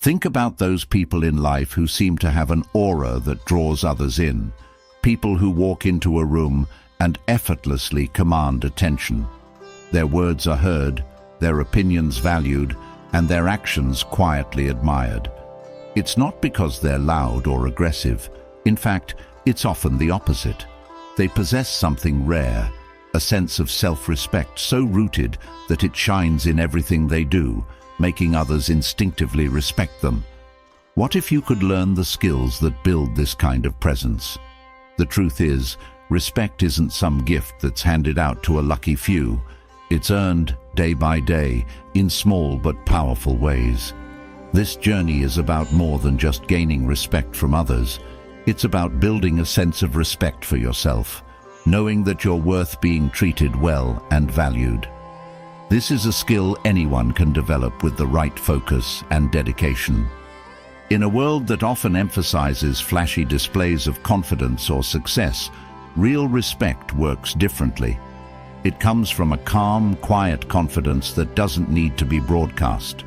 Think about those people in life who seem to have an aura that draws others in. People who walk into a room and effortlessly command attention. Their words are heard, their opinions valued, and their actions quietly admired. It's not because they're loud or aggressive. In fact, it's often the opposite. They possess something rare, a sense of self-respect so rooted that it shines in everything they do, making others instinctively respect them. What if you could learn the skills that build this kind of presence? The truth is, respect isn't some gift that's handed out to a lucky few. It's earned day by day in small but powerful ways. This journey is about more than just gaining respect from others. It's about building a sense of respect for yourself, knowing that you're worth being treated well and valued. This is a skill anyone can develop with the right focus and dedication. In a world that often emphasizes flashy displays of confidence or success, real respect works differently. It comes from a calm, quiet confidence that doesn't need to be broadcast.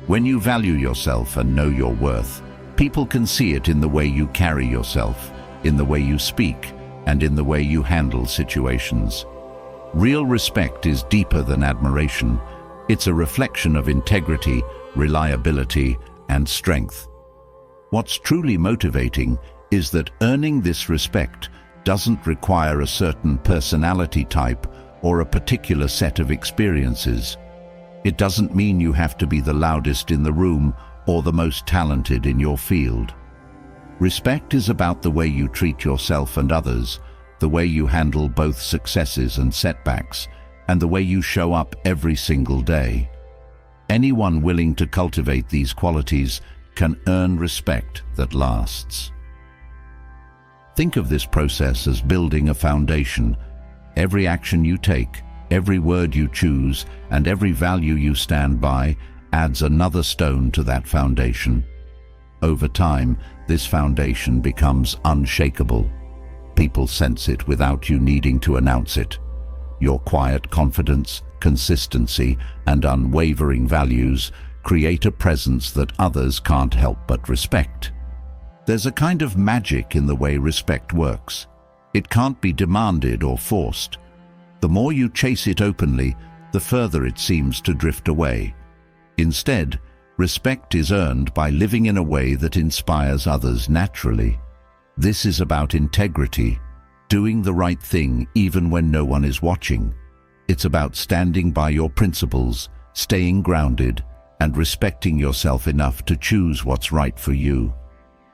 When you value yourself and know your worth, people can see it in the way you carry yourself, in the way you speak, and in the way you handle situations. Real respect is deeper than admiration. It's a reflection of integrity, reliability, and strength. What's truly motivating is that earning this respect doesn't require a certain personality type or a particular set of experiences. It doesn't mean you have to be the loudest in the room or the most talented in your field. Respect is about the way you treat yourself and others, the way you handle both successes and setbacks, and the way you show up every single day. Anyone willing to cultivate these qualities can earn respect that lasts. Think of this process as building a foundation. Every action you take, every word you choose, and every value you stand by adds another stone to that foundation. Over time, this foundation becomes unshakable. People sense it without you needing to announce it. Your quiet confidence, consistency, and unwavering values create a presence that others can't help but respect. There's a kind of magic in the way respect works. It can't be demanded or forced. The more you chase it openly, the further it seems to drift away. Instead, respect is earned by living in a way that inspires others naturally. This is about integrity, doing the right thing even when no one is watching. It's about standing by your principles, staying grounded, and respecting yourself enough to choose what's right for you.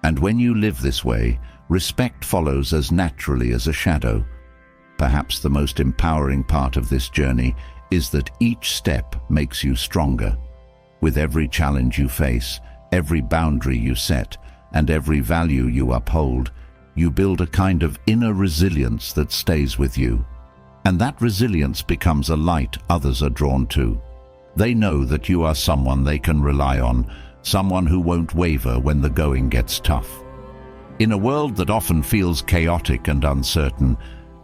And when you live this way, respect follows as naturally as a shadow. Perhaps the most empowering part of this journey is that each step makes you stronger. With every challenge you face, every boundary you set, and every value you uphold, you build a kind of inner resilience that stays with you. And that resilience becomes a light others are drawn to. They know that you are someone they can rely on, someone who won't waver when the going gets tough. In a world that often feels chaotic and uncertain,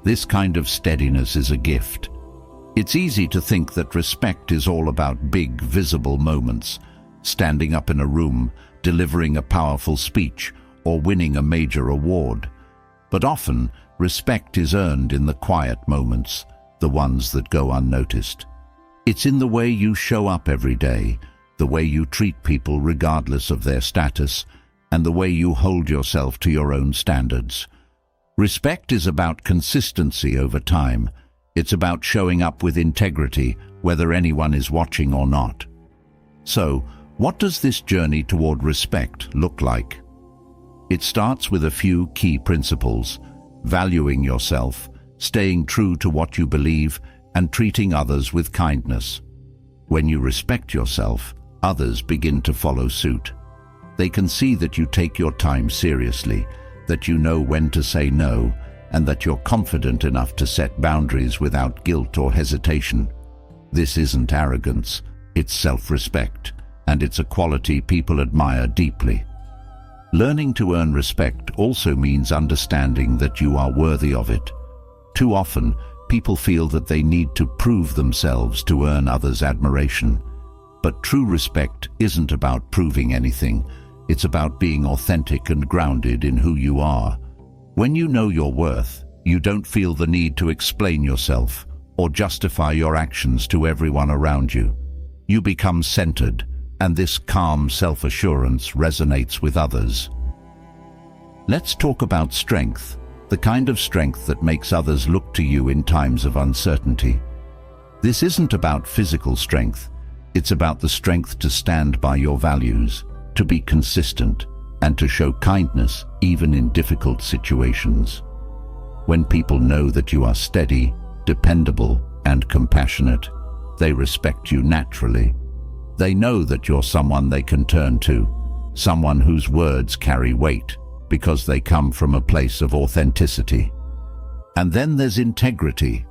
this kind of steadiness is a gift. It's easy to think that respect is all about big, visible moments, standing up in a room, delivering a powerful speech, or winning a major award. But often, respect is earned in the quiet moments, the ones that go unnoticed. It's in the way you show up every day, the way you treat people regardless of their status, and the way you hold yourself to your own standards. Respect is about consistency over time. It's about showing up with integrity, whether anyone is watching or not. So, what does this journey toward respect look like? It starts with a few key principles: valuing yourself, staying true to what you believe, and treating others with kindness. When you respect yourself, others begin to follow suit. They can see that you take your time seriously, that you know when to say no, and that you're confident enough to set boundaries without guilt or hesitation. This isn't arrogance, it's self-respect, and it's a quality people admire deeply. Learning to earn respect also means understanding that you are worthy of it. Too often, people feel that they need to prove themselves to earn others' admiration. But true respect isn't about proving anything. It's about being authentic and grounded in who you are. When you know your worth, you don't feel the need to explain yourself or justify your actions to everyone around you. You become centered, and this calm self-assurance resonates with others. Let's talk about strength, the kind of strength that makes others look to you in times of uncertainty. This isn't about physical strength. It's about the strength to stand by your values, to be consistent, and to show kindness even in difficult situations. When people know that you are steady, dependable, and compassionate, they respect you naturally. They know that you're someone they can turn to, someone whose words carry weight because they come from a place of authenticity. And then there's integrity.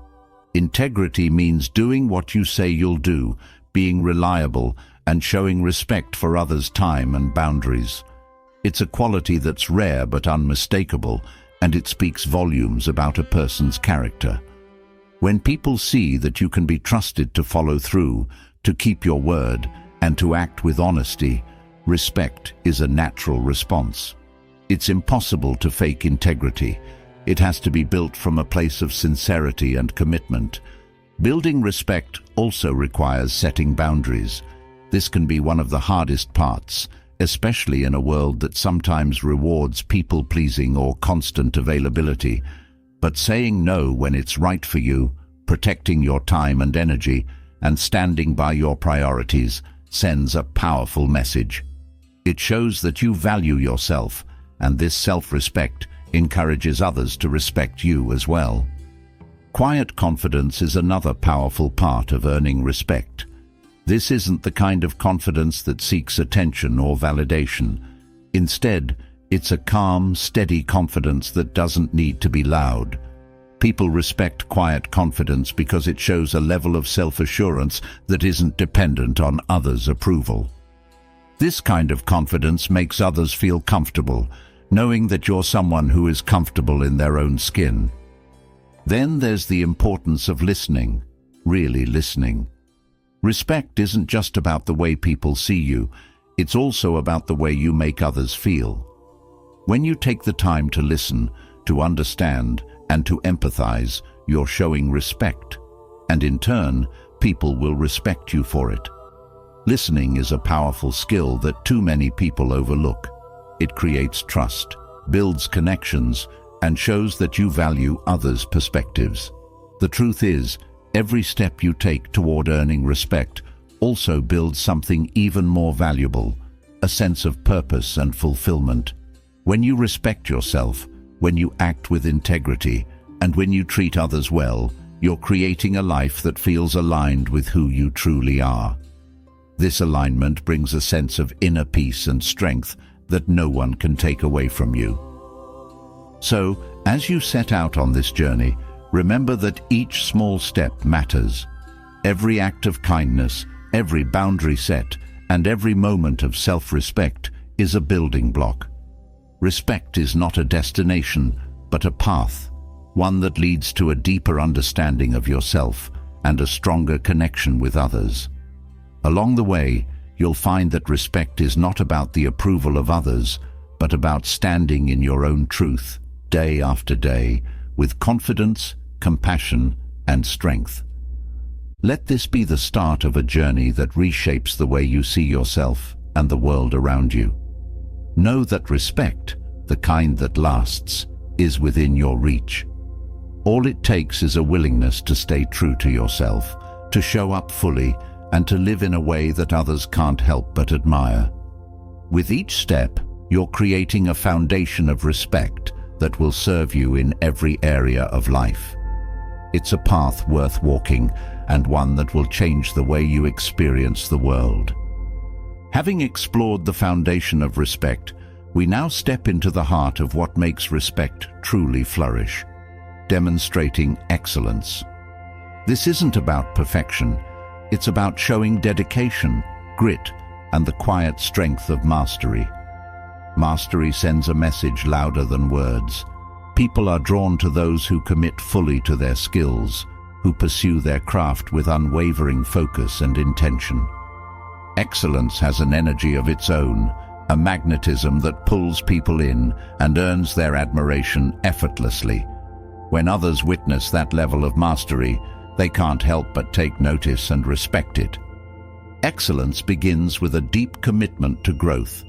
Integrity means doing what you say you'll do, being reliable, and showing respect for others' time and boundaries. It's a quality that's rare but unmistakable, and it speaks volumes about a person's character. When people see that you can be trusted to follow through, to keep your word, and to act with honesty, respect is a natural response. It's impossible to fake integrity. It has to be built from a place of sincerity and commitment. Building respect also requires setting boundaries. This can be one of the hardest parts, especially in a world that sometimes rewards people-pleasing or constant availability. But saying no when it's right for you, protecting your time and energy, and standing by your priorities sends a powerful message. It shows that you value yourself, and this self-respect encourages others to respect you as well. Quiet confidence is another powerful part of earning respect. This isn't the kind of confidence that seeks attention or validation. Instead, it's a calm, steady confidence that doesn't need to be loud. People respect quiet confidence because it shows a level of self-assurance that isn't dependent on others' approval. This kind of confidence makes others feel comfortable, knowing that you're someone who is comfortable in their own skin. Then there's the importance of listening, really listening. Respect isn't just about the way people see you, it's also about the way you make others feel. When you take the time to listen, to understand, and to empathize, you're showing respect, and in turn, people will respect you for it. Listening is a powerful skill that too many people overlook. It creates trust, builds connections, and shows that you value others' perspectives. The truth is, every step you take toward earning respect also builds something even more valuable, a sense of purpose and fulfillment. When you respect yourself, when you act with integrity, and when you treat others well, you're creating a life that feels aligned with who you truly are. This alignment brings a sense of inner peace and strength that no one can take away from you. So, as you set out on this journey, remember that each small step matters. Every act of kindness, every boundary set, and every moment of self-respect is a building block. Respect is not a destination, but a path, one that leads to a deeper understanding of yourself and a stronger connection with others. Along the way, you'll find that respect is not about the approval of others, but about standing in your own truth, day after day, with confidence, compassion, and strength. Let this be the start of a journey that reshapes the way you see yourself and the world around you. Know that respect, the kind that lasts, is within your reach. All it takes is a willingness to stay true to yourself, to show up fully, and to live in a way that others can't help but admire. With each step, you're creating a foundation of respect that will serve you in every area of life. It's a path worth walking, and one that will change the way you experience the world. Having explored the foundation of respect, we now step into the heart of what makes respect truly flourish, demonstrating excellence. This isn't about perfection. It's about showing dedication, grit, and the quiet strength of mastery. Mastery sends a message louder than words. People are drawn to those who commit fully to their skills, who pursue their craft with unwavering focus and intention. Excellence has an energy of its own, a magnetism that pulls people in and earns their admiration effortlessly. When others witness that level of mastery, they can't help but take notice and respect it. Excellence begins with a deep commitment to growth.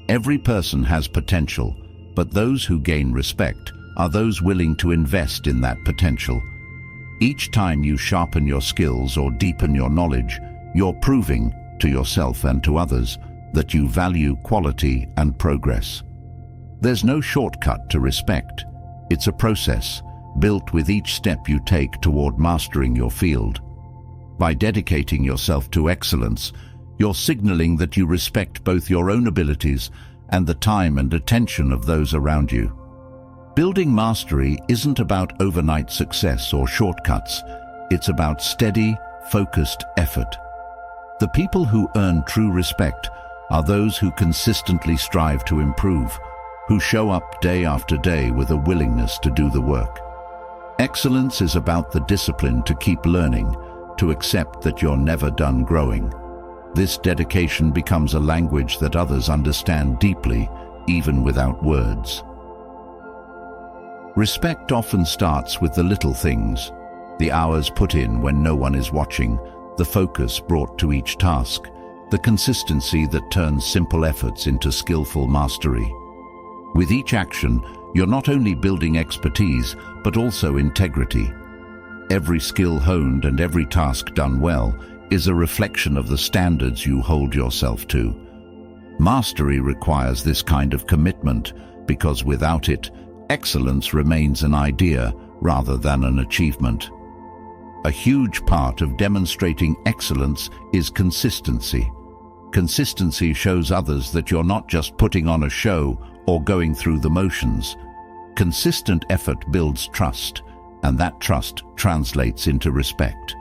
Every person has potential, but those who gain respect are those willing to invest in that potential. Each time you sharpen your skills or deepen your knowledge, you're proving, to yourself and to others, that you value quality and progress. There's no shortcut to respect. It's a process, built with each step you take toward mastering your field. By dedicating yourself to excellence, you're signaling that you respect both your own abilities and the time and attention of those around you. Building mastery isn't about overnight success or shortcuts. It's about steady, focused effort. The people who earn true respect are those who consistently strive to improve, who show up day after day with a willingness to do the work. Excellence is about the discipline to keep learning, to accept that you're never done growing. This dedication becomes a language that others understand deeply, even without words. Respect often starts with the little things, the hours put in when no one is watching, the focus brought to each task, the consistency that turns simple efforts into skillful mastery. With each action, you're not only building expertise, but also integrity. Every skill honed and every task done well is a reflection of the standards you hold yourself to. Mastery requires this kind of commitment because without it, excellence remains an idea rather than an achievement. A huge part of demonstrating excellence is consistency. Consistency shows others that you're not just putting on a show or going through the motions. Consistent effort builds trust, and that trust translates into respect.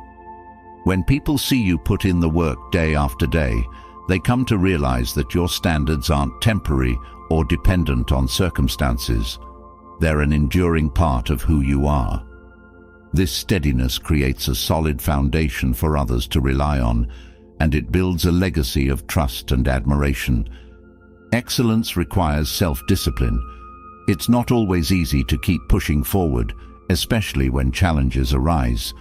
When people see you put in the work day after day, they come to realize that your standards aren't temporary or dependent on circumstances. They're an enduring part of who you are. This steadiness creates a solid foundation for others to rely on, and it builds a legacy of trust and admiration. Excellence requires self-discipline. It's not always easy to keep pushing forward, especially when challenges arise.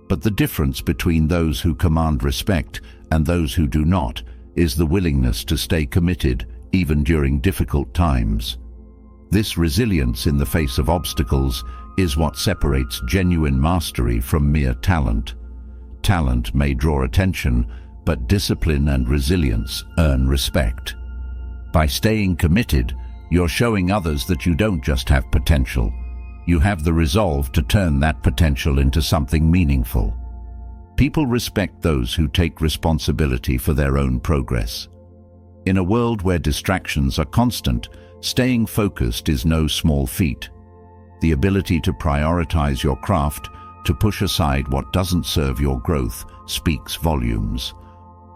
But the difference between those who command respect and those who do not is the willingness to stay committed even during difficult times. This resilience in the face of obstacles is what separates genuine mastery from mere talent. Talent may draw attention, but discipline and resilience earn respect. By staying committed, you're showing others that you don't just have potential. You have the resolve to turn that potential into something meaningful. People respect those who take responsibility for their own progress. In a world where distractions are constant, staying focused is no small feat. The ability to prioritize your craft, to push aside what doesn't serve your growth, speaks volumes.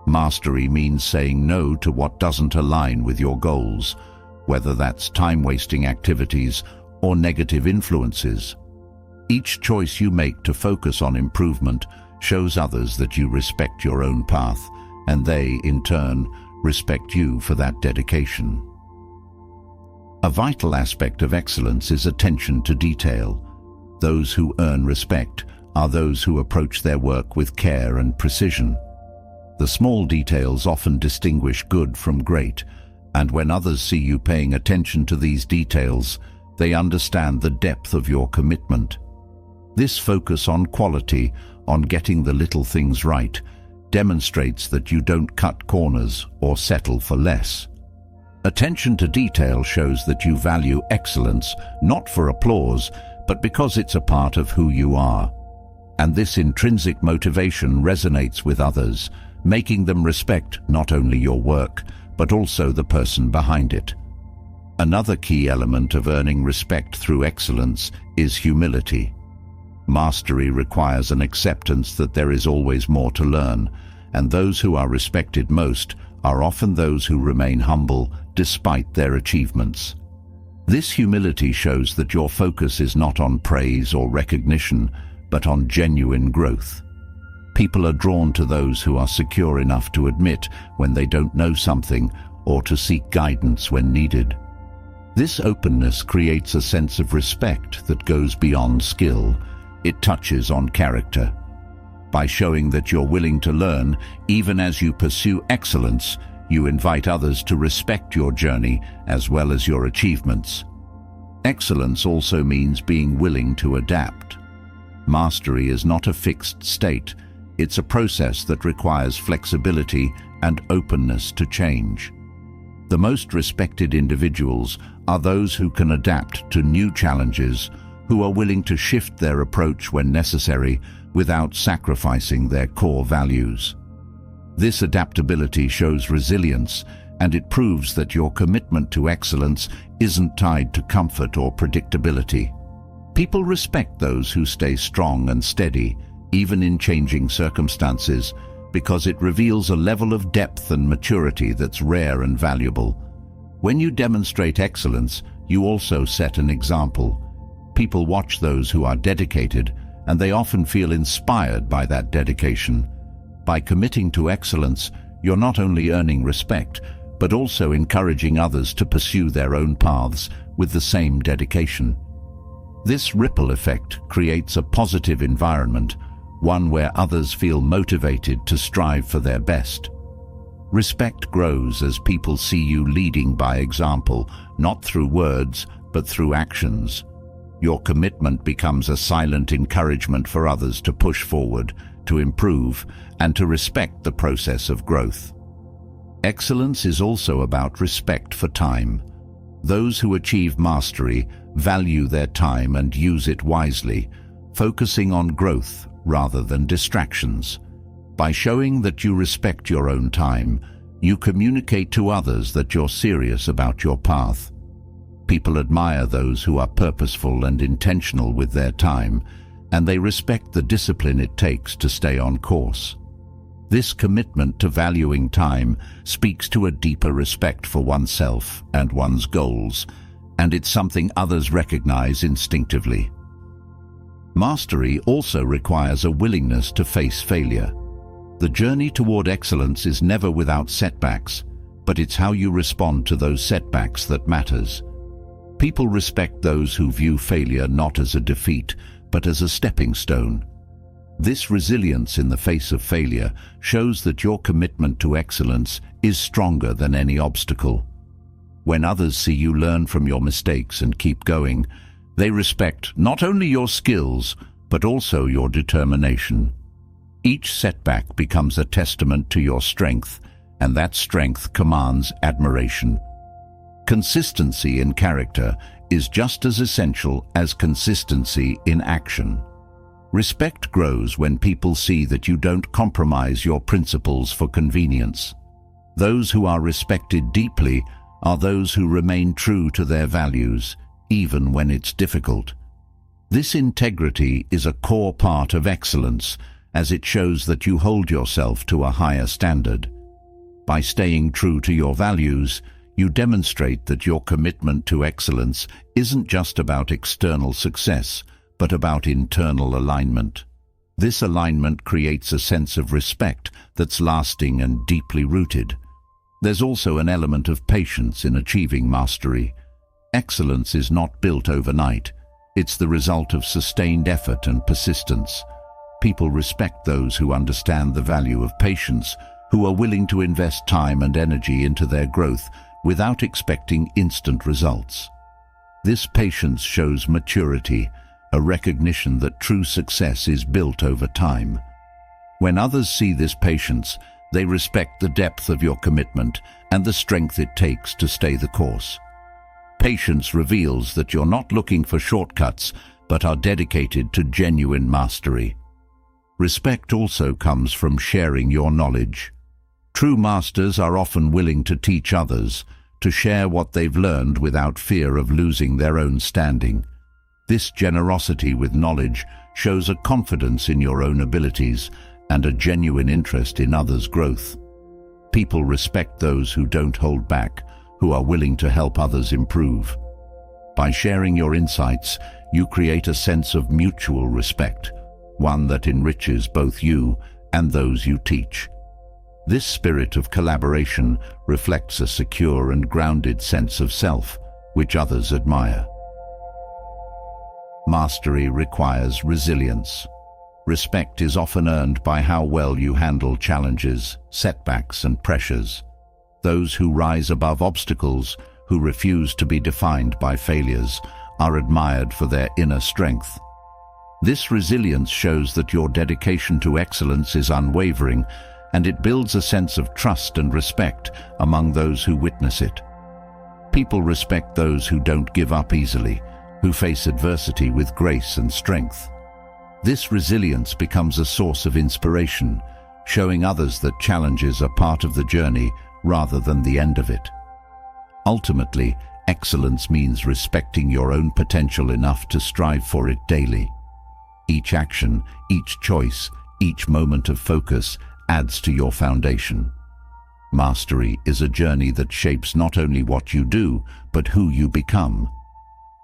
Mastery means saying no to what doesn't align with your goals, whether that's time-wasting activities or negative influences. Each choice you make to focus on improvement shows others that you respect your own path, and they, in turn, respect you for that dedication. A vital aspect of excellence is attention to detail. Those who earn respect are those who approach their work with care and precision. The small details often distinguish good from great, and when others see you paying attention to these details, they understand the depth of your commitment. This focus on quality, on getting the little things right, demonstrates that you don't cut corners or settle for less. Attention to detail shows that you value excellence, not for applause, but because it's a part of who you are. And this intrinsic motivation resonates with others, making them respect not only your work, but also the person behind it. Another key element of earning respect through excellence is humility. Mastery requires an acceptance that there is always more to learn, and those who are respected most are often those who remain humble despite their achievements. This humility shows that your focus is not on praise or recognition, but on genuine growth. People are drawn to those who are secure enough to admit when they don't know something or to seek guidance when needed. This openness creates a sense of respect that goes beyond skill. It touches on character. By showing that you're willing to learn, even as you pursue excellence, you invite others to respect your journey as well as your achievements. Excellence also means being willing to adapt. Mastery is not a fixed state. It's a process that requires flexibility and openness to change. The most respected individuals are those who can adapt to new challenges, who are willing to shift their approach when necessary without sacrificing their core values. This adaptability shows resilience, and it proves that your commitment to excellence isn't tied to comfort or predictability. People respect those who stay strong and steady, even in changing circumstances, because it reveals a level of depth and maturity that's rare and valuable. When you demonstrate excellence, you also set an example. People watch those who are dedicated, and they often feel inspired by that dedication. By committing to excellence, you're not only earning respect, but also encouraging others to pursue their own paths with the same dedication. This ripple effect creates a positive environment, one where others feel motivated to strive for their best. Respect grows as people see you leading by example, not through words, but through actions. Your commitment becomes a silent encouragement for others to push forward, to improve, and to respect the process of growth. Excellence is also about respect for time. Those who achieve mastery value their time and use it wisely, focusing on growth rather than distractions. By showing that you respect your own time, you communicate to others that you're serious about your path. People admire those who are purposeful and intentional with their time, and they respect the discipline it takes to stay on course. This commitment to valuing time speaks to a deeper respect for oneself and one's goals, and it's something others recognize instinctively. Mastery also requires a willingness to face failure. The journey toward excellence is never without setbacks, but it's how you respond to those setbacks that matters. People respect those who view failure not as a defeat, but as a stepping stone. This resilience in the face of failure shows that your commitment to excellence is stronger than any obstacle. When others see you learn from your mistakes and keep going, they respect not only your skills, but also your determination. Each setback becomes a testament to your strength, and that strength commands admiration. Consistency in character is just as essential as consistency in action. Respect grows when people see that you don't compromise your principles for convenience. Those who are respected deeply are those who remain true to their values, even when it's difficult. This integrity is a core part of excellence, as it shows that you hold yourself to a higher standard. By staying true to your values, you demonstrate that your commitment to excellence isn't just about external success, but about internal alignment. This alignment creates a sense of respect that's lasting and deeply rooted. There's also an element of patience in achieving mastery. Excellence is not built overnight. It's the result of sustained effort and persistence. People respect those who understand the value of patience, who are willing to invest time and energy into their growth without expecting instant results. This patience shows maturity, a recognition that true success is built over time. When others see this patience, they respect the depth of your commitment and the strength it takes to stay the course. Patience reveals that you're not looking for shortcuts, but are dedicated to genuine mastery. Respect also comes from sharing your knowledge. True masters are often willing to teach others, to share what they've learned without fear of losing their own standing. This generosity with knowledge shows a confidence in your own abilities and a genuine interest in others' growth. People respect those who don't hold back, who are willing to help others improve. By sharing your insights, you create a sense of mutual respect, one that enriches both you and those you teach. This spirit of collaboration reflects a secure and grounded sense of self, which others admire. Mastery requires resilience. Respect is often earned by how well you handle challenges, setbacks, and pressures. Those who rise above obstacles, who refuse to be defined by failures, are admired for their inner strength. This resilience shows that your dedication to excellence is unwavering, and it builds a sense of trust and respect among those who witness it. People respect those who don't give up easily, who face adversity with grace and strength. This resilience becomes a source of inspiration, showing others that challenges are part of the journey rather than the end of it. Ultimately, excellence means respecting your own potential enough to strive for it daily. Each action, each choice, each moment of focus adds to your foundation. Mastery is a journey that shapes not only what you do, but who you become.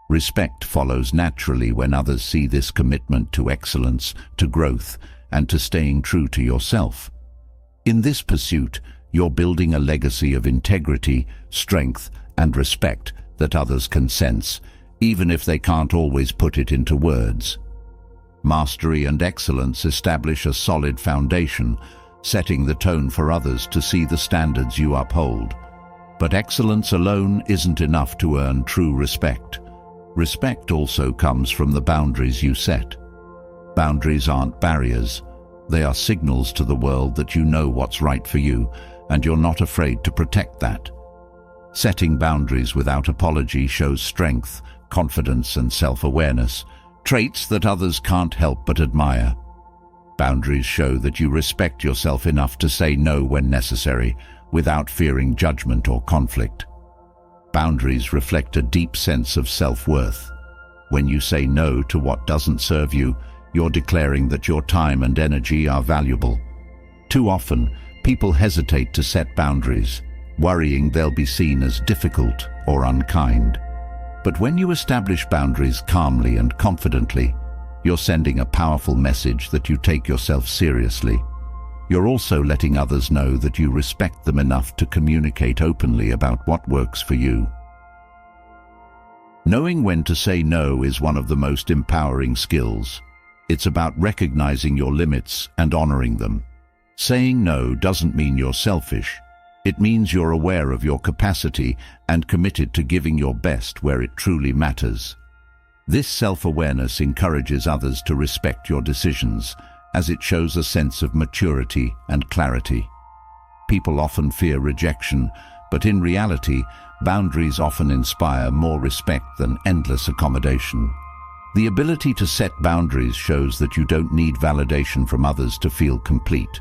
Respect follows naturally when others see this commitment to excellence, to growth, and to staying true to yourself. In this pursuit, you're building a legacy of integrity, strength, and respect that others can sense, even if they can't always put it into words. Mastery and excellence establish a solid foundation, setting the tone for others to see the standards you uphold. But excellence alone isn't enough to earn true respect. Respect also comes from the boundaries you set. Boundaries aren't barriers. They are signals to the world that you know what's right for you, and you're not afraid to protect that. Setting boundaries without apology shows strength, confidence, and self-awareness, traits that others can't help but admire. Boundaries show that you respect yourself enough to say no when necessary, without fearing judgment or conflict. Boundaries reflect a deep sense of self-worth. When you say no to what doesn't serve you, you're declaring that your time and energy are valuable. Too often, people hesitate to set boundaries, worrying they'll be seen as difficult or unkind. But when you establish boundaries calmly and confidently, you're sending a powerful message that you take yourself seriously. You're also letting others know that you respect them enough to communicate openly about what works for you. Knowing when to say no is one of the most empowering skills. It's about recognizing your limits and honoring them. Saying no doesn't mean you're selfish. It means you're aware of your capacity and committed to giving your best where it truly matters. This self-awareness encourages others to respect your decisions, as it shows a sense of maturity and clarity. People often fear rejection, but in reality, boundaries often inspire more respect than endless accommodation. The ability to set boundaries shows that you don't need validation from others to feel complete.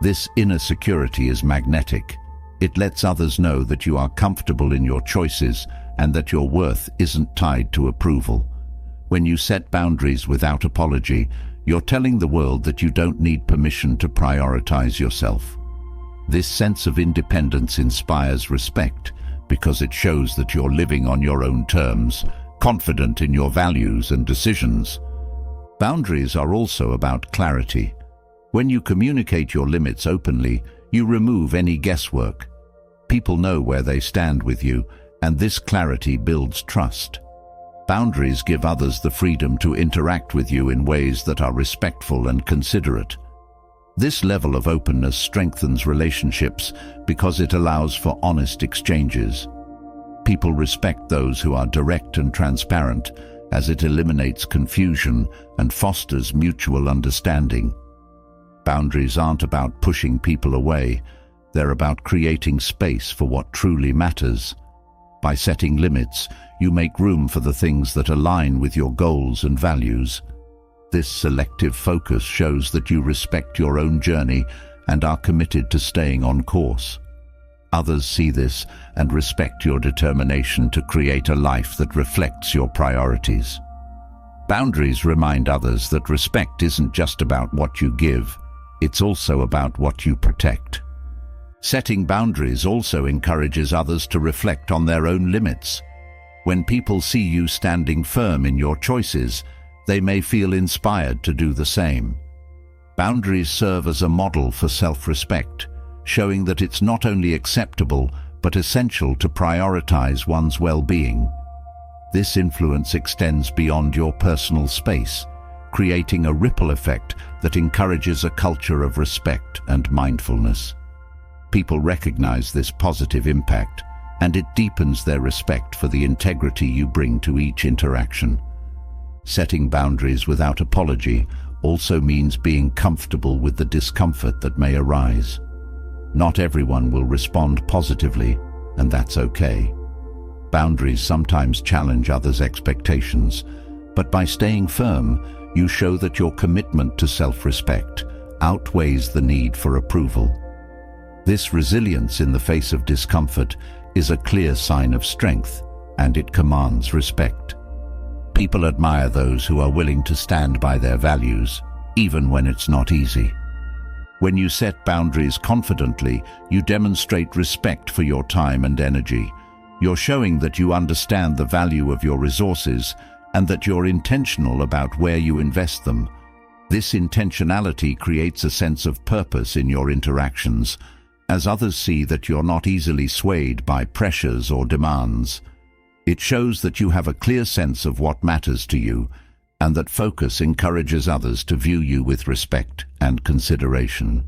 This inner security is magnetic. It lets others know that you are comfortable in your choices and that your worth isn't tied to approval. When you set boundaries without apology, you're telling the world that you don't need permission to prioritize yourself. This sense of independence inspires respect because it shows that you're living on your own terms, confident in your values and decisions. Boundaries are also about clarity. When you communicate your limits openly, you remove any guesswork. People know where they stand with you, and this clarity builds trust. Boundaries give others the freedom to interact with you in ways that are respectful and considerate. This level of openness strengthens relationships because it allows for honest exchanges. People respect those who are direct and transparent, as it eliminates confusion and fosters mutual understanding. Boundaries aren't about pushing people away. They're about creating space for what truly matters. By setting limits, you make room for the things that align with your goals and values. This selective focus shows that you respect your own journey and are committed to staying on course. Others see this and respect your determination to create a life that reflects your priorities. Boundaries remind others that respect isn't just about what you give, it's also about what you protect. Setting boundaries also encourages others to reflect on their own limits. When people see you standing firm in your choices, they may feel inspired to do the same. Boundaries serve as a model for self-respect, showing that it's not only acceptable but essential to prioritize one's well-being. This influence extends beyond your personal space, creating a ripple effect that encourages a culture of respect and mindfulness. People recognize this positive impact, and it deepens their respect for the integrity you bring to each interaction. Setting boundaries without apology also means being comfortable with the discomfort that may arise. Not everyone will respond positively, and that's okay. Boundaries sometimes challenge others' expectations, but by staying firm, you show that your commitment to self-respect outweighs the need for approval. This resilience in the face of discomfort is a clear sign of strength, and it commands respect. People admire those who are willing to stand by their values, even when it's not easy. When you set boundaries confidently, you demonstrate respect for your time and energy. You're showing that you understand the value of your resources and that you're intentional about where you invest them. This intentionality creates a sense of purpose in your interactions, as others see that you're not easily swayed by pressures or demands. It shows that you have a clear sense of what matters to you, and that focus encourages others to view you with respect and consideration.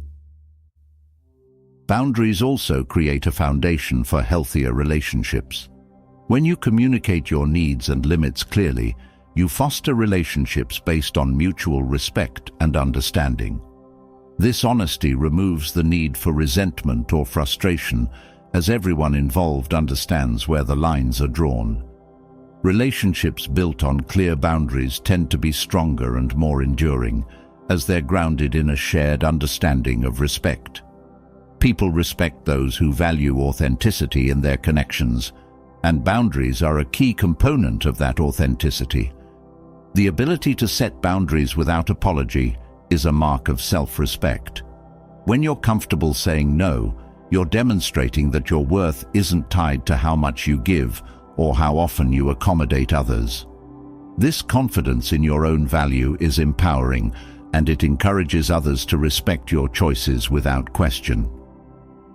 Boundaries also create a foundation for healthier relationships. When you communicate your needs and limits clearly, you foster relationships based on mutual respect and understanding. This honesty removes the need for resentment or frustration, as everyone involved understands where the lines are drawn. Relationships built on clear boundaries tend to be stronger and more enduring, as they're grounded in a shared understanding of respect. People respect those who value authenticity in their connections, and boundaries are a key component of that authenticity. The ability to set boundaries without apology is a mark of self-respect. When you're comfortable saying no, you're demonstrating that your worth isn't tied to how much you give or how often you accommodate others. This confidence in your own value is empowering, and it encourages others to respect your choices without question.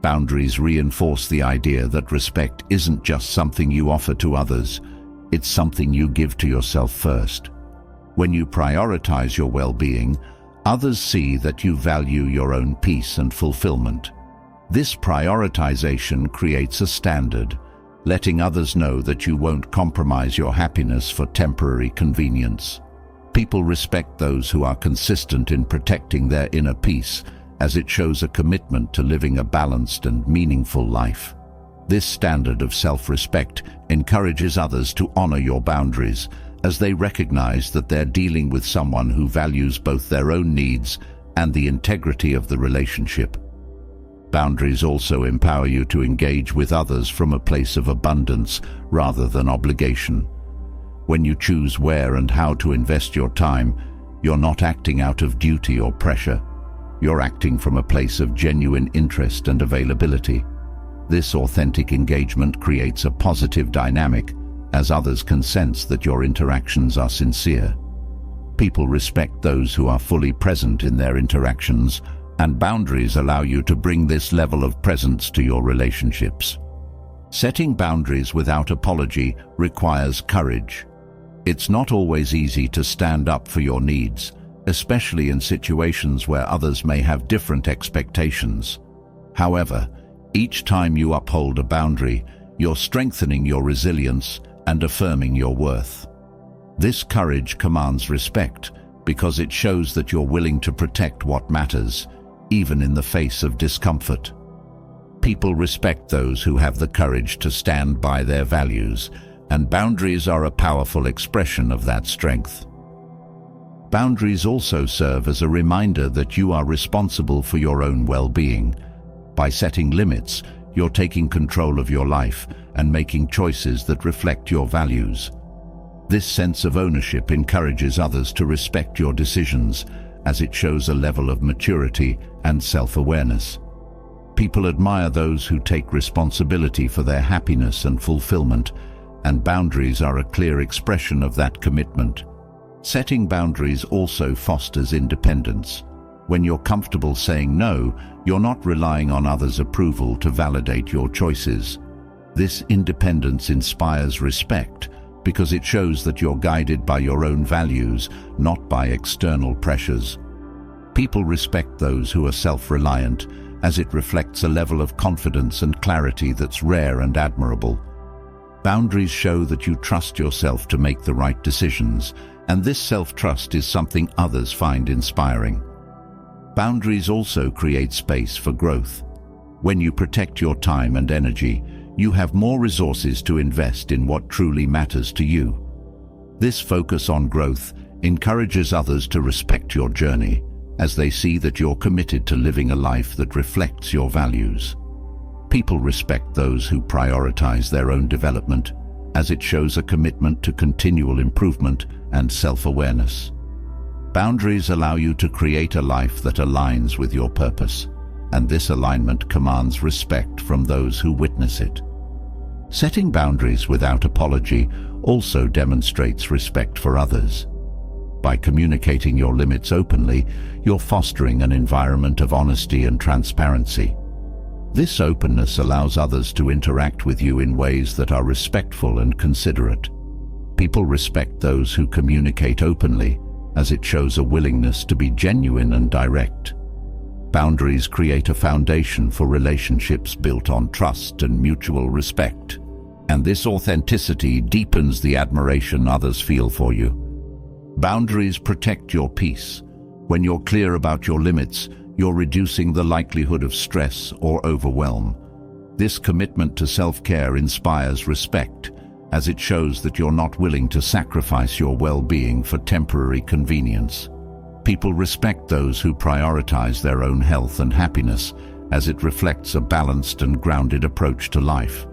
Boundaries reinforce the idea that respect isn't just something you offer to others, it's something you give to yourself first. When you prioritize your well-being, others see that you value your own peace and fulfillment. This prioritization creates a standard, letting others know that you won't compromise your happiness for temporary convenience. People respect those who are consistent in protecting their inner peace, as it shows a commitment to living a balanced and meaningful life. This standard of self-respect encourages others to honor your boundaries, as they recognize that they're dealing with someone who values both their own needs and the integrity of the relationship. Boundaries also empower you to engage with others from a place of abundance rather than obligation. When you choose where and how to invest your time, you're not acting out of duty or pressure. You're acting from a place of genuine interest and availability. This authentic engagement creates a positive dynamic, as others can sense that your interactions are sincere. People respect those who are fully present in their interactions, and boundaries allow you to bring this level of presence to your relationships. Setting boundaries without apology requires courage. It's not always easy to stand up for your needs, especially in situations where others may have different expectations. However, each time you uphold a boundary, you're strengthening your resilience and affirming your worth. This courage commands respect because it shows that you're willing to protect what matters, even in the face of discomfort. People respect those who have the courage to stand by their values, and boundaries are a powerful expression of that strength. Boundaries also serve as a reminder that you are responsible for your own well-being. By setting limits, you're taking control of your life and making choices that reflect your values. This sense of ownership encourages others to respect your decisions, as it shows a level of maturity and self-awareness. People admire those who take responsibility for their happiness and fulfillment, and boundaries are a clear expression of that commitment. Setting boundaries also fosters independence. When you're comfortable saying no, you're not relying on others' approval to validate your choices. This independence inspires respect because it shows that you're guided by your own values, not by external pressures. People respect those who are self-reliant, as it reflects a level of confidence and clarity that's rare and admirable. Boundaries show that you trust yourself to make the right decisions, and this self-trust is something others find inspiring. Boundaries also create space for growth. When you protect your time and energy, you have more resources to invest in what truly matters to you. This focus on growth encourages others to respect your journey, as they see that you're committed to living a life that reflects your values. People respect those who prioritize their own development, as it shows a commitment to continual improvement and self-awareness. Boundaries allow you to create a life that aligns with your purpose, and this alignment commands respect from those who witness it. Setting boundaries without apology also demonstrates respect for others. By communicating your limits openly, you're fostering an environment of honesty and transparency. This openness allows others to interact with you in ways that are respectful and considerate. People respect those who communicate openly, as it shows a willingness to be genuine and direct. Boundaries create a foundation for relationships built on trust and mutual respect, and this authenticity deepens the admiration others feel for you. Boundaries protect your peace. When you're clear about your limits, you're reducing the likelihood of stress or overwhelm. This commitment to self-care inspires respect, as it shows that you're not willing to sacrifice your well-being for temporary convenience. People respect those who prioritize their own health and happiness, as it reflects a balanced and grounded approach to life.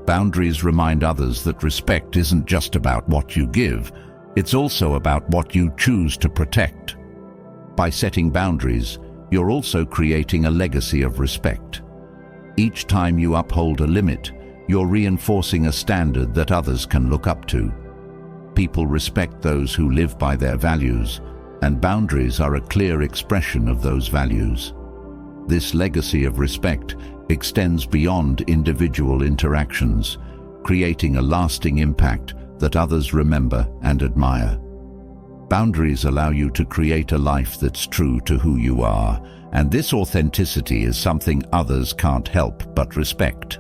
Boundaries remind others that respect isn't just about what you give, it's also about what you choose to protect. By setting boundaries, you're also creating a legacy of respect. Each time you uphold a limit, you're reinforcing a standard that others can look up to. People respect those who live by their values, and boundaries are a clear expression of those values. This legacy of respect extends beyond individual interactions, creating a lasting impact that others remember and admire. Boundaries allow you to create a life that's true to who you are, and this authenticity is something others can't help but respect.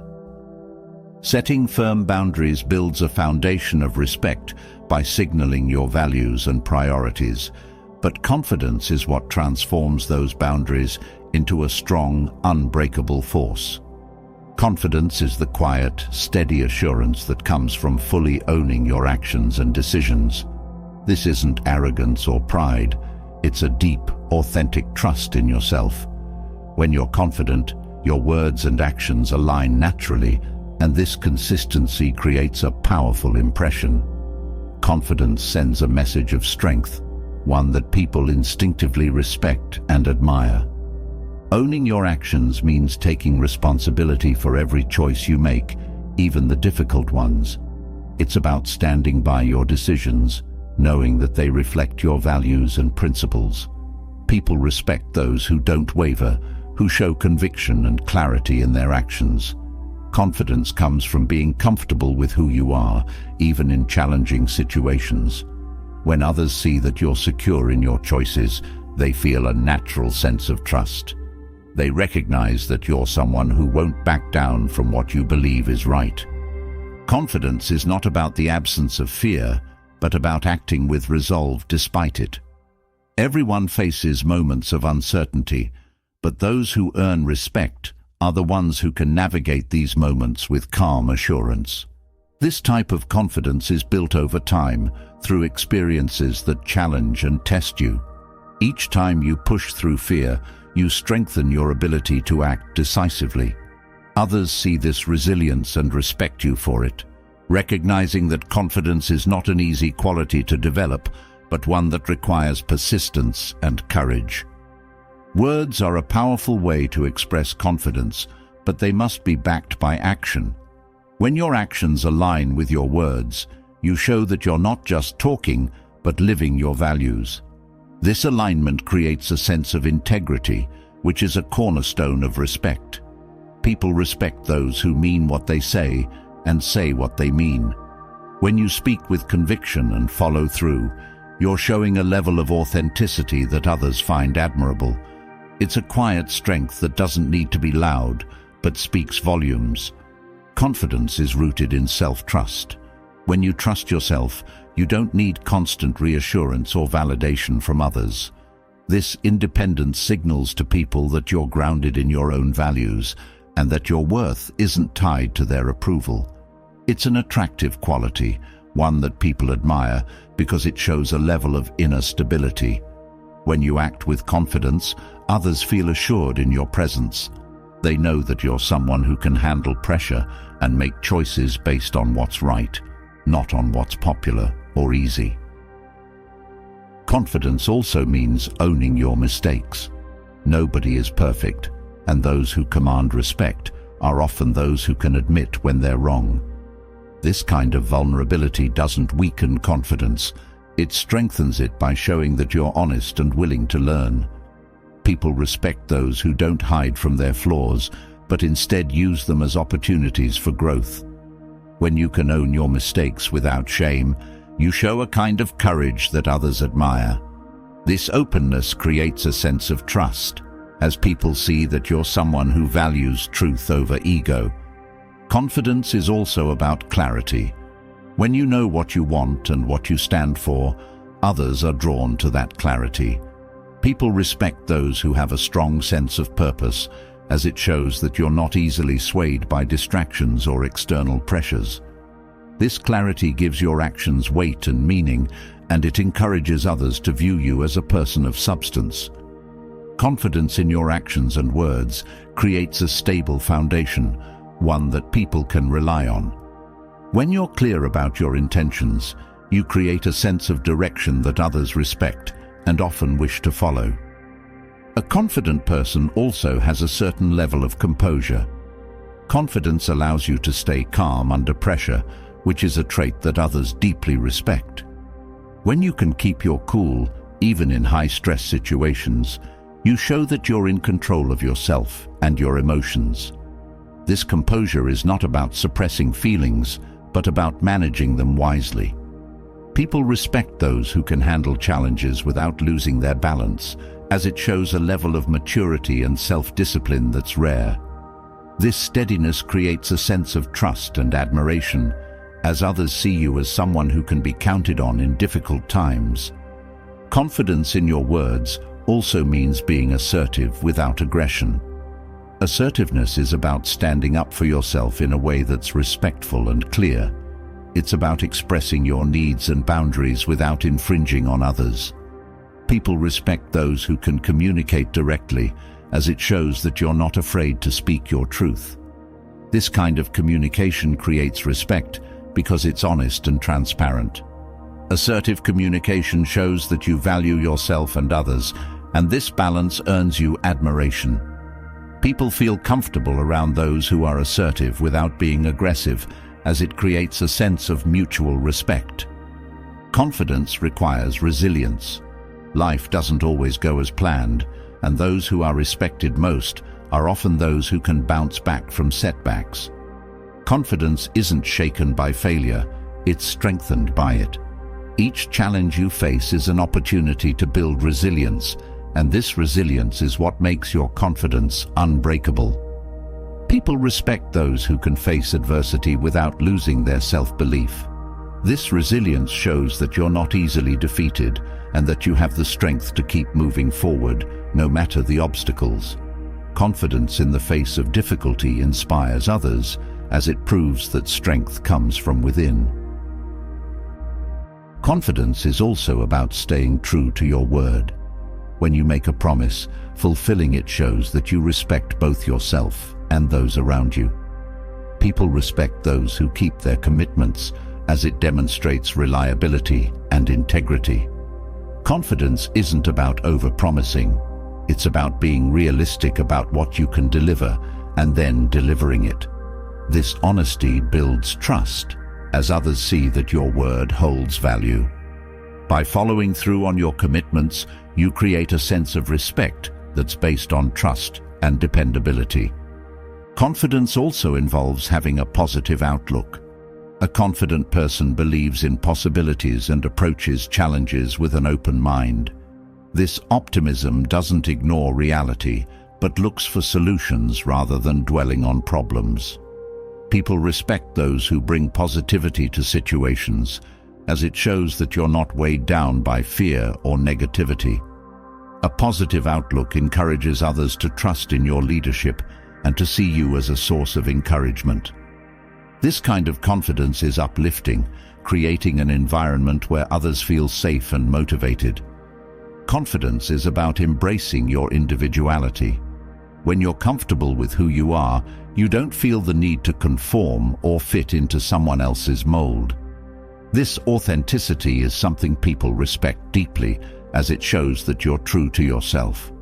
Setting firm boundaries builds a foundation of respect by signaling your values and priorities, but confidence is what transforms those boundaries into a strong, unbreakable force. Confidence is the quiet, steady assurance that comes from fully owning your actions and decisions. This isn't arrogance or pride, it's a deep, authentic trust in yourself. When you're confident, your words and actions align naturally, and this consistency creates a powerful impression. Confidence sends a message of strength, one that people instinctively respect and admire. Owning your actions means taking responsibility for every choice you make, even the difficult ones. It's about standing by your decisions, knowing that they reflect your values and principles. People respect those who don't waver, who show conviction and clarity in their actions. Confidence comes from being comfortable with who you are, even in challenging situations. When others see that you're secure in your choices, they feel a natural sense of trust. They recognize that you're someone who won't back down from what you believe is right. Confidence is not about the absence of fear, but about acting with resolve despite it. Everyone faces moments of uncertainty, but those who earn respect are the ones who can navigate these moments with calm assurance. This type of confidence is built over time through experiences that challenge and test you. Each time you push through fear, you strengthen your ability to act decisively. Others see this resilience and respect you for it, recognizing that confidence is not an easy quality to develop, but one that requires persistence and courage. Words are a powerful way to express confidence, but they must be backed by action. When your actions align with your words, you show that you're not just talking, but living your values. This alignment creates a sense of integrity, which is a cornerstone of respect. People respect those who mean what they say and say what they mean. When you speak with conviction and follow through, you're showing a level of authenticity that others find admirable. It's a quiet strength that doesn't need to be loud, but speaks volumes. Confidence is rooted in self-trust. When you trust yourself, you don't need constant reassurance or validation from others. This independence signals to people that you're grounded in your own values and that your worth isn't tied to their approval. It's an attractive quality, one that people admire because it shows a level of inner stability. When you act with confidence, others feel assured in your presence. They know that you're someone who can handle pressure and make choices based on what's right, not on what's popular or easy. Confidence also means owning your mistakes. Nobody is perfect, and those who command respect are often those who can admit when they're wrong. This kind of vulnerability doesn't weaken confidence. It strengthens it by showing that you're honest and willing to learn. People respect those who don't hide from their flaws, but instead use them as opportunities for growth. When you can own your mistakes without shame, you show a kind of courage that others admire. This openness creates a sense of trust, as people see that you're someone who values truth over ego. Confidence is also about clarity. When you know what you want and what you stand for, others are drawn to that clarity. People respect those who have a strong sense of purpose, as it shows that you're not easily swayed by distractions or external pressures. This clarity gives your actions weight and meaning, and it encourages others to view you as a person of substance. Confidence in your actions and words creates a stable foundation, one that people can rely on. When you're clear about your intentions, you create a sense of direction that others respect and often wish to follow. A confident person also has a certain level of composure. Confidence allows you to stay calm under pressure, which is a trait that others deeply respect. When you can keep your cool, even in high-stress situations, you show that you're in control of yourself and your emotions. This composure is not about suppressing feelings, but about managing them wisely. People respect those who can handle challenges without losing their balance, as it shows a level of maturity and self-discipline that's rare. This steadiness creates a sense of trust and admiration, as others see you as someone who can be counted on in difficult times. Confidence in your words also means being assertive without aggression. Assertiveness is about standing up for yourself in a way that's respectful and clear. It's about expressing your needs and boundaries without infringing on others. People respect those who can communicate directly, as it shows that you're not afraid to speak your truth. This kind of communication creates respect because it's honest and transparent. Assertive communication shows that you value yourself and others, and this balance earns you admiration. People feel comfortable around those who are assertive without being aggressive, as it creates a sense of mutual respect. Confidence requires resilience. Life doesn't always go as planned, and those who are respected most are often those who can bounce back from setbacks. Confidence isn't shaken by failure, it's strengthened by it. Each challenge you face is an opportunity to build resilience, and this resilience is what makes your confidence unbreakable. People respect those who can face adversity without losing their self-belief. This resilience shows that you're not easily defeated and that you have the strength to keep moving forward, no matter the obstacles. Confidence in the face of difficulty inspires others, as it proves that strength comes from within. Confidence is also about staying true to your word. When you make a promise, fulfilling it shows that you respect both yourself and those around you. People respect those who keep their commitments, as it demonstrates reliability and integrity. Confidence isn't about over-promising. It's about being realistic about what you can deliver and then delivering it. This honesty builds trust, as others see that your word holds value. By following through on your commitments, you create a sense of respect that's based on trust and dependability. Confidence also involves having a positive outlook. A confident person believes in possibilities and approaches challenges with an open mind. This optimism doesn't ignore reality, but looks for solutions rather than dwelling on problems. People respect those who bring positivity to situations, as it shows that you're not weighed down by fear or negativity. A positive outlook encourages others to trust in your leadership and to see you as a source of encouragement. This kind of confidence is uplifting, creating an environment where others feel safe and motivated. Confidence is about embracing your individuality. When you're comfortable with who you are, you don't feel the need to conform or fit into someone else's mold. This authenticity is something people respect deeply, as it shows that you're true to yourself.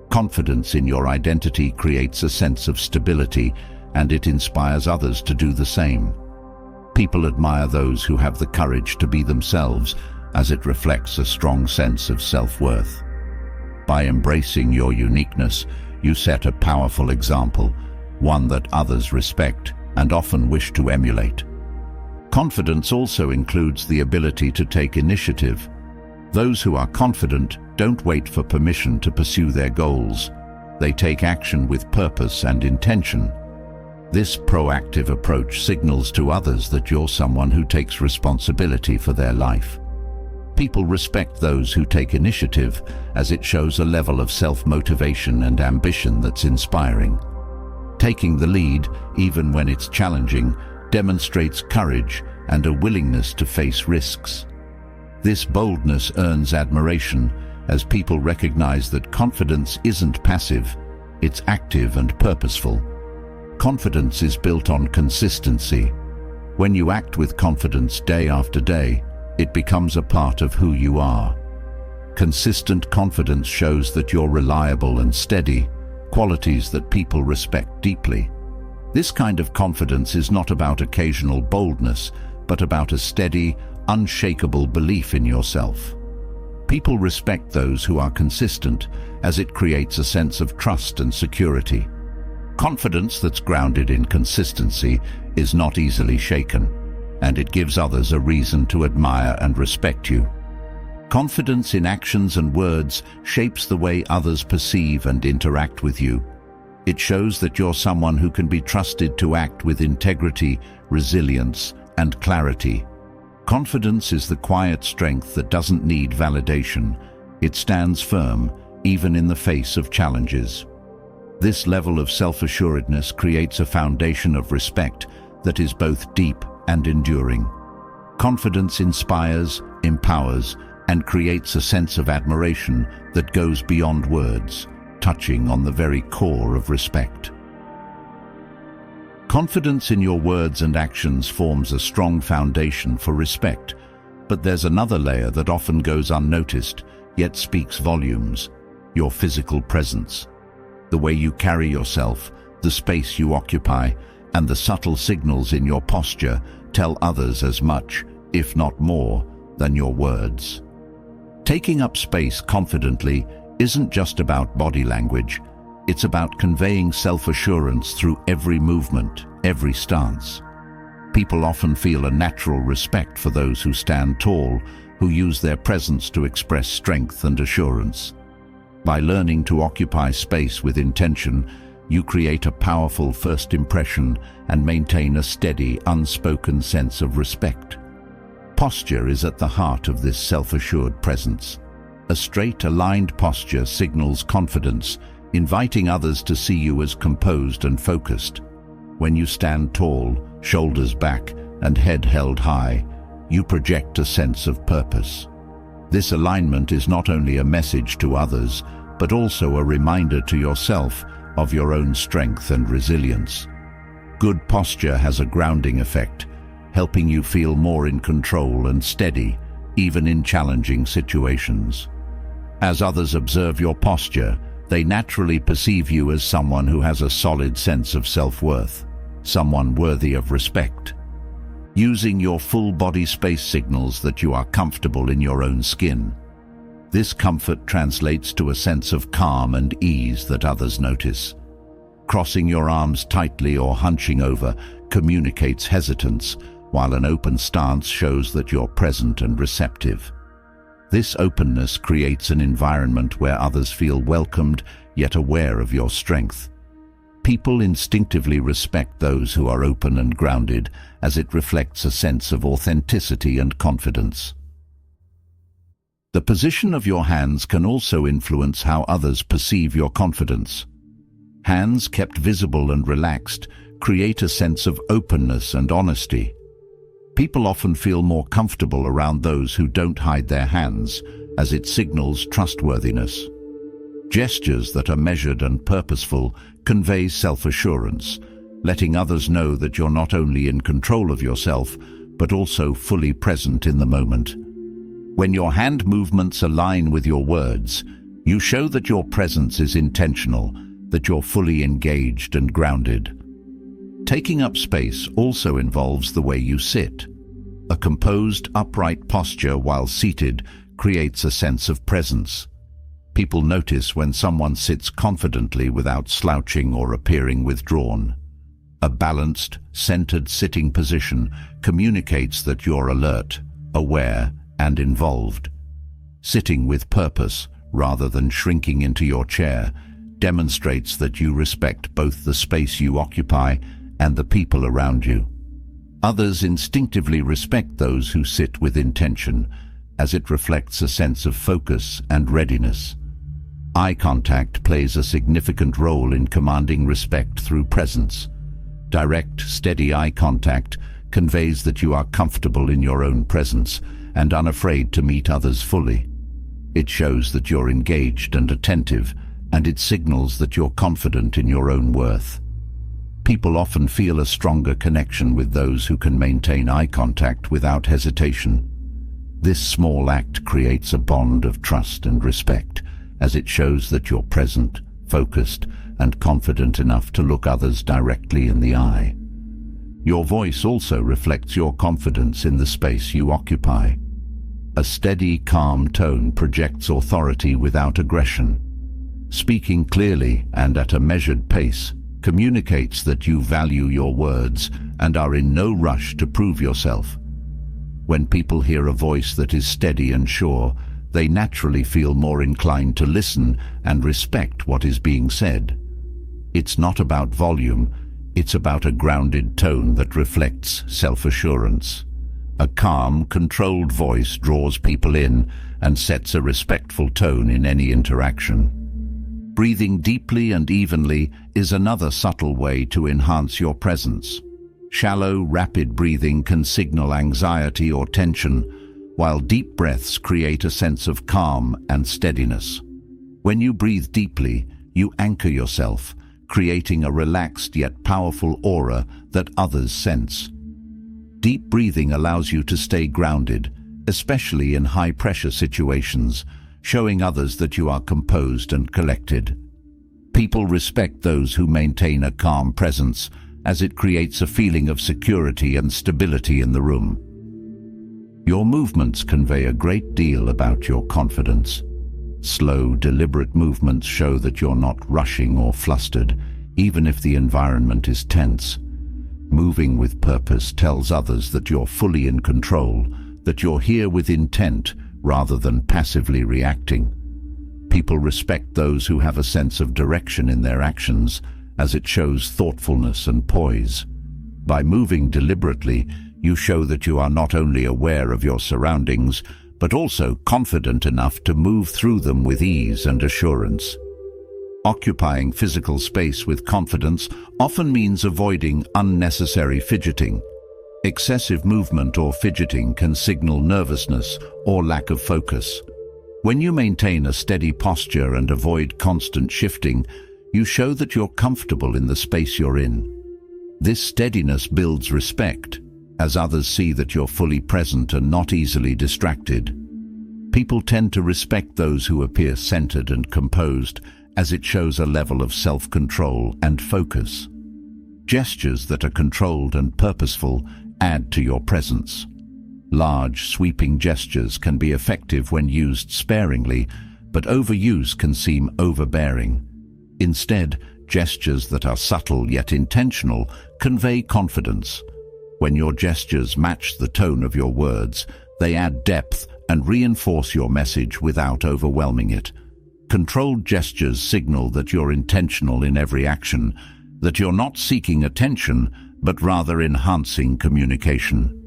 Confidence in your identity creates a sense of stability, and it inspires others to do the same. People admire those who have the courage to be themselves, as it reflects a strong sense of self-worth. By embracing your uniqueness, you set a powerful example, one that others respect and often wish to emulate. Confidence also includes the ability to take initiative. Those who are confident don't wait for permission to pursue their goals. They take action with purpose and intention. This proactive approach signals to others that you're someone who takes responsibility for their life. People respect those who take initiative, as it shows a level of self-motivation and ambition that's inspiring. Taking the lead, even when it's challenging, demonstrates courage and a willingness to face risks. This boldness earns admiration, as people recognize that confidence isn't passive, it's active and purposeful. Confidence is built on consistency. When you act with confidence day after day, it becomes a part of who you are. Consistent confidence shows that you're reliable and steady, qualities that people respect deeply. This kind of confidence is not about occasional boldness, but about a steady, unshakable belief in yourself. People respect those who are consistent, as it creates a sense of trust and security. Confidence that's grounded in consistency is not easily shaken, and it gives others a reason to admire and respect you. Confidence in actions and words shapes the way others perceive and interact with you. It shows that you're someone who can be trusted to act with integrity, resilience, and clarity. Confidence is the quiet strength that doesn't need validation. It stands firm, even in the face of challenges. This level of self-assuredness creates a foundation of respect that is both deep and enduring. Confidence inspires, empowers, and creates a sense of admiration that goes beyond words, touching on the very core of respect. Confidence in your words and actions forms a strong foundation for respect, but there's another layer that often goes unnoticed, yet speaks volumes: your physical presence. The way you carry yourself, the space you occupy, and the subtle signals in your posture tell others as much, if not more, than your words. Taking up space confidently isn't just about body language. It's about conveying self-assurance through every movement, every stance. People often feel a natural respect for those who stand tall, who use their presence to express strength and assurance. By learning to occupy space with intention, you create a powerful first impression and maintain a steady, unspoken sense of respect. Posture is at the heart of this self-assured presence. A straight, aligned posture signals confidence, inviting others to see you as composed and focused. When you stand tall, shoulders back, and head held high, you project a sense of purpose. This alignment is not only a message to others, but also a reminder to yourself of your own strength and resilience. Good posture has a grounding effect, helping you feel more in control and steady, even in challenging situations. As others observe your posture, they naturally perceive you as someone who has a solid sense of self-worth, someone worthy of respect. Using your full body space signals that you are comfortable in your own skin. This comfort translates to a sense of calm and ease that others notice. Crossing your arms tightly or hunching over communicates hesitance, while an open stance shows that you're present and receptive. This openness creates an environment where others feel welcomed yet aware of your strength. People instinctively respect those who are open and grounded, as it reflects a sense of authenticity and confidence. The position of your hands can also influence how others perceive your confidence. Hands kept visible and relaxed create a sense of openness and honesty. People often feel more comfortable around those who don't hide their hands, as it signals trustworthiness. Gestures that are measured and purposeful convey self-assurance, letting others know that you're not only in control of yourself, but also fully present in the moment. When your hand movements align with your words, you show that your presence is intentional, that you're fully engaged and grounded. Taking up space also involves the way you sit. A composed, upright posture while seated creates a sense of presence. People notice when someone sits confidently without slouching or appearing withdrawn. A balanced, centered sitting position communicates that you're alert, aware, and involved. Sitting with purpose, rather than shrinking into your chair, demonstrates that you respect both the space you occupy and the people around you. Others instinctively respect those who sit with intention, as it reflects a sense of focus and readiness. Eye contact plays a significant role in commanding respect through presence. Direct, steady eye contact conveys that you are comfortable in your own presence and unafraid to meet others fully. It shows that you're engaged and attentive, and it signals that you're confident in your own worth. People often feel a stronger connection with those who can maintain eye contact without hesitation. This small act creates a bond of trust and respect, as it shows that you're present, focused, and confident enough to look others directly in the eye. Your voice also reflects your confidence in the space you occupy. A steady, calm tone projects authority without aggression. Speaking clearly and at a measured pace communicates that you value your words and are in no rush to prove yourself. When people hear a voice that is steady and sure, they naturally feel more inclined to listen and respect what is being said. It's not about volume, it's about a grounded tone that reflects self-assurance. A calm, controlled voice draws people in and sets a respectful tone in any interaction. Breathing deeply and evenly is another subtle way to enhance your presence. Shallow, rapid breathing can signal anxiety or tension, while deep breaths create a sense of calm and steadiness. When you breathe deeply, you anchor yourself, creating a relaxed yet powerful aura that others sense. Deep breathing allows you to stay grounded, especially in high-pressure situations, showing others that you are composed and collected. People respect those who maintain a calm presence, as it creates a feeling of security and stability in the room. Your movements convey a great deal about your confidence. Slow, deliberate movements show that you're not rushing or flustered, even if the environment is tense. Moving with purpose tells others that you're fully in control, that you're here with intent rather than passively reacting. People respect those who have a sense of direction in their actions, as it shows thoughtfulness and poise. By moving deliberately, you show that you are not only aware of your surroundings, but also confident enough to move through them with ease and assurance. Occupying physical space with confidence often means avoiding unnecessary fidgeting. Excessive movement or fidgeting can signal nervousness or lack of focus. When you maintain a steady posture and avoid constant shifting, you show that you're comfortable in the space you're in. This steadiness builds respect, as others see that you're fully present and not easily distracted. People tend to respect those who appear centered and composed, as it shows a level of self-control and focus. Gestures that are controlled and purposeful add to your presence. Large, sweeping gestures can be effective when used sparingly, but overuse can seem overbearing. Instead, gestures that are subtle yet intentional convey confidence. When your gestures match the tone of your words, they add depth and reinforce your message without overwhelming it. Controlled gestures signal that you're intentional in every action, that you're not seeking attention, but rather enhancing communication.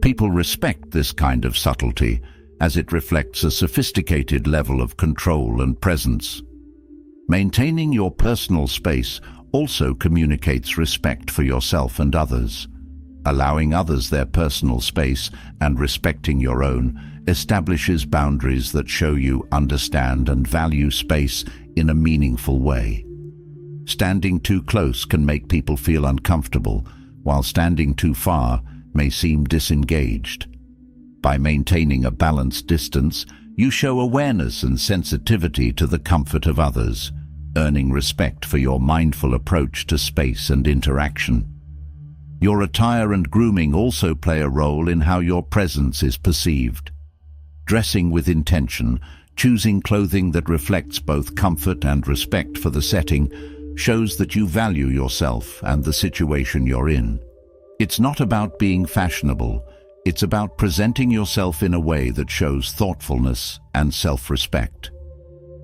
People respect this kind of subtlety, as it reflects a sophisticated level of control and presence. Maintaining your personal space also communicates respect for yourself and others. Allowing others their personal space and respecting your own establishes boundaries that show you understand and value space in a meaningful way. Standing too close can make people feel uncomfortable, while standing too far may seem disengaged. By maintaining a balanced distance, you show awareness and sensitivity to the comfort of others, earning respect for your mindful approach to space and interaction. Your attire and grooming also play a role in how your presence is perceived. Dressing with intention, choosing clothing that reflects both comfort and respect for the setting, shows that you value yourself and the situation you're in. It's not about being fashionable, it's about presenting yourself in a way that shows thoughtfulness and self-respect.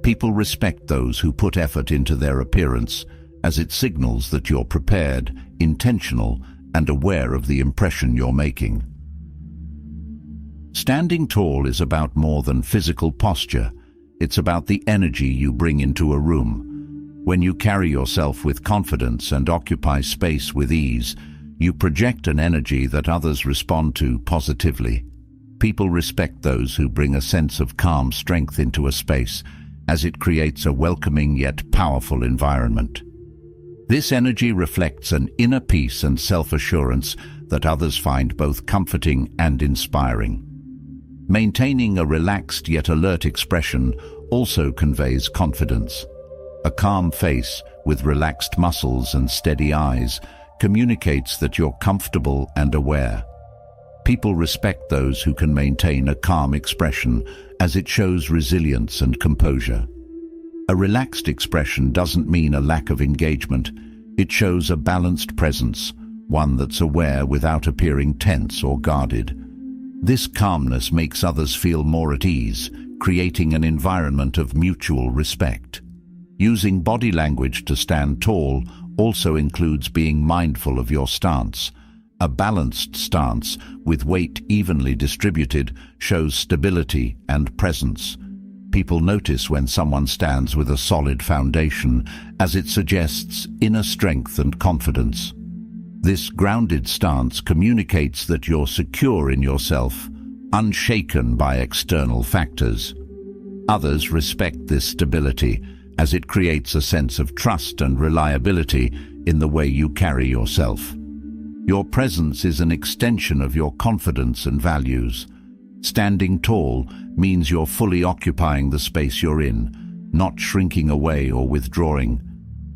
People respect those who put effort into their appearance, as it signals that you're prepared, intentional, and aware of the impression you're making. Standing tall is about more than physical posture. It's about the energy you bring into a room. When you carry yourself with confidence and occupy space with ease, you project an energy that others respond to positively. People respect those who bring a sense of calm strength into a space, as it creates a welcoming yet powerful environment. This energy reflects an inner peace and self-assurance that others find both comforting and inspiring. Maintaining a relaxed yet alert expression also conveys confidence. A calm face with relaxed muscles and steady eyes communicates that you're comfortable and aware. People respect those who can maintain a calm expression, as it shows resilience and composure. A relaxed expression doesn't mean a lack of engagement. It shows a balanced presence, one that's aware without appearing tense or guarded. This calmness makes others feel more at ease, creating an environment of mutual respect. Using body language to stand tall also includes being mindful of your stance. A balanced stance, with weight evenly distributed, shows stability and presence. People notice when someone stands with a solid foundation, as it suggests inner strength and confidence. This grounded stance communicates that you're secure in yourself, unshaken by external factors. Others respect this stability, as it creates a sense of trust and reliability in the way you carry yourself. Your presence is an extension of your confidence and values. Standing tall means you're fully occupying the space you're in, not shrinking away or withdrawing.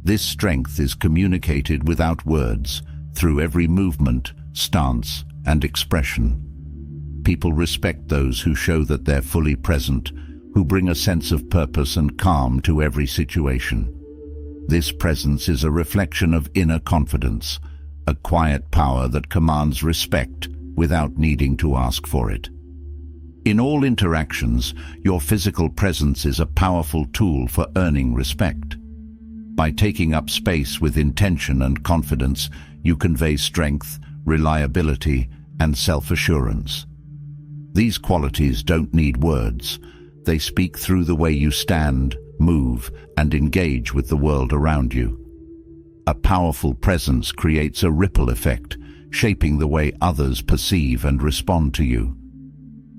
This strength is communicated without words, through every movement, stance, and expression. People respect those who show that they're fully present, who bring a sense of purpose and calm to every situation. This presence is a reflection of inner confidence, a quiet power that commands respect without needing to ask for it. In all interactions, your physical presence is a powerful tool for earning respect. By taking up space with intention and confidence, you convey strength, reliability, and self-assurance. These qualities don't need words. They speak through the way you stand, move, and engage with the world around you. A powerful presence creates a ripple effect, shaping the way others perceive and respond to you.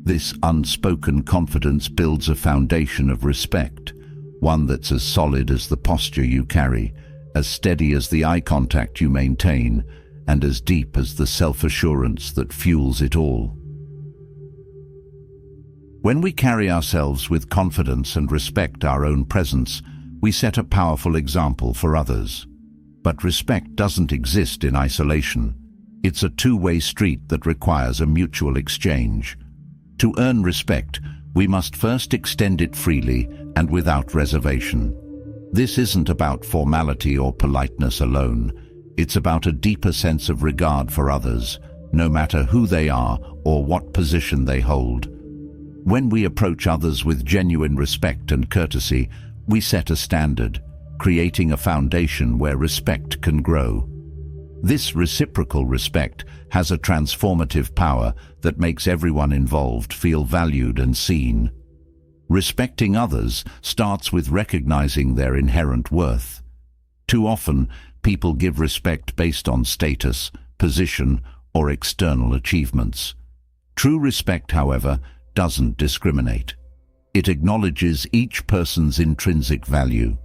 This unspoken confidence builds a foundation of respect, one that's as solid as the posture you carry, as steady as the eye contact you maintain, and as deep as the self-assurance that fuels it all. When we carry ourselves with confidence and respect our own presence, we set a powerful example for others. But respect doesn't exist in isolation. It's a two-way street that requires a mutual exchange. To earn respect, we must first extend it freely and without reservation. This isn't about formality or politeness alone. It's about a deeper sense of regard for others, no matter who they are or what position they hold. When we approach others with genuine respect and courtesy, we set a standard, creating a foundation where respect can grow. This reciprocal respect has a transformative power that makes everyone involved feel valued and seen. Respecting others starts with recognizing their inherent worth. Too often, people give respect based on status, position, or external achievements. True respect, however, doesn't discriminate. It acknowledges each person's intrinsic value.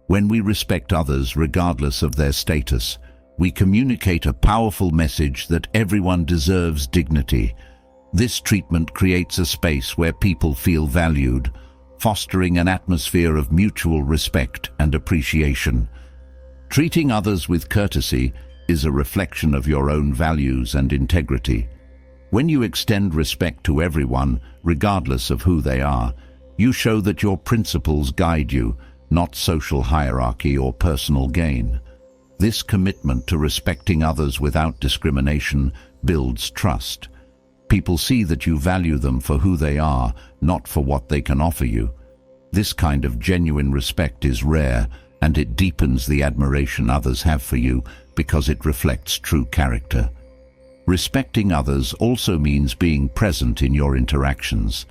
When we respect others regardless of their status, we communicate a powerful message that everyone deserves dignity. This treatment creates a space where people feel valued, fostering an atmosphere of mutual respect and appreciation. Treating others with courtesy is a reflection of your own values and integrity. When you extend respect to everyone, regardless of who they are, you show that your principles guide you, not social hierarchy or personal gain. This commitment to respecting others without discrimination builds trust. People see that you value them for who they are, not for what they can offer you. This kind of genuine respect is rare, and it deepens the admiration others have for you because it reflects true character. Respecting others also means being present in your interactions.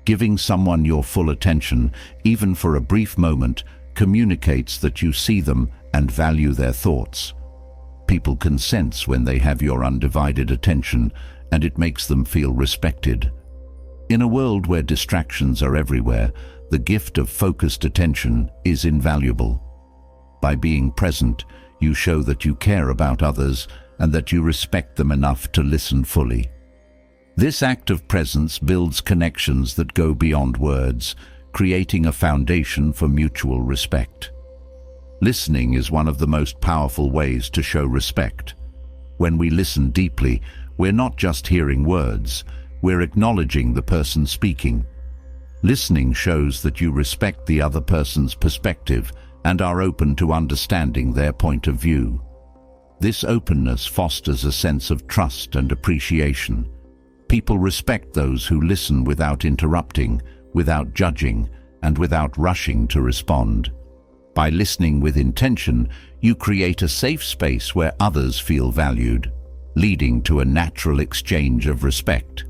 Giving someone your full attention, even for a brief moment, communicates that you see them and value their thoughts. People can sense when they have your undivided attention, and it makes them feel respected. In a world where distractions are everywhere, the gift of focused attention is invaluable. By being present, you show that you care about others and that you respect them enough to listen fully. This act of presence builds connections that go beyond words, creating a foundation for mutual respect. Listening is one of the most powerful ways to show respect. When we listen deeply, we're not just hearing words, we're acknowledging the person speaking. Listening shows that you respect the other person's perspective and are open to understanding their point of view. This openness fosters a sense of trust and appreciation. People respect those who listen without interrupting, without judging, and without rushing to respond. By listening with intention, you create a safe space where others feel valued, leading to a natural exchange of respect.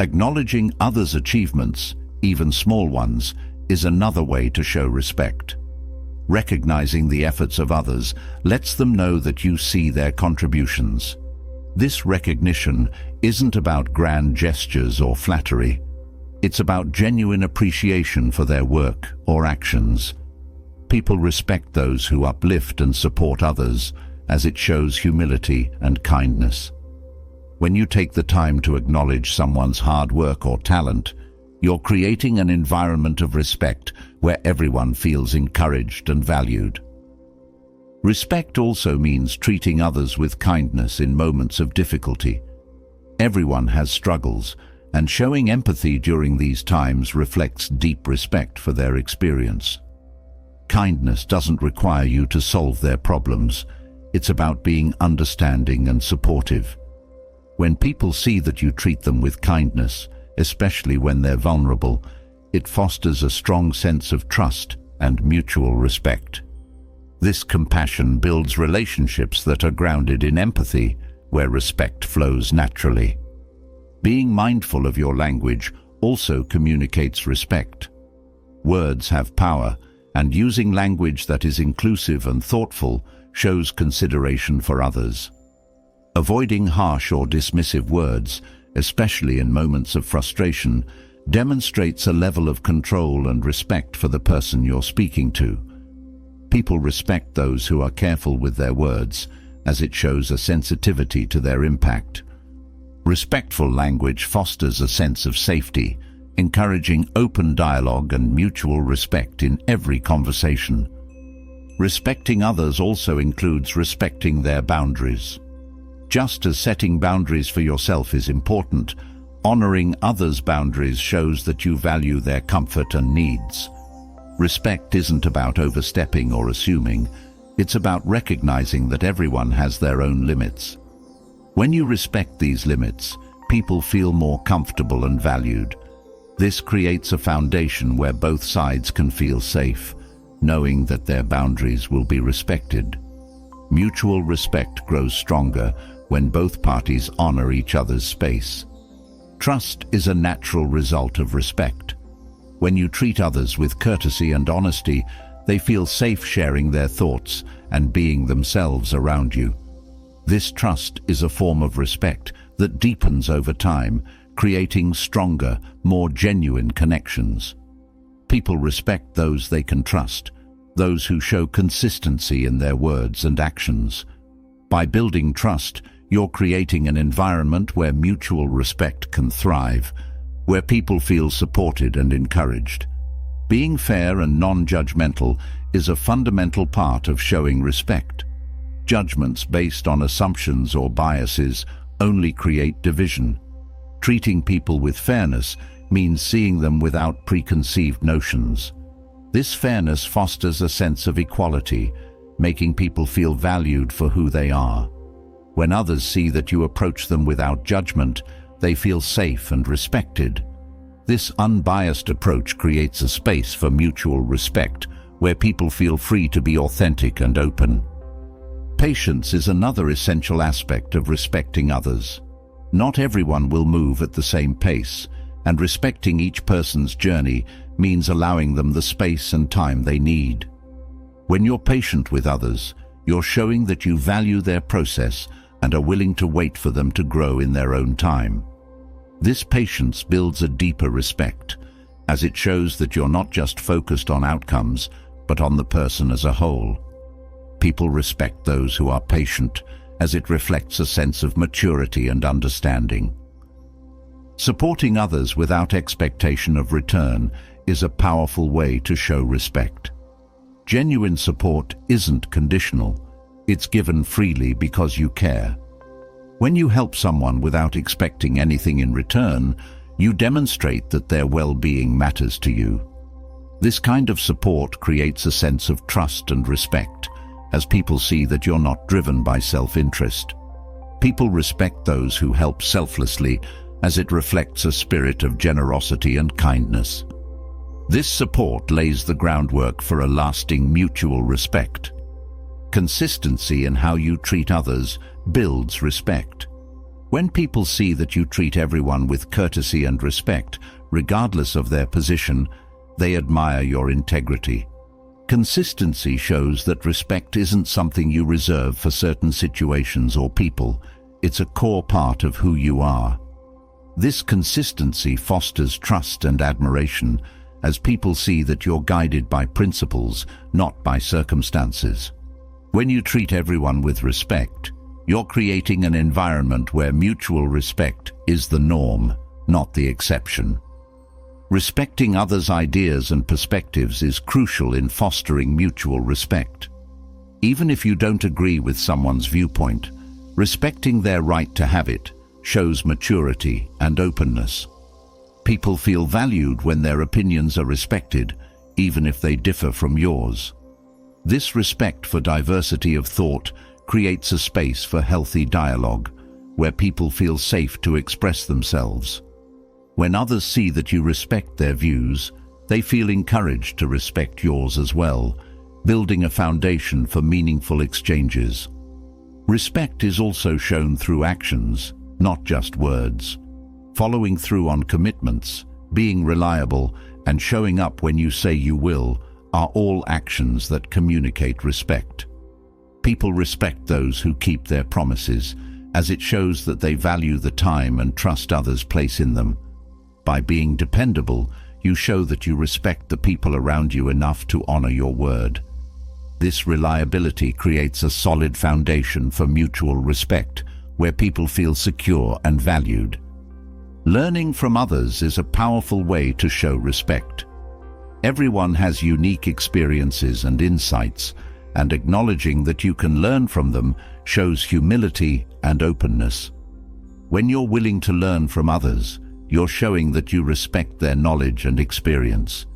Acknowledging others' achievements, even small ones, is another way to show respect. Recognizing the efforts of others lets them know that you see their contributions. This recognition isn't about grand gestures or flattery. It's about genuine appreciation for their work or actions. People respect those who uplift and support others, as it shows humility and kindness. When you take the time to acknowledge someone's hard work or talent, you're creating an environment of respect where everyone feels encouraged and valued. Respect also means treating others with kindness in moments of difficulty. Everyone has struggles, and showing empathy during these times reflects deep respect for their experience. Kindness doesn't require you to solve their problems. It's about being understanding and supportive. When people see that you treat them with kindness, especially when they're vulnerable, it fosters a strong sense of trust and mutual respect. This compassion builds relationships that are grounded in empathy, where respect flows naturally. Being mindful of your language also communicates respect. Words have power, and using language that is inclusive and thoughtful shows consideration for others. Avoiding harsh or dismissive words, especially in moments of frustration, demonstrates a level of control and respect for the person you're speaking to. People respect those who are careful with their words, as it shows a sensitivity to their impact. Respectful language fosters a sense of safety, encouraging open dialogue and mutual respect in every conversation. Respecting others also includes respecting their boundaries. Just as setting boundaries for yourself is important, honoring others' boundaries shows that you value their comfort and needs. Respect isn't about overstepping or assuming. It's about recognizing that everyone has their own limits. When you respect these limits, people feel more comfortable and valued. This creates a foundation where both sides can feel safe, knowing that their boundaries will be respected. Mutual respect grows stronger when both parties honor each other's space. Trust is a natural result of respect. When you treat others with courtesy and honesty, they feel safe sharing their thoughts and being themselves around you. This trust is a form of respect that deepens over time, creating stronger, more genuine connections. People respect those they can trust, those who show consistency in their words and actions. By building trust, you're creating an environment where mutual respect can thrive, where people feel supported and encouraged. Being fair and non-judgmental is a fundamental part of showing respect. Judgments based on assumptions or biases only create division. Treating people with fairness means seeing them without preconceived notions. This fairness fosters a sense of equality, making people feel valued for who they are. When others see that you approach them without judgment, they feel safe and respected. This unbiased approach creates a space for mutual respect, where people feel free to be authentic and open. Patience is another essential aspect of respecting others. Not everyone will move at the same pace, and respecting each person's journey means allowing them the space and time they need. When you're patient with others, you're showing that you value their process and are willing to wait for them to grow in their own time. This patience builds a deeper respect, as it shows that you're not just focused on outcomes, but on the person as a whole. People respect those who are patient, as it reflects a sense of maturity and understanding. Supporting others without expectation of return is a powerful way to show respect. Genuine support isn't conditional. It's given freely because you care. When you help someone without expecting anything in return, you demonstrate that their well-being matters to you. This kind of support creates a sense of trust and respect, as people see that you're not driven by self-interest. People respect those who help selflessly, as it reflects a spirit of generosity and kindness. This support lays the groundwork for a lasting mutual respect. Consistency in how you treat others builds respect. When people see that you treat everyone with courtesy and respect, regardless of their position, they admire your integrity. Consistency shows that respect isn't something you reserve for certain situations or people. It's a core part of who you are. This consistency fosters trust and admiration, as people see that you're guided by principles, not by circumstances. When you treat everyone with respect, you're creating an environment where mutual respect is the norm, not the exception. Respecting others' ideas and perspectives is crucial in fostering mutual respect. Even if you don't agree with someone's viewpoint, respecting their right to have it shows maturity and openness. People feel valued when their opinions are respected, even if they differ from yours. This respect for diversity of thought creates a space for healthy dialogue, where people feel safe to express themselves. When others see that you respect their views, they feel encouraged to respect yours as well, building a foundation for meaningful exchanges. Respect is also shown through actions, not just words. Following through on commitments, being reliable, and showing up when you say you will are all actions that communicate respect. People respect those who keep their promises, as it shows that they value the time and trust others place in them. By being dependable, you show that you respect the people around you enough to honor your word. This reliability creates a solid foundation for mutual respect, where people feel secure and valued. Learning from others is a powerful way to show respect. Everyone has unique experiences and insights, and acknowledging that you can learn from them shows humility and openness. When you're willing to learn from others, you're showing that you respect their knowledge and experience.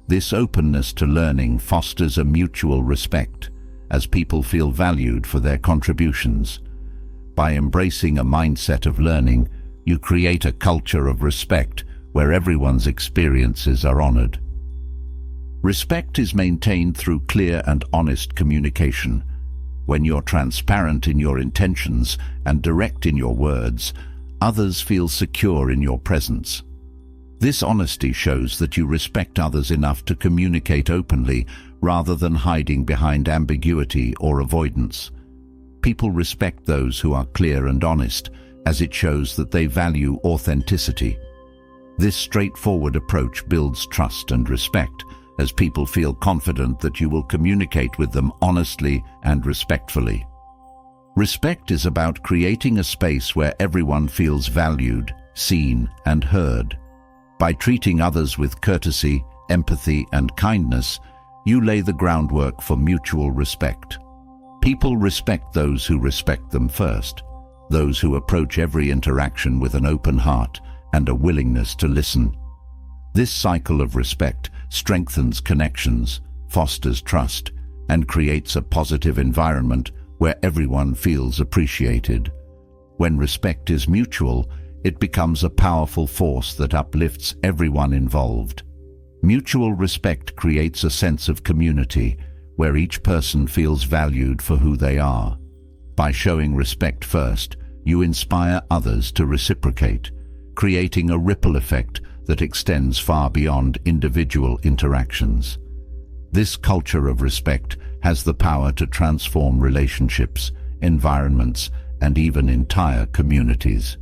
This openness to learning fosters a mutual respect, as people feel valued for their contributions. By embracing a mindset of learning, you create a culture of respect where everyone's experiences are honored. Respect is maintained through clear and honest communication. When you're transparent in your intentions and direct in your words, others feel secure in your presence. This honesty shows that you respect others enough to communicate openly rather than hiding behind ambiguity or avoidance. People respect those who are clear and honest, as it shows that they value authenticity. This straightforward approach builds trust and respect, as people feel confident that you will communicate with them honestly and respectfully. Respect is about creating a space where everyone feels valued, seen, and heard. By treating others with courtesy, empathy, and kindness, you lay the groundwork for mutual respect. People respect those who respect them first, those who approach every interaction with an open heart and a willingness to listen. This cycle of respect strengthens connections, fosters trust, and creates a positive environment where everyone feels appreciated. When respect is mutual, it becomes a powerful force that uplifts everyone involved. Mutual respect creates a sense of community, where each person feels valued for who they are. By showing respect first, you inspire others to reciprocate, creating a ripple effect that extends far beyond individual interactions. This culture of respect has the power to transform relationships, environments, and even entire communities.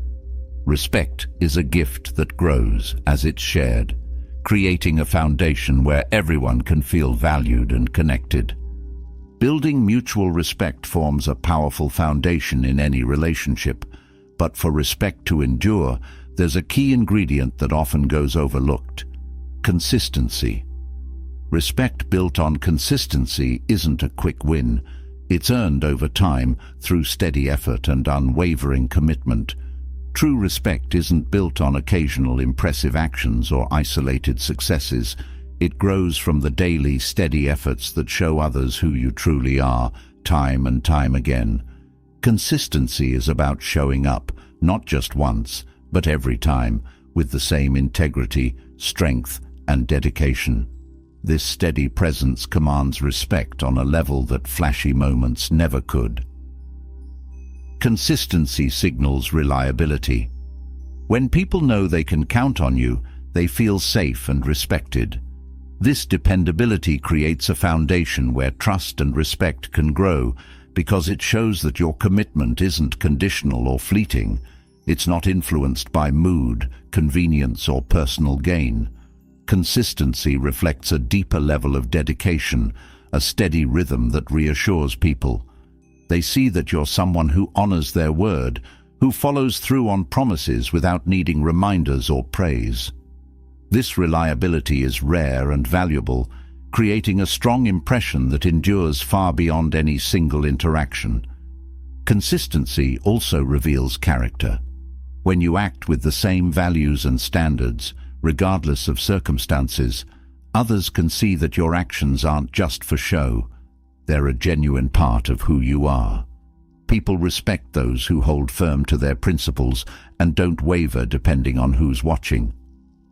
Respect is a gift that grows as it's shared, creating a foundation where everyone can feel valued and connected. Building mutual respect forms a powerful foundation in any relationship, but for respect to endure, there's a key ingredient that often goes overlooked: consistency. Respect built on consistency isn't a quick win. It's earned over time through steady effort and unwavering commitment. True respect isn't built on occasional impressive actions or isolated successes. It grows from the daily, steady efforts that show others who you truly are, time and time again. Consistency is about showing up, not just once, but every time, with the same integrity, strength, and dedication. This steady presence commands respect on a level that flashy moments never could. Consistency signals reliability. When people know they can count on you, they feel safe and respected. This dependability creates a foundation where trust and respect can grow, because it shows that your commitment isn't conditional or fleeting. It's not influenced by mood, convenience, or personal gain. Consistency reflects a deeper level of dedication, a steady rhythm that reassures people. They see that you're someone who honors their word, who follows through on promises without needing reminders or praise. This reliability is rare and valuable, creating a strong impression that endures far beyond any single interaction. Consistency also reveals character. When you act with the same values and standards, regardless of circumstances, others can see that your actions aren't just for show. They're a genuine part of who you are. People respect those who hold firm to their principles and don't waver depending on who's watching.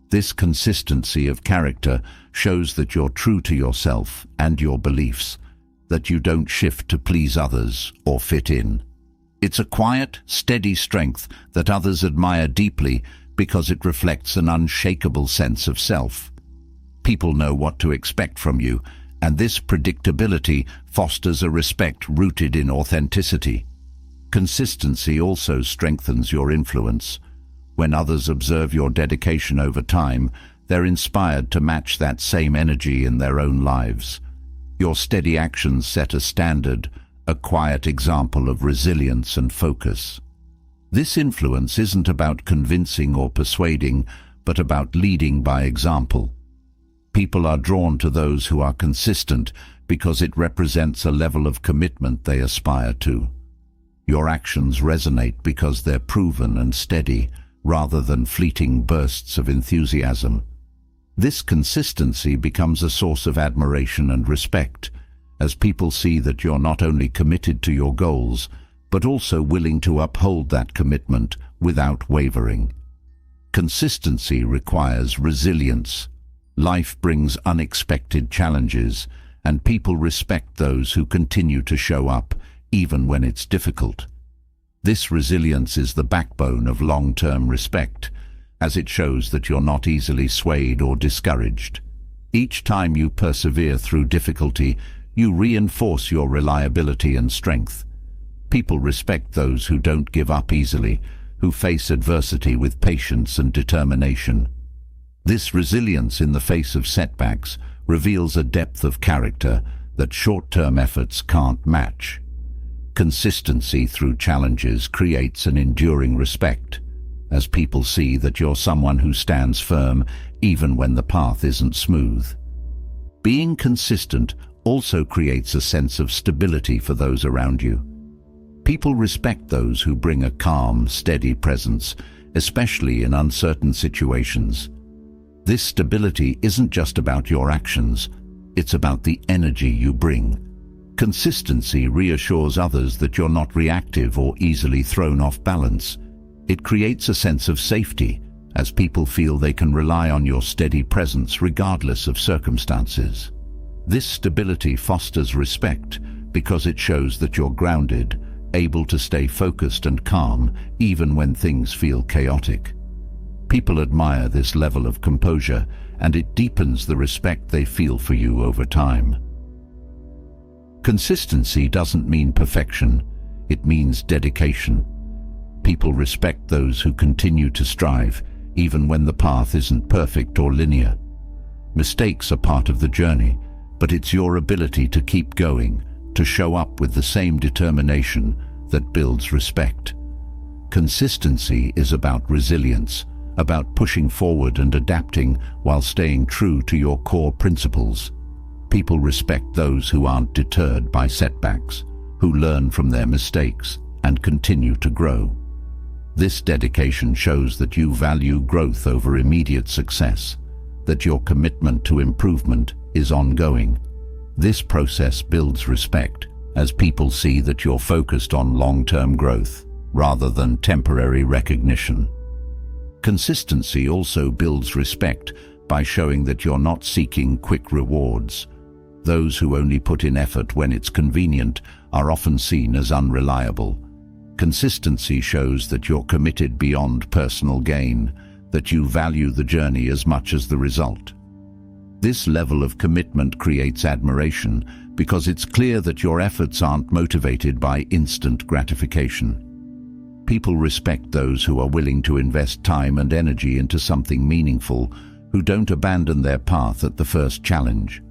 This consistency of character shows that you're true to yourself and your beliefs, that you don't shift to please others or fit in. It's a quiet, steady strength that others admire deeply because it reflects an unshakable sense of self. People know what to expect from you, and this predictability fosters a respect rooted in authenticity. Consistency also strengthens your influence. When others observe your dedication over time, they're inspired to match that same energy in their own lives. Your steady actions set a standard, a quiet example of resilience and focus. This influence isn't about convincing or persuading, but about leading by example. People are drawn to those who are consistent because it represents a level of commitment they aspire to. Your actions resonate because they're proven and steady, rather than fleeting bursts of enthusiasm. This consistency becomes a source of admiration and respect, as people see that you're not only committed to your goals, but also willing to uphold that commitment without wavering. Consistency requires resilience. Life brings unexpected challenges, and people respect those who continue to show up, even when it's difficult. This resilience is the backbone of long-term respect, as it shows that you're not easily swayed or discouraged. Each time you persevere through difficulty, you reinforce your reliability and strength. People respect those who don't give up easily, who face adversity with patience and determination. This resilience in the face of setbacks reveals a depth of character that short-term efforts can't match. Consistency through challenges creates an enduring respect, as people see that you're someone who stands firm even when the path isn't smooth. Being consistent also creates a sense of stability for those around you. People respect those who bring a calm, steady presence, especially in uncertain situations. This stability isn't just about your actions, it's about the energy you bring. Consistency reassures others that you're not reactive or easily thrown off balance. It creates a sense of safety, as people feel they can rely on your steady presence regardless of circumstances. This stability fosters respect because it shows that you're grounded, able to stay focused and calm even when things feel chaotic. People admire this level of composure, and it deepens the respect they feel for you over time. Consistency doesn't mean perfection, it means dedication. People respect those who continue to strive, even when the path isn't perfect or linear. Mistakes are part of the journey, but it's your ability to keep going, to show up with the same determination, that builds respect. Consistency is about resilience, about pushing forward and adapting while staying true to your core principles. People respect those who aren't deterred by setbacks, who learn from their mistakes and continue to grow. This dedication shows that you value growth over immediate success, that your commitment to improvement is ongoing. This process builds respect, as people see that you're focused on long-term growth rather than temporary recognition. Consistency also builds respect by showing that you're not seeking quick rewards. Those who only put in effort when it's convenient are often seen as unreliable. Consistency shows that you're committed beyond personal gain, that you value the journey as much as the result. This level of commitment creates admiration because it's clear that your efforts aren't motivated by instant gratification. People respect those who are willing to invest time and energy into something meaningful, who don't abandon their path at the first challenge.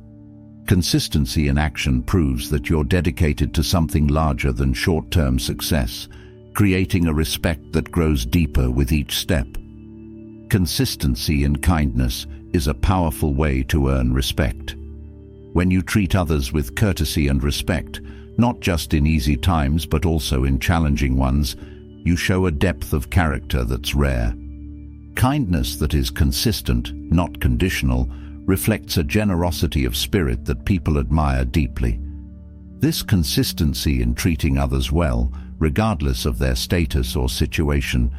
Consistency in action proves that you're dedicated to something larger than short-term success, creating a respect that grows deeper with each step. Consistency in kindness is a powerful way to earn respect. When you treat others with courtesy and respect, not just in easy times but also in challenging ones, you show a depth of character that's rare. Kindness that is consistent, not conditional, reflects a generosity of spirit that people admire deeply. This consistency in treating others well, regardless of their status or situation,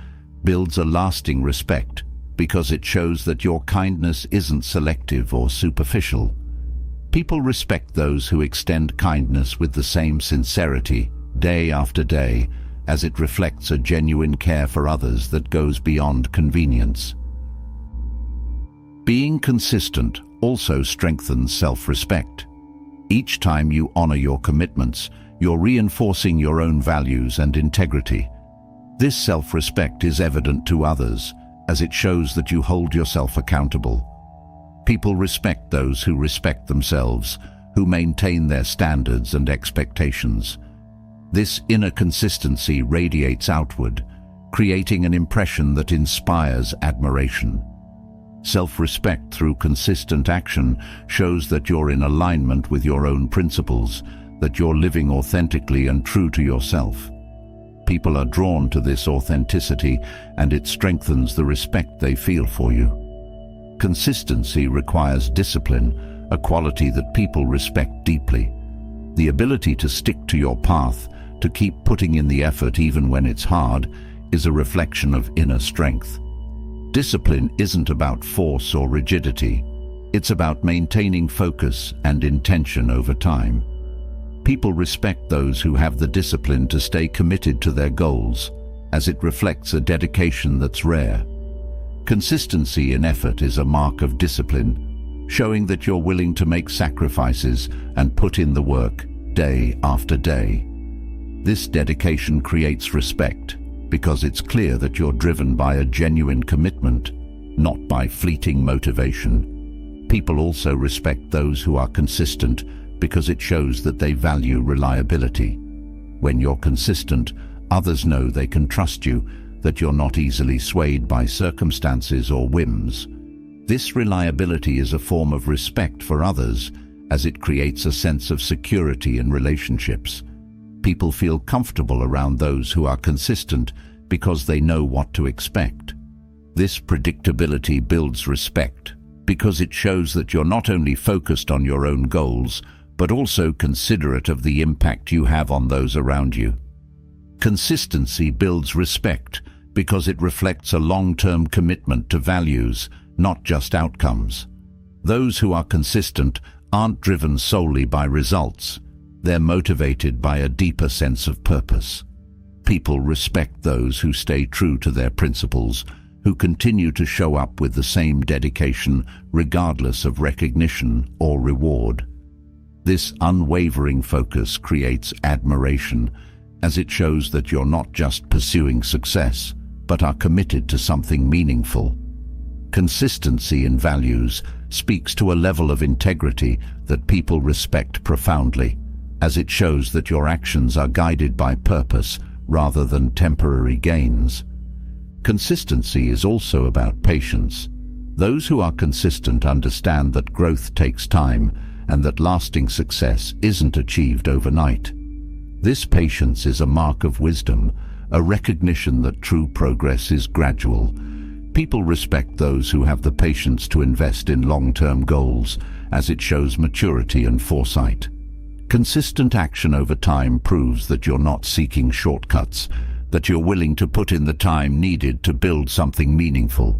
builds a lasting respect because it shows that your kindness isn't selective or superficial. People respect those who extend kindness with the same sincerity, day after day, as it reflects a genuine care for others that goes beyond convenience. Being consistent also strengthens self-respect. Each time you honor your commitments, you're reinforcing your own values and integrity. This self-respect is evident to others, as it shows that you hold yourself accountable. People respect those who respect themselves, who maintain their standards and expectations. This inner consistency radiates outward, creating an impression that inspires admiration. Self-respect through consistent action shows that you're in alignment with your own principles, that you're living authentically and true to yourself. People are drawn to this authenticity, and it strengthens the respect they feel for you. Consistency requires discipline, a quality that people respect deeply. The ability to stick to your path, to keep putting in the effort even when it's hard, is a reflection of inner strength. Discipline isn't about force or rigidity. It's about maintaining focus and intention over time. People respect those who have the discipline to stay committed to their goals, as it reflects a dedication that's rare. Consistency in effort is a mark of discipline, showing that you're willing to make sacrifices and put in the work day after day. This dedication creates respect because it's clear that you're driven by a genuine commitment, not by fleeting motivation. People also respect those who are consistent because it shows that they value reliability. When you're consistent, others know they can trust you, that you're not easily swayed by circumstances or whims. This reliability is a form of respect for others, as it creates a sense of security in relationships. People feel comfortable around those who are consistent because they know what to expect. This predictability builds respect because it shows that you're not only focused on your own goals, but also considerate of the impact you have on those around you. Consistency builds respect because it reflects a long-term commitment to values, not just outcomes. Those who are consistent aren't driven solely by results. They're motivated by a deeper sense of purpose. People respect those who stay true to their principles, who continue to show up with the same dedication regardless of recognition or reward. This unwavering focus creates admiration, as it shows that you're not just pursuing success, but are committed to something meaningful. Consistency in values speaks to a level of integrity that people respect profoundly, as it shows that your actions are guided by purpose rather than temporary gains. Consistency is also about patience. Those who are consistent understand that growth takes time and that lasting success isn't achieved overnight. This patience is a mark of wisdom, a recognition that true progress is gradual. People respect those who have the patience to invest in long-term goals, as it shows maturity and foresight. Consistent action over time proves that you're not seeking shortcuts, that you're willing to put in the time needed to build something meaningful.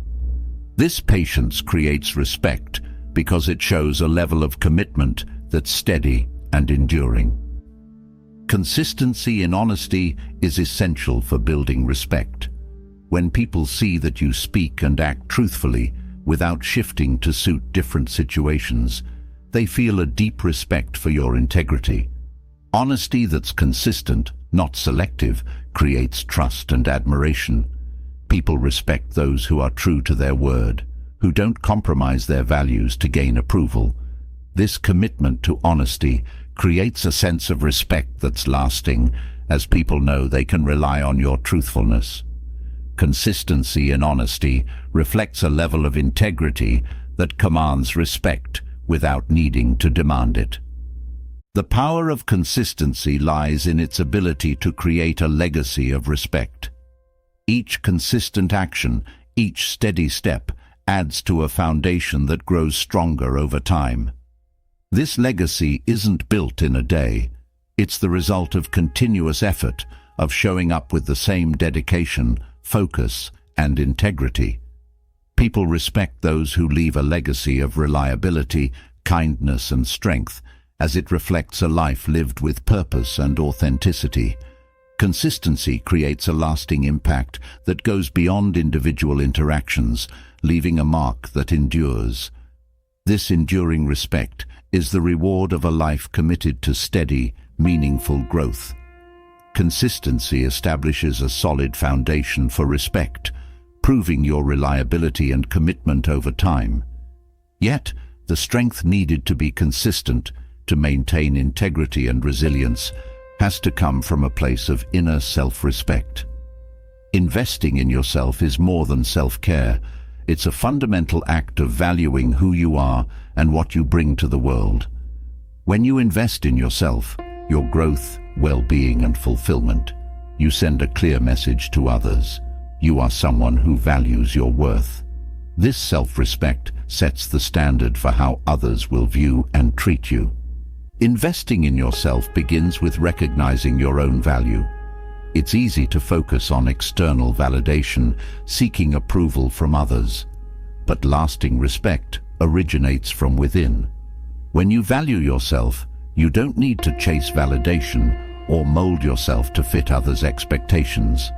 This patience creates respect because it shows a level of commitment that's steady and enduring. Consistency in honesty is essential for building respect. When people see that you speak and act truthfully without shifting to suit different situations, they feel a deep respect for your integrity. Honesty that's consistent, not selective, creates trust and admiration. People respect those who are true to their word, who don't compromise their values to gain approval. This commitment to honesty creates a sense of respect that's lasting, as people know they can rely on your truthfulness. Consistency in honesty reflects a level of integrity that commands respect without needing to demand it. The power of consistency lies in its ability to create a legacy of respect. Each consistent action, each steady step, adds to a foundation that grows stronger over time. This legacy isn't built in a day. It's the result of continuous effort, of showing up with the same dedication, focus, and integrity. People respect those who leave a legacy of reliability, kindness, and strength, as it reflects a life lived with purpose and authenticity. Consistency creates a lasting impact that goes beyond individual interactions, leaving a mark that endures. This enduring respect is the reward of a life committed to steady, meaningful growth. Consistency establishes a solid foundation for respect, proving your reliability and commitment over time. Yet, the strength needed to be consistent, to maintain integrity and resilience, has to come from a place of inner self-respect. Investing in yourself is more than self-care. It's a fundamental act of valuing who you are and what you bring to the world. When you invest in yourself, your growth, well-being, and fulfillment, you send a clear message to others. You are someone who values your worth. This self-respect sets the standard for how others will view and treat you. Investing in yourself begins with recognizing your own value. It's easy to focus on external validation, seeking approval from others. But lasting respect originates from within. When you value yourself, you don't need to chase validation or mold yourself to fit others' expectations.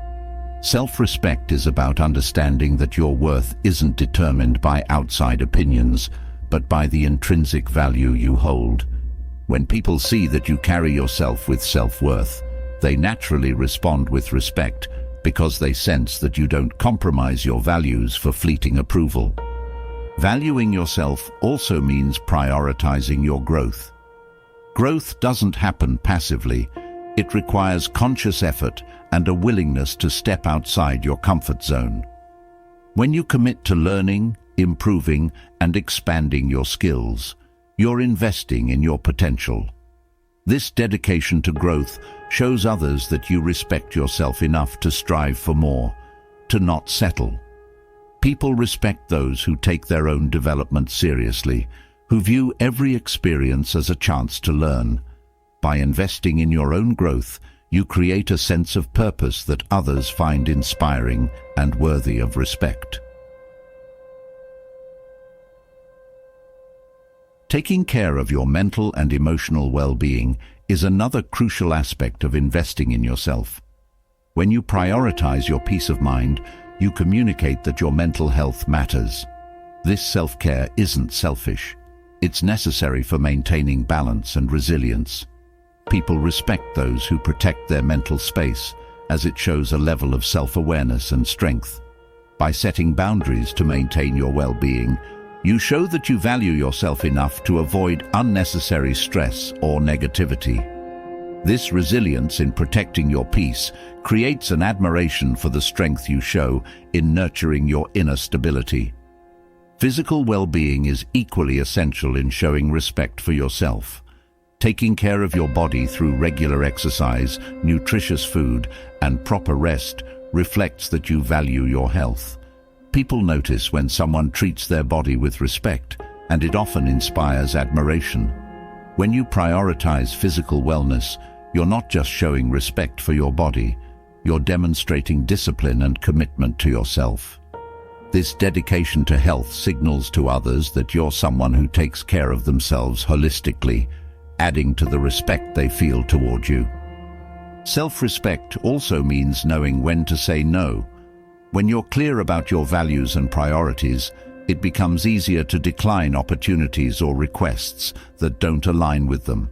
Self-respect is about understanding that your worth isn't determined by outside opinions, but by the intrinsic value you hold. When people see that you carry yourself with self-worth, they naturally respond with respect because they sense that you don't compromise your values for fleeting approval. Valuing yourself also means prioritizing your growth. Growth doesn't happen passively. It requires conscious effort and a willingness to step outside your comfort zone. When you commit to learning, improving, and expanding your skills, you're investing in your potential. This dedication to growth shows others that you respect yourself enough to strive for more, to not settle. People respect those who take their own development seriously, who view every experience as a chance to learn. By investing in your own growth, you create a sense of purpose that others find inspiring and worthy of respect. Taking care of your mental and emotional well-being is another crucial aspect of investing in yourself. When you prioritize your peace of mind, you communicate that your mental health matters. This self-care isn't selfish. It's necessary for maintaining balance and resilience. People respect those who protect their mental space, as it shows a level of self-awareness and strength. By setting boundaries to maintain your well-being, you show that you value yourself enough to avoid unnecessary stress or negativity. This resilience in protecting your peace creates an admiration for the strength you show in nurturing your inner stability. Physical well-being is equally essential in showing respect for yourself. Taking care of your body through regular exercise, nutritious food, and proper rest reflects that you value your health. People notice when someone treats their body with respect, and it often inspires admiration. When you prioritize physical wellness, you're not just showing respect for your body, you're demonstrating discipline and commitment to yourself. This dedication to health signals to others that you're someone who takes care of themselves holistically, adding to the respect they feel toward you. Self-respect also means knowing when to say no. When you're clear about your values and priorities, it becomes easier to decline opportunities or requests that don't align with them.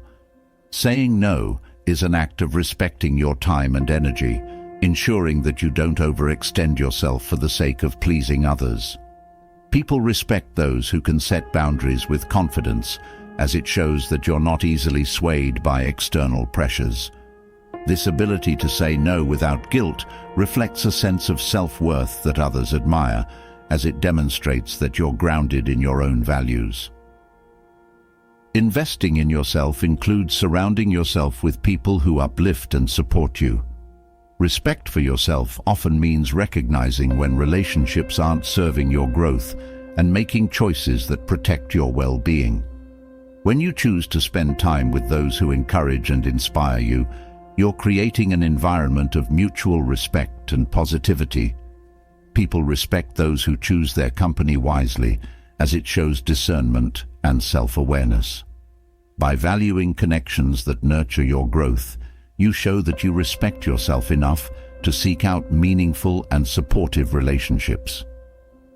Saying no is an act of respecting your time and energy, ensuring that you don't overextend yourself for the sake of pleasing others. People respect those who can set boundaries with confidence, as it shows that you're not easily swayed by external pressures. This ability to say no without guilt reflects a sense of self-worth that others admire, as it demonstrates that you're grounded in your own values. Investing in yourself includes surrounding yourself with people who uplift and support you. Respect for yourself often means recognizing when relationships aren't serving your growth and making choices that protect your well-being. When you choose to spend time with those who encourage and inspire you, you're creating an environment of mutual respect and positivity. People respect those who choose their company wisely, as it shows discernment and self-awareness. By valuing connections that nurture your growth, you show that you respect yourself enough to seek out meaningful and supportive relationships.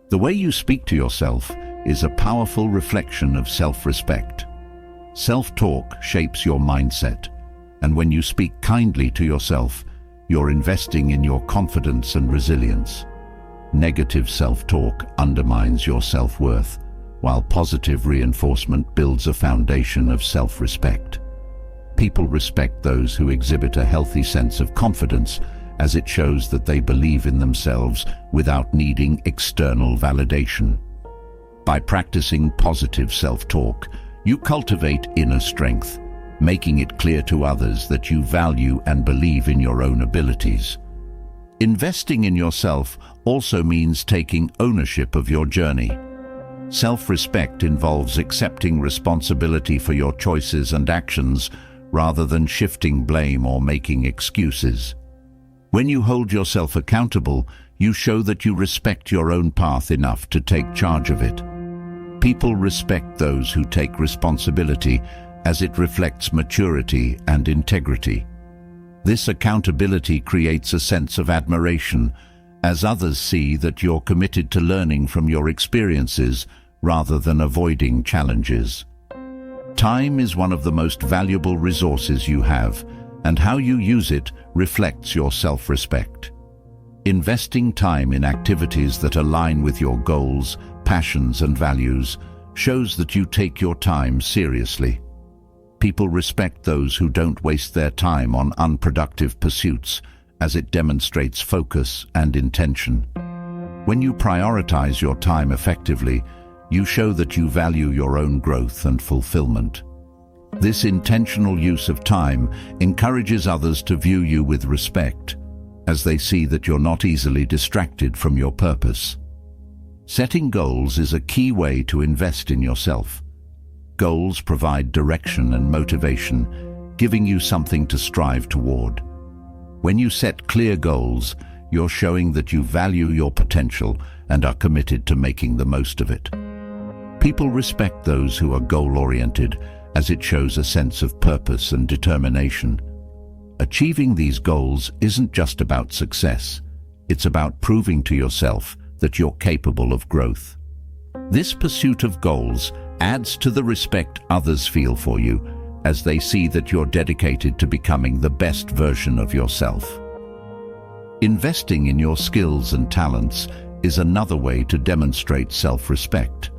The way you speak to yourself is a powerful reflection of self-respect. Self-talk shapes your mindset, and when you speak kindly to yourself, you're investing in your confidence and resilience. Negative self-talk undermines your self-worth, while positive reinforcement builds a foundation of self-respect. People respect those who exhibit a healthy sense of confidence, as it shows that they believe in themselves without needing external validation. By practicing positive self-talk, you cultivate inner strength, making it clear to others that you value and believe in your own abilities. Investing in yourself also means taking ownership of your journey. Self-respect involves accepting responsibility for your choices and actions rather than shifting blame or making excuses. When you hold yourself accountable, you show that you respect your own path enough to take charge of it. People respect those who take responsibility, as it reflects maturity and integrity. This accountability creates a sense of admiration, as others see that you're committed to learning from your experiences rather than avoiding challenges. Time is one of the most valuable resources you have, and how you use it reflects your self-respect. Investing time in activities that align with your goals, passions, and values shows that you take your time seriously. People respect those who don't waste their time on unproductive pursuits, as it demonstrates focus and intention. When you prioritize your time effectively, you show that you value your own growth and fulfillment. This intentional use of time encourages others to view you with respect, as they see that you're not easily distracted from your purpose. Setting goals is a key way to invest in yourself. Goals provide direction and motivation, giving you something to strive toward. When you set clear goals, you're showing that you value your potential and are committed to making the most of it. People respect those who are goal-oriented, as it shows a sense of purpose and determination. Achieving these goals isn't just about success. It's about proving to yourself that you're capable of growth. This pursuit of goals adds to the respect others feel for you, as they see that you're dedicated to becoming the best version of yourself. Investing in your skills and talents is another way to demonstrate self-respect.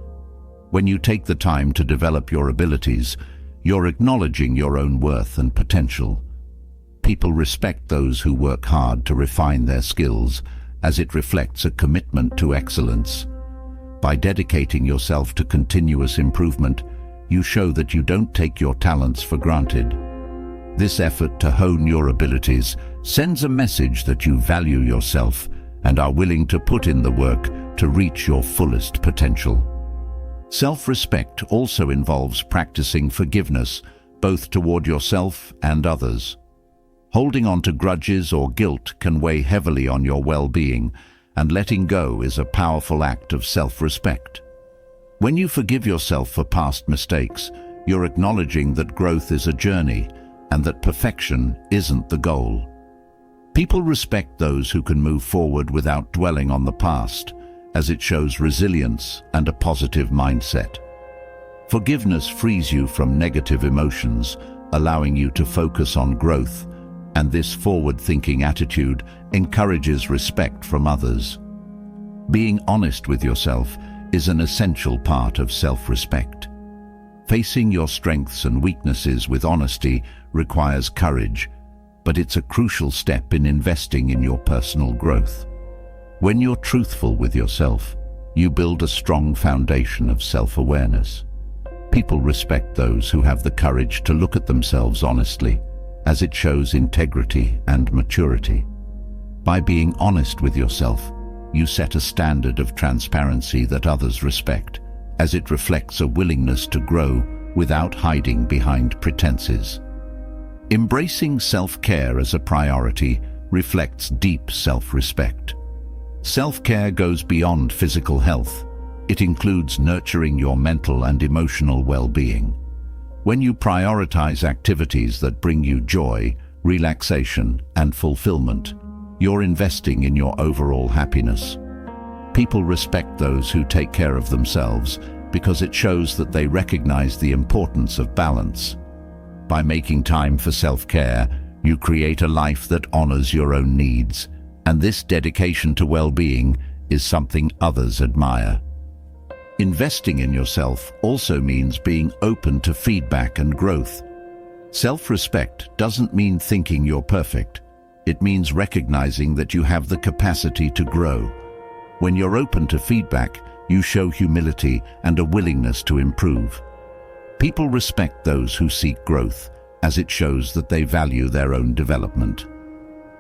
When you take the time to develop your abilities, you're acknowledging your own worth and potential. People respect those who work hard to refine their skills, as it reflects a commitment to excellence. By dedicating yourself to continuous improvement, you show that you don't take your talents for granted. This effort to hone your abilities sends a message that you value yourself and are willing to put in the work to reach your fullest potential. Self-respect also involves practicing forgiveness, both toward yourself and others. Holding on to grudges or guilt can weigh heavily on your well-being, and letting go is a powerful act of self-respect. When you forgive yourself for past mistakes, you're acknowledging that growth is a journey and that perfection isn't the goal. People respect those who can move forward without dwelling on the past, as it shows resilience and a positive mindset. Forgiveness frees you from negative emotions, allowing you to focus on growth, and this forward-thinking attitude encourages respect from others. Being honest with yourself is an essential part of self-respect. Facing your strengths and weaknesses with honesty requires courage, but it's a crucial step in investing in your personal growth. When you're truthful with yourself, you build a strong foundation of self-awareness. People respect those who have the courage to look at themselves honestly, as it shows integrity and maturity. By being honest with yourself, you set a standard of transparency that others respect, as it reflects a willingness to grow without hiding behind pretenses. Embracing self-care as a priority reflects deep self-respect. Self-care goes beyond physical health. It includes nurturing your mental and emotional well-being. When you prioritize activities that bring you joy, relaxation, and fulfillment, you're investing in your overall happiness. People respect those who take care of themselves because it shows that they recognize the importance of balance. By making time for self-care, you create a life that honors your own needs, and this dedication to well-being is something others admire. Investing in yourself also means being open to feedback and growth. Self-respect doesn't mean thinking you're perfect. It means recognizing that you have the capacity to grow. When you're open to feedback, you show humility and a willingness to improve. People respect those who seek growth, as it shows that they value their own development.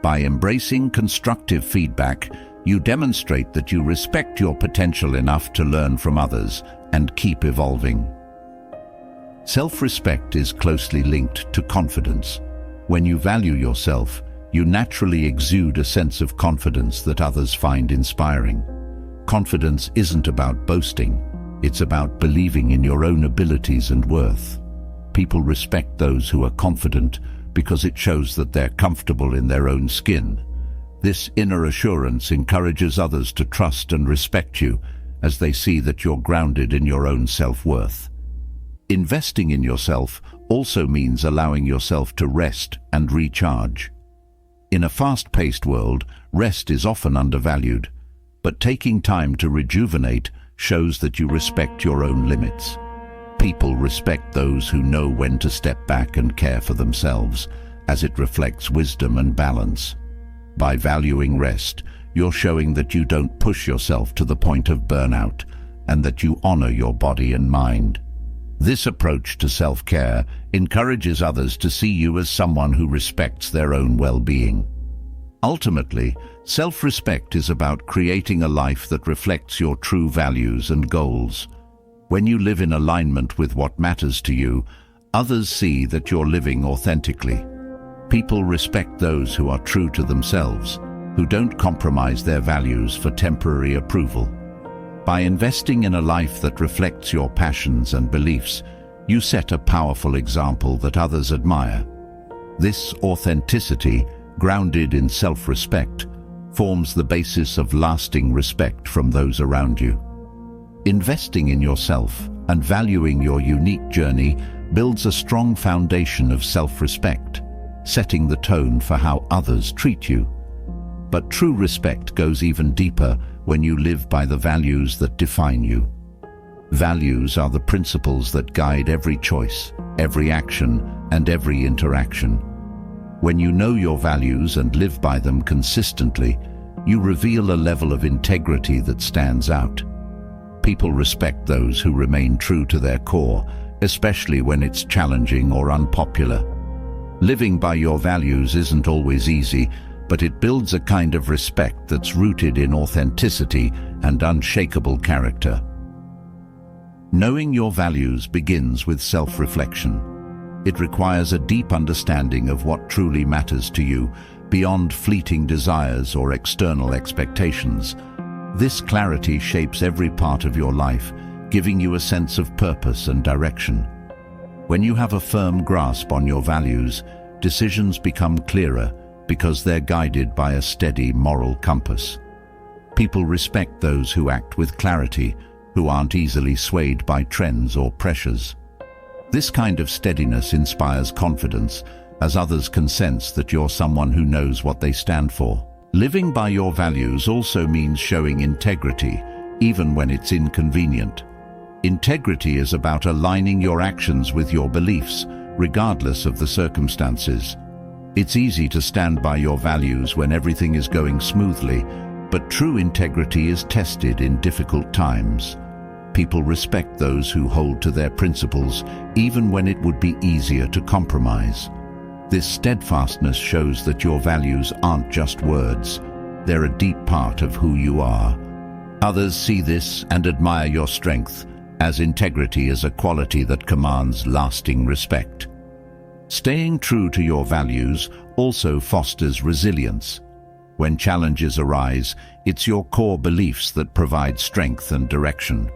By embracing constructive feedback, you demonstrate that you respect your potential enough to learn from others and keep evolving. Self-respect is closely linked to confidence. When you value yourself, you naturally exude a sense of confidence that others find inspiring. Confidence isn't about boasting, it's about believing in your own abilities and worth. People respect those who are confident because it shows that they're comfortable in their own skin. This inner assurance encourages others to trust and respect you as they see that you're grounded in your own self-worth. Investing in yourself also means allowing yourself to rest and recharge. In a fast-paced world, rest is often undervalued, but taking time to rejuvenate shows that you respect your own limits. People respect those who know when to step back and care for themselves, as it reflects wisdom and balance. By valuing rest, you're showing that you don't push yourself to the point of burnout, and that you honor your body and mind. This approach to self-care encourages others to see you as someone who respects their own well-being. Ultimately, self-respect is about creating a life that reflects your true values and goals. When you live in alignment with what matters to you, others see that you're living authentically. People respect those who are true to themselves, who don't compromise their values for temporary approval. By investing in a life that reflects your passions and beliefs, you set a powerful example that others admire. This authenticity, grounded in self-respect, forms the basis of lasting respect from those around you. Investing in yourself and valuing your unique journey builds a strong foundation of self-respect, setting the tone for how others treat you. But true respect goes even deeper when you live by the values that define you. Values are the principles that guide every choice, every action, and every interaction. When you know your values and live by them consistently, you reveal a level of integrity that stands out. People respect those who remain true to their core, especially when it's challenging or unpopular. Living by your values isn't always easy, but it builds a kind of respect that's rooted in authenticity and unshakable character. Knowing your values begins with self-reflection. It requires a deep understanding of what truly matters to you, beyond fleeting desires or external expectations. This clarity shapes every part of your life, giving you a sense of purpose and direction. When you have a firm grasp on your values, decisions become clearer because they're guided by a steady moral compass. People respect those who act with clarity, who aren't easily swayed by trends or pressures. This kind of steadiness inspires confidence, as others can sense that you're someone who knows what they stand for. Living by your values also means showing integrity, even when it's inconvenient. Integrity is about aligning your actions with your beliefs, regardless of the circumstances. It's easy to stand by your values when everything is going smoothly, but true integrity is tested in difficult times. People respect those who hold to their principles, even when it would be easier to compromise. This steadfastness shows that your values aren't just words, they're a deep part of who you are. Others see this and admire your strength, as integrity is a quality that commands lasting respect. Staying true to your values also fosters resilience. When challenges arise, it's your core beliefs that provide strength and direction.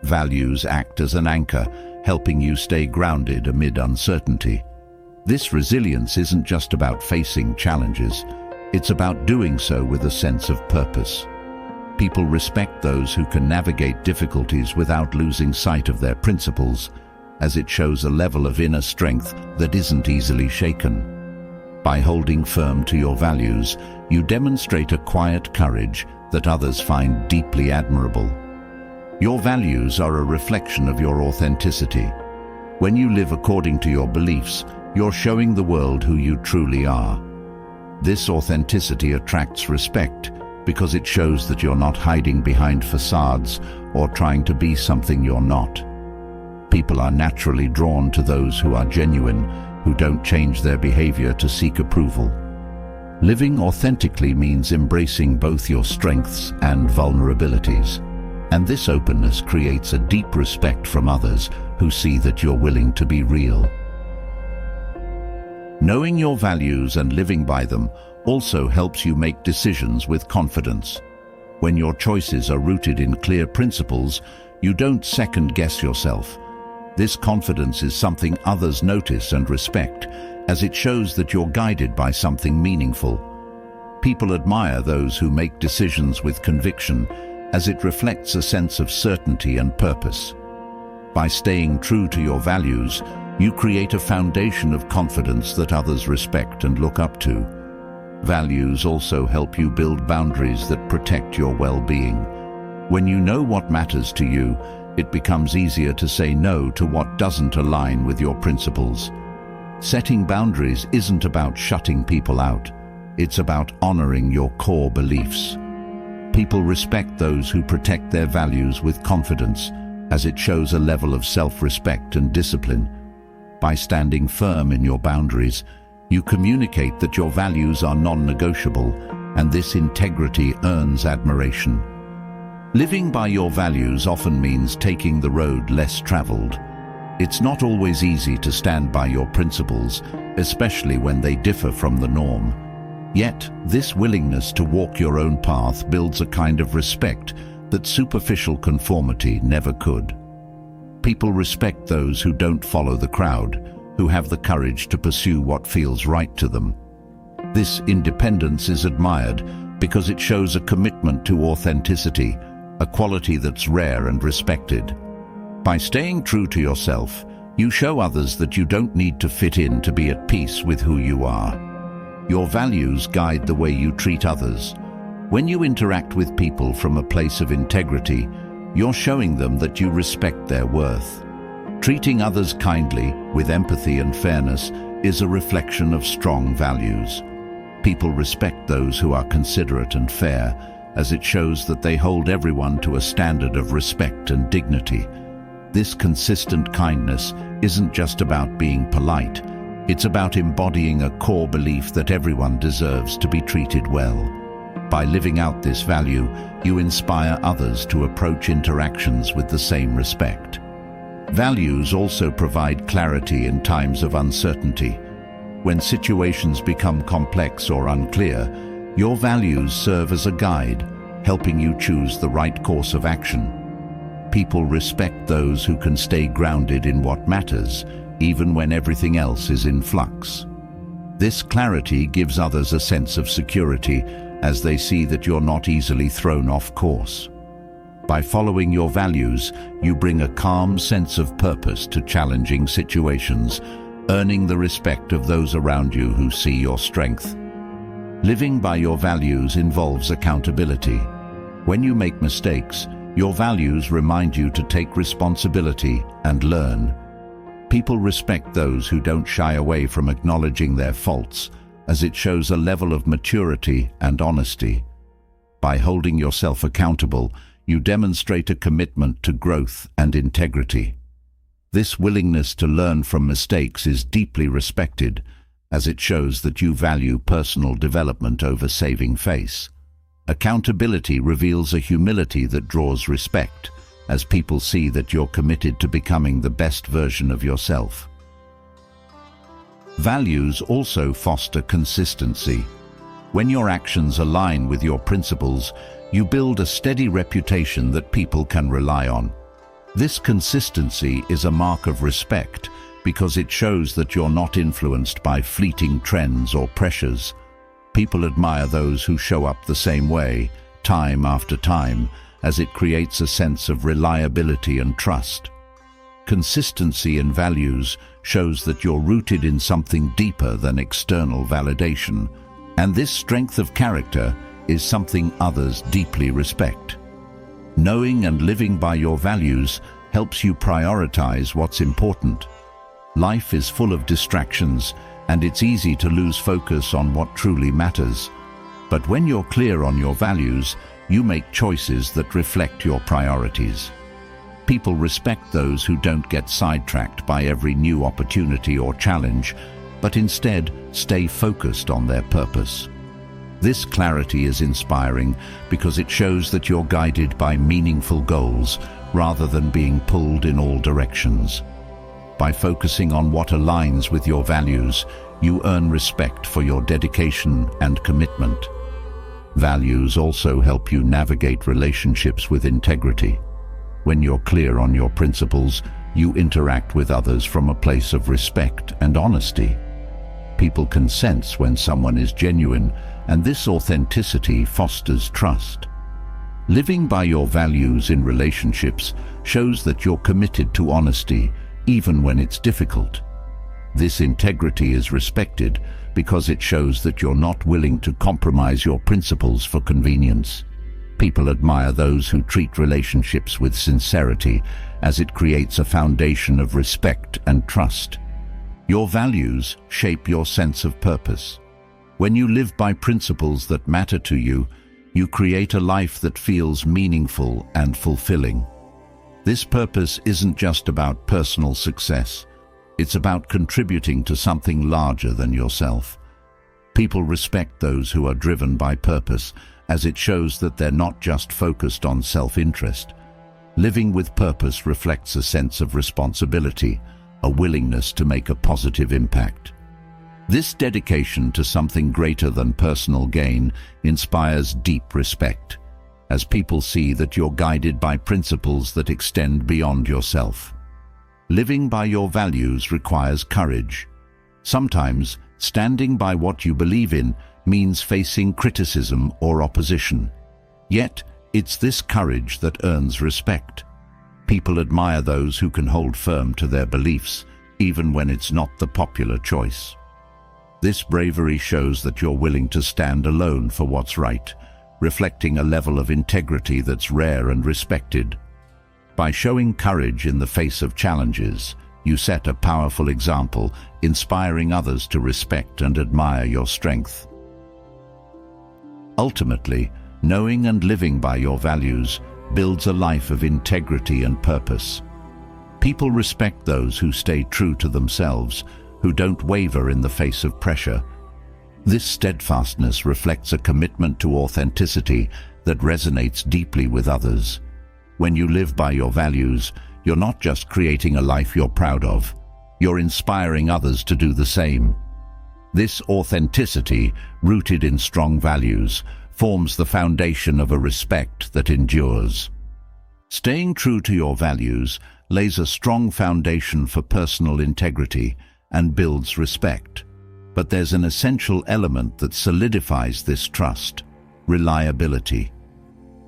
Values act as an anchor, helping you stay grounded amid uncertainty. This resilience isn't just about facing challenges, it's about doing so with a sense of purpose. People respect those who can navigate difficulties without losing sight of their principles, as it shows a level of inner strength that isn't easily shaken. By holding firm to your values, you demonstrate a quiet courage that others find deeply admirable. Your values are a reflection of your authenticity. When you live according to your beliefs, you're showing the world who you truly are. This authenticity attracts respect because it shows that you're not hiding behind facades or trying to be something you're not. People are naturally drawn to those who are genuine who don't change their behavior to seek approval. Living authentically means embracing both your strengths and vulnerabilities, and this openness creates a deep respect from others who see that you're willing to be real. Knowing your values and living by them also helps you make decisions with confidence. When your choices are rooted in clear principles, you don't second-guess yourself. This confidence is something others notice and respect, as it shows that you're guided by something meaningful. People admire those who make decisions with conviction, as it reflects a sense of certainty and purpose. By staying true to your values, you create a foundation of confidence that others respect and look up to. Values also help you build boundaries that protect your well-being. When you know what matters to you, it becomes easier to say no to what doesn't align with your principles. Setting boundaries isn't about shutting people out. It's about honoring your core beliefs. People respect those who protect their values with confidence, as it shows a level of self-respect and discipline. By standing firm in your boundaries, you communicate that your values are non-negotiable, and this integrity earns admiration. Living by your values often means taking the road less traveled. It's not always easy to stand by your principles, especially when they differ from the norm. Yet, this willingness to walk your own path builds a kind of respect that superficial conformity never could. People respect those who don't follow the crowd, who have the courage to pursue what feels right to them. This independence is admired because it shows a commitment to authenticity, a quality that's rare and respected. By staying true to yourself, you show others that you don't need to fit in to be at peace with who you are. Your values guide the way you treat others. When you interact with people from a place of integrity, you're showing them that you respect their worth. Treating others kindly, with empathy and fairness, is a reflection of strong values. People respect those who are considerate and fair, as it shows that they hold everyone to a standard of respect and dignity. This consistent kindness isn't just about being polite, it's about embodying a core belief that everyone deserves to be treated well. By living out this value, you inspire others to approach interactions with the same respect. Values also provide clarity in times of uncertainty. When situations become complex or unclear, your values serve as a guide, helping you choose the right course of action. People respect those who can stay grounded in what matters, even when everything else is in flux. This clarity gives others a sense of security, as they see that you're not easily thrown off course. By following your values, you bring a calm sense of purpose to challenging situations, earning the respect of those around you who see your strength. Living by your values involves accountability. When you make mistakes, your values remind you to take responsibility and learn. People respect those who don't shy away from acknowledging their faults, as it shows a level of maturity and honesty. By holding yourself accountable, you demonstrate a commitment to growth and integrity. This willingness to learn from mistakes is deeply respected, as it shows that you value personal development over saving face. Accountability reveals a humility that draws respect, as people see that you're committed to becoming the best version of yourself. Values also foster consistency. When your actions align with your principles, you build a steady reputation that people can rely on. This consistency is a mark of respect because it shows that you're not influenced by fleeting trends or pressures. People admire those who show up the same way, time after time, as it creates a sense of reliability and trust. Consistency in values shows that you're rooted in something deeper than external validation, and this strength of character is something others deeply respect. Knowing and living by your values helps you prioritize what's important. Life is full of distractions, and it's easy to lose focus on what truly matters. But when you're clear on your values, you make choices that reflect your priorities. People respect those who don't get sidetracked by every new opportunity or challenge, but instead stay focused on their purpose. This clarity is inspiring because it shows that you're guided by meaningful goals rather than being pulled in all directions. By focusing on what aligns with your values, you earn respect for your dedication and commitment. Values also help you navigate relationships with integrity. When you're clear on your principles, you interact with others from a place of respect and honesty. People can sense when someone is genuine, and this authenticity fosters trust. Living by your values in relationships shows that you're committed to honesty, even when it's difficult. This integrity is respected because it shows that you're not willing to compromise your principles for convenience. People admire those who treat relationships with sincerity, as it creates a foundation of respect and trust. Your values shape your sense of purpose. When you live by principles that matter to you, you create a life that feels meaningful and fulfilling. This purpose isn't just about personal success. It's about contributing to something larger than yourself. People respect those who are driven by purpose, as it shows that they're not just focused on self-interest. Living with purpose reflects a sense of responsibility, a willingness to make a positive impact. This dedication to something greater than personal gain inspires deep respect, as people see that you're guided by principles that extend beyond yourself. Living by your values requires courage. Sometimes, standing by what you believe in means facing criticism or opposition. Yet, it's this courage that earns respect. People admire those who can hold firm to their beliefs, even when it's not the popular choice. This bravery shows that you're willing to stand alone for what's right, reflecting a level of integrity that's rare and respected. By showing courage in the face of challenges, you set a powerful example, inspiring others to respect and admire your strength. Ultimately, knowing and living by your values builds a life of integrity and purpose. People respect those who stay true to themselves, who don't waver in the face of pressure. This steadfastness reflects a commitment to authenticity that resonates deeply with others. When you live by your values, you're not just creating a life you're proud of, you're inspiring others to do the same. This authenticity, rooted in strong values, forms the foundation of a respect that endures. Staying true to your values lays a strong foundation for personal integrity and builds respect. But there's an essential element that solidifies this trust: reliability.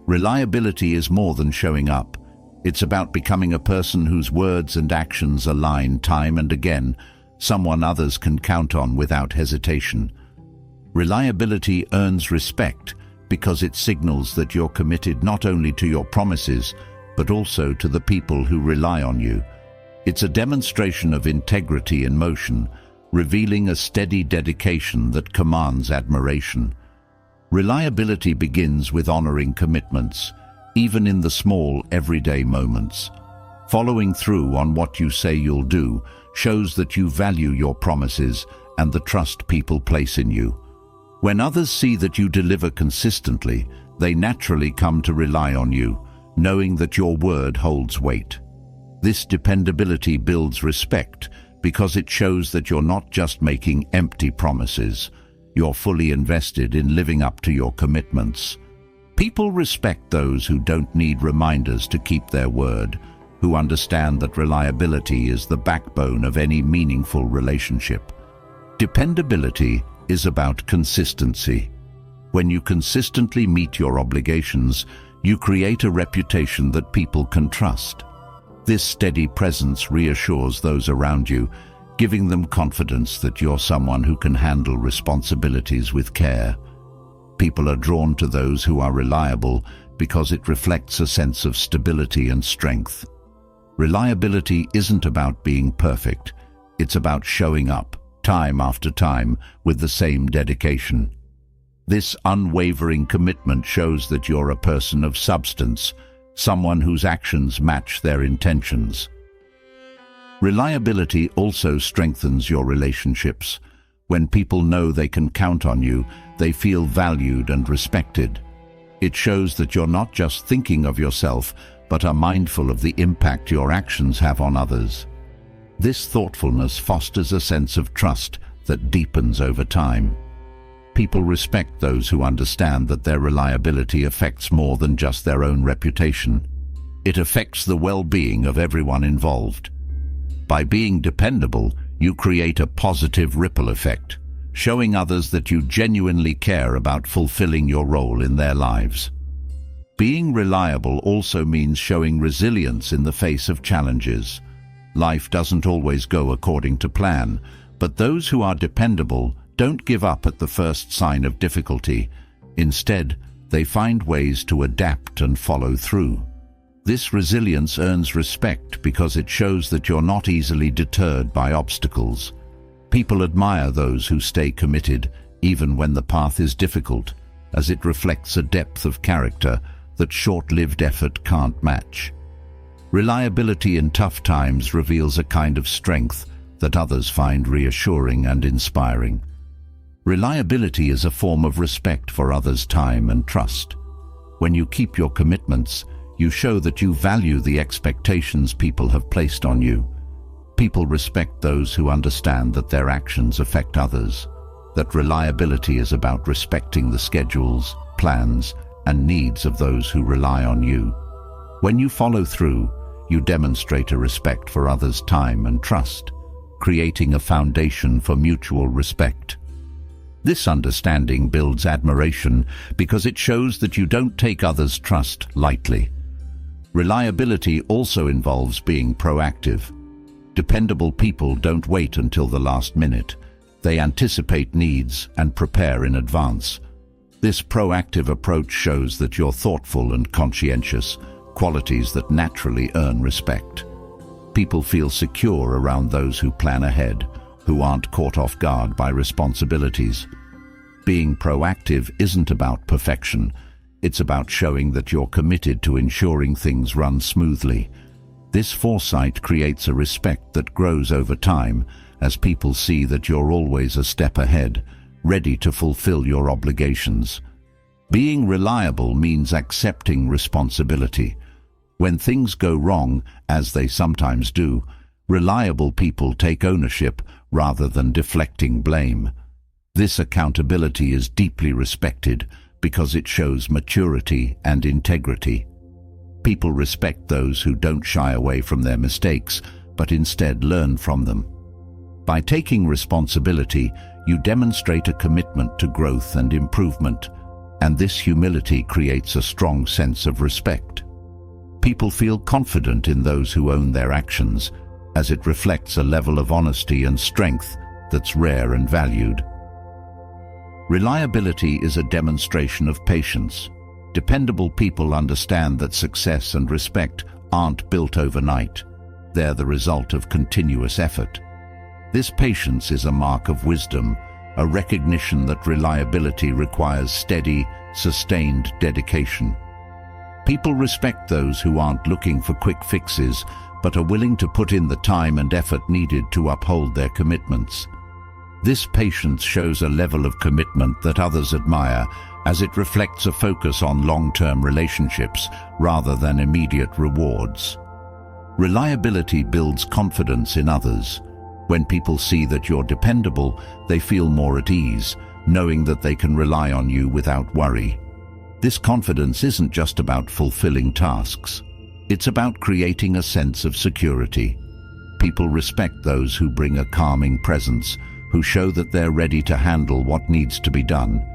Reliability is more than showing up. It's about becoming a person whose words and actions align time and again, someone others can count on without hesitation. Reliability earns respect because it signals that you're committed not only to your promises, but also to the people who rely on you. It's a demonstration of integrity in motion, revealing a steady dedication that commands admiration. Reliability begins with honoring commitments, even in the small, everyday moments. Following through on what you say you'll do shows that you value your promises and the trust people place in you. When others see that you deliver consistently, they naturally come to rely on you, knowing that your word holds weight. This dependability builds respect because it shows that you're not just making empty promises. You're fully invested in living up to your commitments. People respect those who don't need reminders to keep their word, who understand that reliability is the backbone of any meaningful relationship. Dependability is about consistency. When you consistently meet your obligations, you create a reputation that people can trust. This steady presence reassures those around you, giving them confidence that you're someone who can handle responsibilities with care. People are drawn to those who are reliable because it reflects a sense of stability and strength. Reliability isn't about being perfect. It's about showing up, time after time, with the same dedication. This unwavering commitment shows that you're a person of substance, someone whose actions match their intentions. Reliability also strengthens your relationships. When people know they can count on you, they feel valued and respected. It shows that you're not just thinking of yourself, but are mindful of the impact your actions have on others. This thoughtfulness fosters a sense of trust that deepens over time. People respect those who understand that their reliability affects more than just their own reputation. It affects the well-being of everyone involved. By being dependable, you create a positive ripple effect, showing others that you genuinely care about fulfilling your role in their lives. Being reliable also means showing resilience in the face of challenges. Life doesn't always go according to plan, but those who are dependable don't give up at the first sign of difficulty. Instead, they find ways to adapt and follow through. This resilience earns respect because it shows that you're not easily deterred by obstacles. People admire those who stay committed, even when the path is difficult, as it reflects a depth of character that short-lived effort can't match. Reliability in tough times reveals a kind of strength that others find reassuring and inspiring. Reliability is a form of respect for others' time and trust. When you keep your commitments, you show that you value the expectations people have placed on you. People respect those who understand that their actions affect others, that reliability is about respecting the schedules, plans, and needs of those who rely on you. When you follow through, you demonstrate a respect for others' time and trust, creating a foundation for mutual respect. This understanding builds admiration because it shows that you don't take others' trust lightly. Reliability also involves being proactive. Dependable people don't wait until the last minute. They anticipate needs and prepare in advance. This proactive approach shows that you're thoughtful and conscientious, qualities that naturally earn respect. People feel secure around those who plan ahead, who aren't caught off guard by responsibilities. Being proactive isn't about perfection. It's about showing that you're committed to ensuring things run smoothly. This foresight creates a respect that grows over time as people see that you're always a step ahead, ready to fulfill your obligations. Being reliable means accepting responsibility. When things go wrong, as they sometimes do, reliable people take ownership rather than deflecting blame. This accountability is deeply respected because it shows maturity and integrity. People respect those who don't shy away from their mistakes, but instead learn from them. By taking responsibility, you demonstrate a commitment to growth and improvement, and this humility creates a strong sense of respect. People feel confident in those who own their actions, as it reflects a level of honesty and strength that's rare and valued. Reliability is a demonstration of patience. Dependable people understand that success and respect aren't built overnight. They're the result of continuous effort. This patience is a mark of wisdom, a recognition that reliability requires steady, sustained dedication. People respect those who aren't looking for quick fixes, but are willing to put in the time and effort needed to uphold their commitments. This patience shows a level of commitment that others admire, as it reflects a focus on long-term relationships rather than immediate rewards. Reliability builds confidence in others. When people see that you're dependable, they feel more at ease, knowing that they can rely on you without worry. This confidence isn't just about fulfilling tasks. It's about creating a sense of security. People respect those who bring a calming presence, who show that they're ready to handle what needs to be done.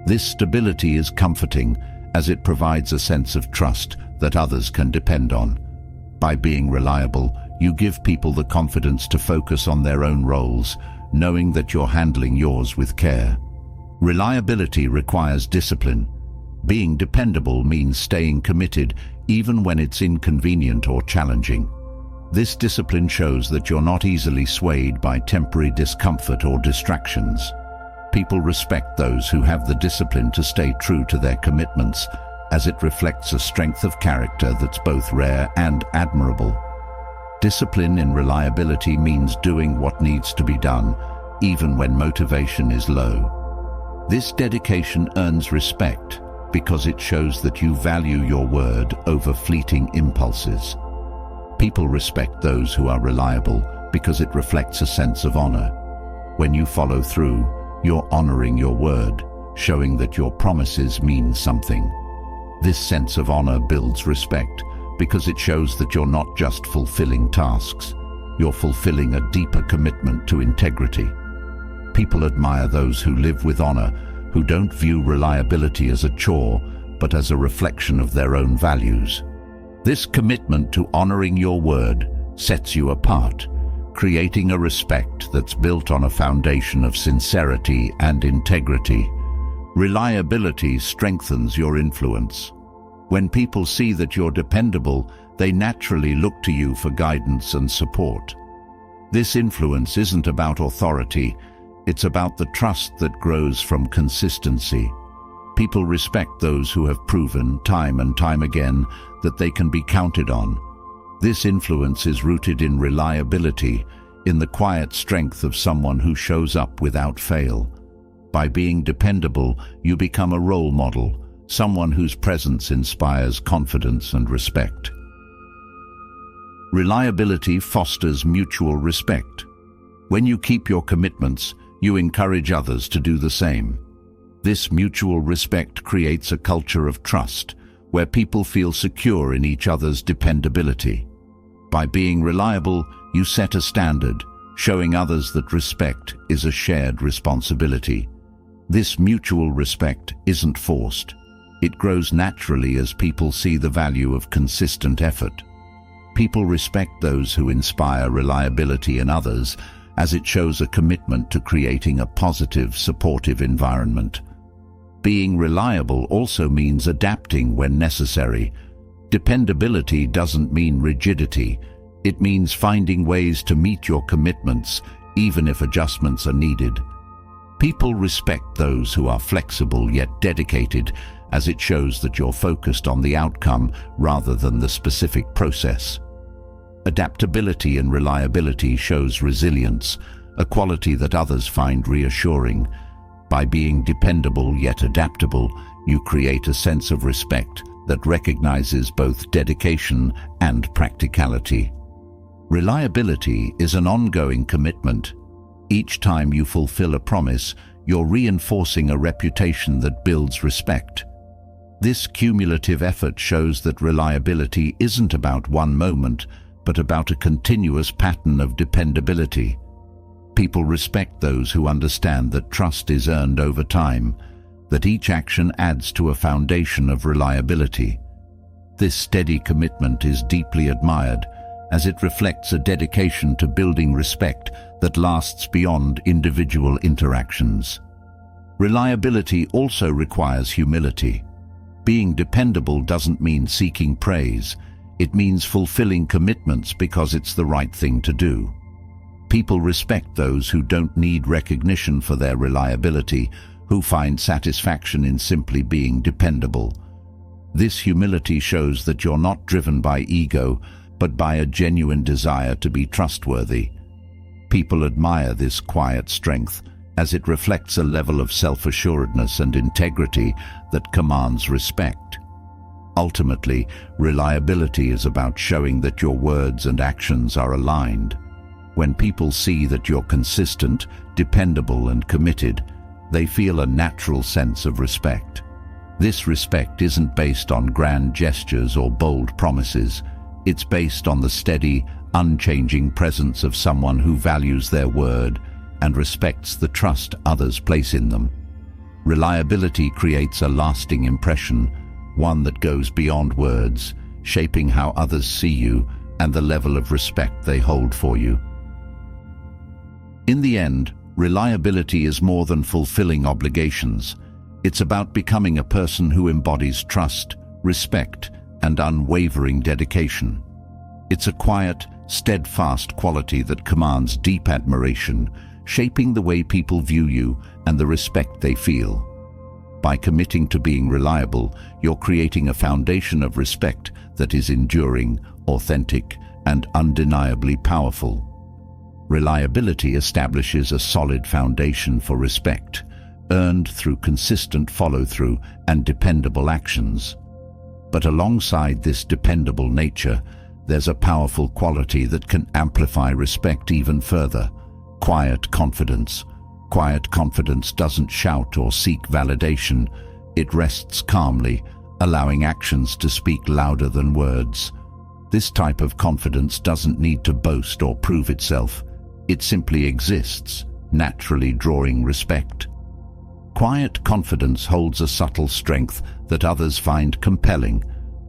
This stability is comforting, as it provides a sense of trust that others can depend on. By being reliable, you give people the confidence to focus on their own roles, knowing that you're handling yours with care. Reliability requires discipline. Being dependable means staying committed even when it's inconvenient or challenging. This discipline shows that you're not easily swayed by temporary discomfort or distractions. People respect those who have the discipline to stay true to their commitments, as it reflects a strength of character that's both rare and admirable. Discipline in reliability means doing what needs to be done, even when motivation is low. This dedication earns respect because it shows that you value your word over fleeting impulses. People respect those who are reliable because it reflects a sense of honor. When you follow through, you're honoring your word, showing that your promises mean something. This sense of honor builds respect because it shows that you're not just fulfilling tasks, you're fulfilling a deeper commitment to integrity. People admire those who live with honor, who don't view reliability as a chore, but as a reflection of their own values. This commitment to honoring your word sets you apart, creating a respect that's built on a foundation of sincerity and integrity. Reliability strengthens your influence. When people see that you're dependable, they naturally look to you for guidance and support. This influence isn't about authority, it's about the trust that grows from consistency. People respect those who have proven time and time again that they can be counted on. This influence is rooted in reliability, in the quiet strength of someone who shows up without fail. By being dependable, you become a role model, someone whose presence inspires confidence and respect. Reliability fosters mutual respect. When you keep your commitments, you encourage others to do the same. This mutual respect creates a culture of trust, where people feel secure in each other's dependability. By being reliable, you set a standard, showing others that respect is a shared responsibility. This mutual respect isn't forced. It grows naturally as people see the value of consistent effort. People respect those who inspire reliability in others, as it shows a commitment to creating a positive, supportive environment. Being reliable also means adapting when necessary. Dependability doesn't mean rigidity. It means finding ways to meet your commitments, even if adjustments are needed. People respect those who are flexible yet dedicated, as it shows that you're focused on the outcome rather than the specific process. Adaptability and reliability shows resilience, a quality that others find reassuring. By being dependable yet adaptable, you create a sense of respect that recognizes both dedication and practicality. Reliability is an ongoing commitment. Each time you fulfill a promise, you're reinforcing a reputation that builds respect. This cumulative effort shows that reliability isn't about one moment, but about a continuous pattern of dependability. People respect those who understand that trust is earned over time, that each action adds to a foundation of reliability. This steady commitment is deeply admired, as it reflects a dedication to building respect that lasts beyond individual interactions. Reliability also requires humility. Being dependable doesn't mean seeking praise. It means fulfilling commitments because it's the right thing to do. People respect those who don't need recognition for their reliability, who find satisfaction in simply being dependable. This humility shows that you're not driven by ego, but by a genuine desire to be trustworthy. People admire this quiet strength, as it reflects a level of self-assuredness and integrity that commands respect. Ultimately, reliability is about showing that your words and actions are aligned. When people see that you're consistent, dependable, and committed, they feel a natural sense of respect. This respect isn't based on grand gestures or bold promises. It's based on the steady, unchanging presence of someone who values their word and respects the trust others place in them. Reliability creates a lasting impression, one that goes beyond words, shaping how others see you and the level of respect they hold for you. In the end, reliability is more than fulfilling obligations. It's about becoming a person who embodies trust, respect, and unwavering dedication. It's a quiet, steadfast quality that commands deep admiration, shaping the way people view you and the respect they feel. By committing to being reliable, you're creating a foundation of respect that is enduring, authentic, and undeniably powerful. Reliability establishes a solid foundation for respect, earned through consistent follow-through and dependable actions. But alongside this dependable nature, there's a powerful quality that can amplify respect even further: quiet confidence. Quiet confidence doesn't shout or seek validation. It rests calmly, allowing actions to speak louder than words. This type of confidence doesn't need to boast or prove itself. It simply exists, naturally drawing respect. Quiet confidence holds a subtle strength that others find compelling,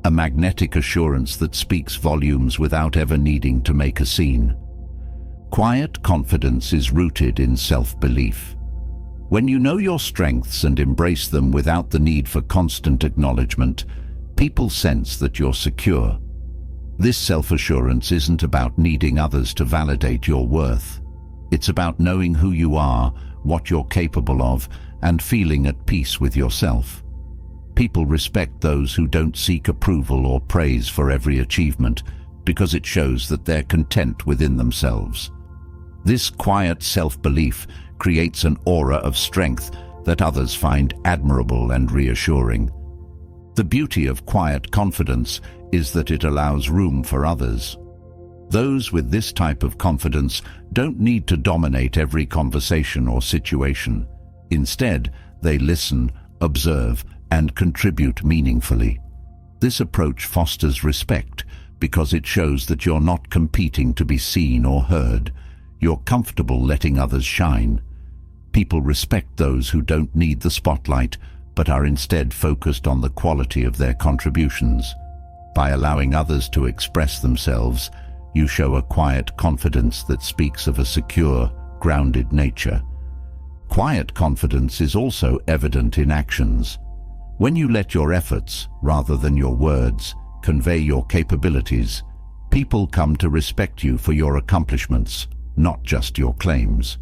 a magnetic assurance that speaks volumes without ever needing to make a scene. Quiet confidence is rooted in self-belief. When you know your strengths and embrace them without the need for constant acknowledgement, people sense that you're secure. This self-assurance isn't about needing others to validate your worth. It's about knowing who you are, what you're capable of, and feeling at peace with yourself. People respect those who don't seek approval or praise for every achievement, because it shows that they're content within themselves. This quiet self-belief creates an aura of strength that others find admirable and reassuring. The beauty of quiet confidence is that it allows room for others. Those with this type of confidence don't need to dominate every conversation or situation. Instead, they listen, observe, and contribute meaningfully. This approach fosters respect because it shows that you're not competing to be seen or heard. You're comfortable letting others shine. People respect those who don't need the spotlight, but are instead focused on the quality of their contributions. By allowing others to express themselves, you show a quiet confidence that speaks of a secure, grounded nature. Quiet confidence is also evident in actions. When you let your efforts, rather than your words, convey your capabilities, people come to respect you for your accomplishments, not just your claims.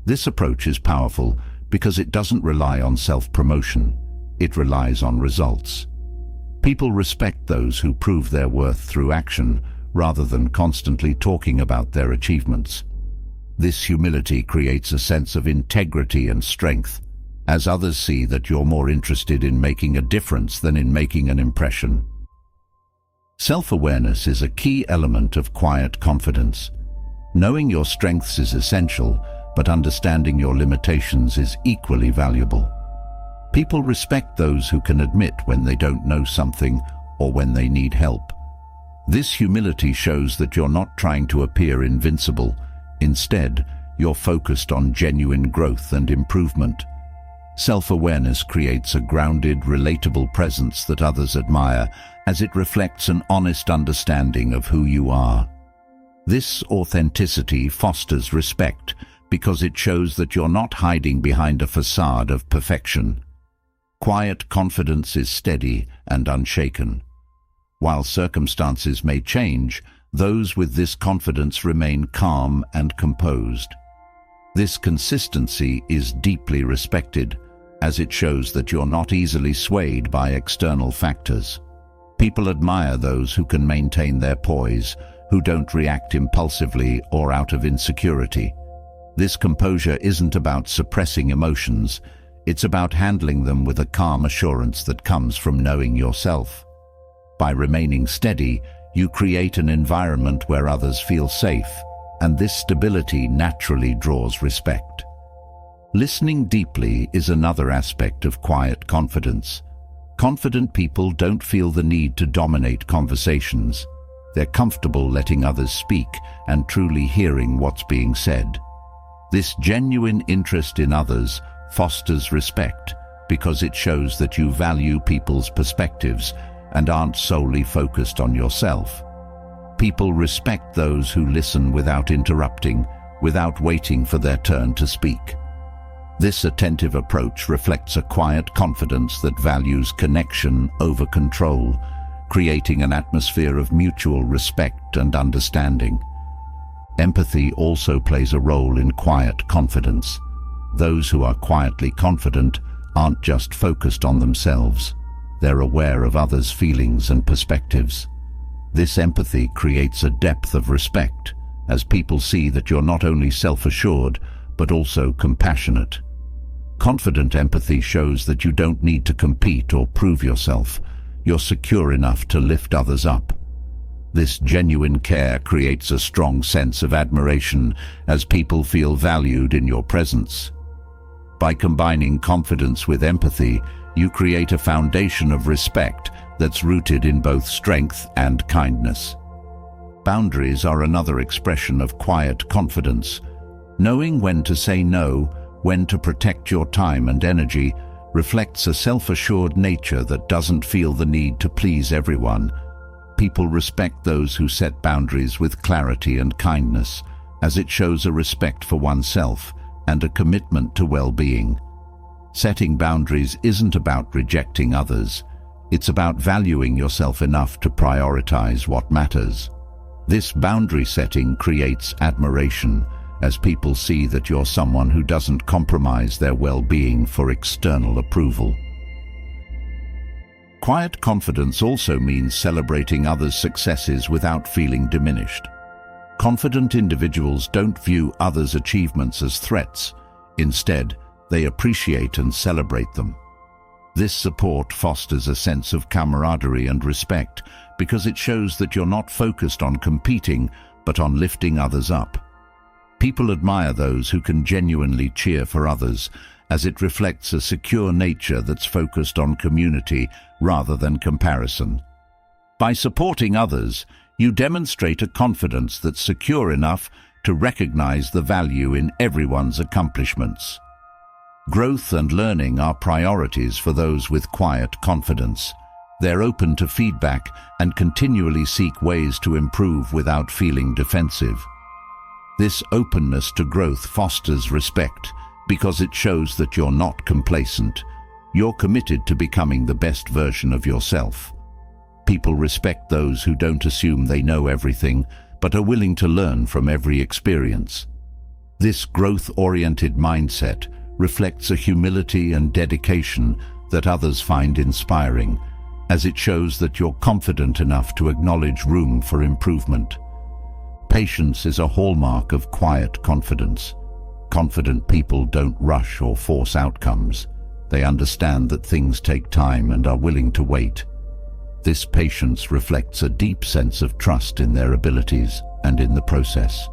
This approach is powerful because it doesn't rely on self-promotion. It relies on results. People respect those who prove their worth through action rather than constantly talking about their achievements. This humility creates a sense of integrity and strength, as others see that you're more interested in making a difference than in making an impression. Self-awareness is a key element of quiet confidence. Knowing your strengths is essential, but understanding your limitations is equally valuable. People respect those who can admit when they don't know something or when they need help. This humility shows that you're not trying to appear invincible. Instead, you're focused on genuine growth and improvement. Self-awareness creates a grounded, relatable presence that others admire, as it reflects an honest understanding of who you are. This authenticity fosters respect because it shows that you're not hiding behind a facade of perfection. Quiet confidence is steady and unshaken. While circumstances may change, those with this confidence remain calm and composed. This consistency is deeply respected, as it shows that you're not easily swayed by external factors. People admire those who can maintain their poise, who don't react impulsively or out of insecurity. This composure isn't about suppressing emotions, it's about handling them with a calm assurance that comes from knowing yourself. By remaining steady, you create an environment where others feel safe, and this stability naturally draws respect. Listening deeply is another aspect of quiet confidence. Confident people don't feel the need to dominate conversations. They're comfortable letting others speak and truly hearing what's being said. This genuine interest in others fosters respect because it shows that you value people's perspectives and aren't solely focused on yourself. People respect those who listen without interrupting, without waiting for their turn to speak. This attentive approach reflects a quiet confidence that values connection over control, creating an atmosphere of mutual respect and understanding. Empathy also plays a role in quiet confidence. Those who are quietly confident aren't just focused on themselves. They're aware of others' feelings and perspectives. This empathy creates a depth of respect, as people see that you're not only self-assured, but also compassionate. Confident empathy shows that you don't need to compete or prove yourself. You're secure enough to lift others up. This genuine care creates a strong sense of admiration as people feel valued in your presence. By combining confidence with empathy, you create a foundation of respect that's rooted in both strength and kindness. Boundaries are another expression of quiet confidence. Knowing when to say no, when to protect your time and energy, reflects a self-assured nature that doesn't feel the need to please everyone. People respect those who set boundaries with clarity and kindness, as it shows a respect for oneself and a commitment to well-being. Setting boundaries isn't about rejecting others. It's about valuing yourself enough to prioritize what matters. This boundary setting creates admiration, as people see that you're someone who doesn't compromise their well-being for external approval. Quiet confidence also means celebrating others' successes without feeling diminished. Confident individuals don't view others' achievements as threats. Instead, they appreciate and celebrate them. This support fosters a sense of camaraderie and respect because it shows that you're not focused on competing, but on lifting others up. People admire those who can genuinely cheer for others, as it reflects a secure nature that's focused on community rather than comparison. By supporting others, you demonstrate a confidence that's secure enough to recognize the value in everyone's accomplishments. Growth and learning are priorities for those with quiet confidence. They're open to feedback and continually seek ways to improve without feeling defensive. This openness to growth fosters respect because it shows that you're not complacent. You're committed to becoming the best version of yourself. People respect those who don't assume they know everything, but are willing to learn from every experience. This growth-oriented mindset reflects a humility and dedication that others find inspiring, as it shows that you're confident enough to acknowledge room for improvement. Patience is a hallmark of quiet confidence. Confident people don't rush or force outcomes. They understand that things take time and are willing to wait. This patience reflects a deep sense of trust in their abilities and in the process.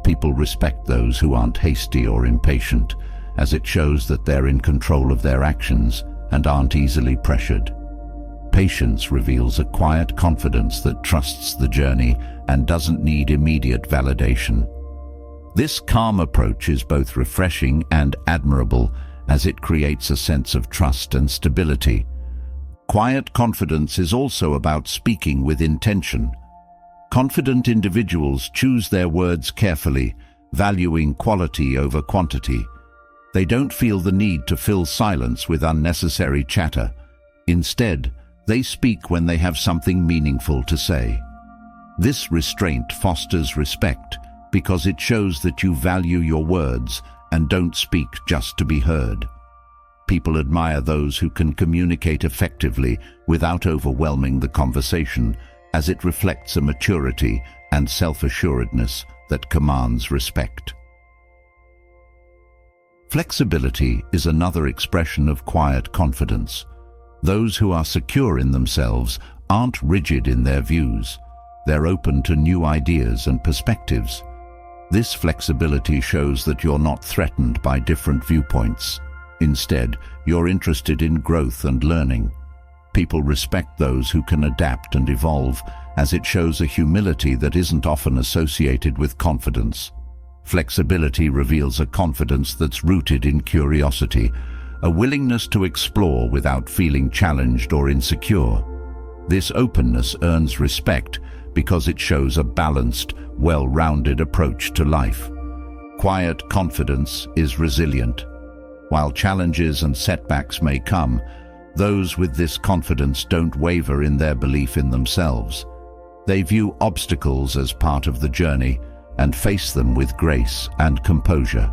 People respect those who aren't hasty or impatient, as it shows that they're in control of their actions and aren't easily pressured. Patience reveals a quiet confidence that trusts the journey and doesn't need immediate validation. This calm approach is both refreshing and admirable, as it creates a sense of trust and stability. Quiet confidence is also about speaking with intention. Confident individuals choose their words carefully, valuing quality over quantity. They don't feel the need to fill silence with unnecessary chatter. Instead, they speak when they have something meaningful to say. This restraint fosters respect because it shows that you value your words and don't speak just to be heard. People admire those who can communicate effectively without overwhelming the conversation, as it reflects a maturity and self-assuredness that commands respect. Flexibility is another expression of quiet confidence. Those who are secure in themselves aren't rigid in their views. They're open to new ideas and perspectives. This flexibility shows that you're not threatened by different viewpoints. Instead, you're interested in growth and learning. People respect those who can adapt and evolve, as it shows a humility that isn't often associated with confidence. Flexibility reveals a confidence that's rooted in curiosity, a willingness to explore without feeling challenged or insecure. This openness earns respect because it shows a balanced, well-rounded approach to life. Quiet confidence is resilient. While challenges and setbacks may come, those with this confidence don't waver in their belief in themselves. They view obstacles as part of the journey and face them with grace and composure.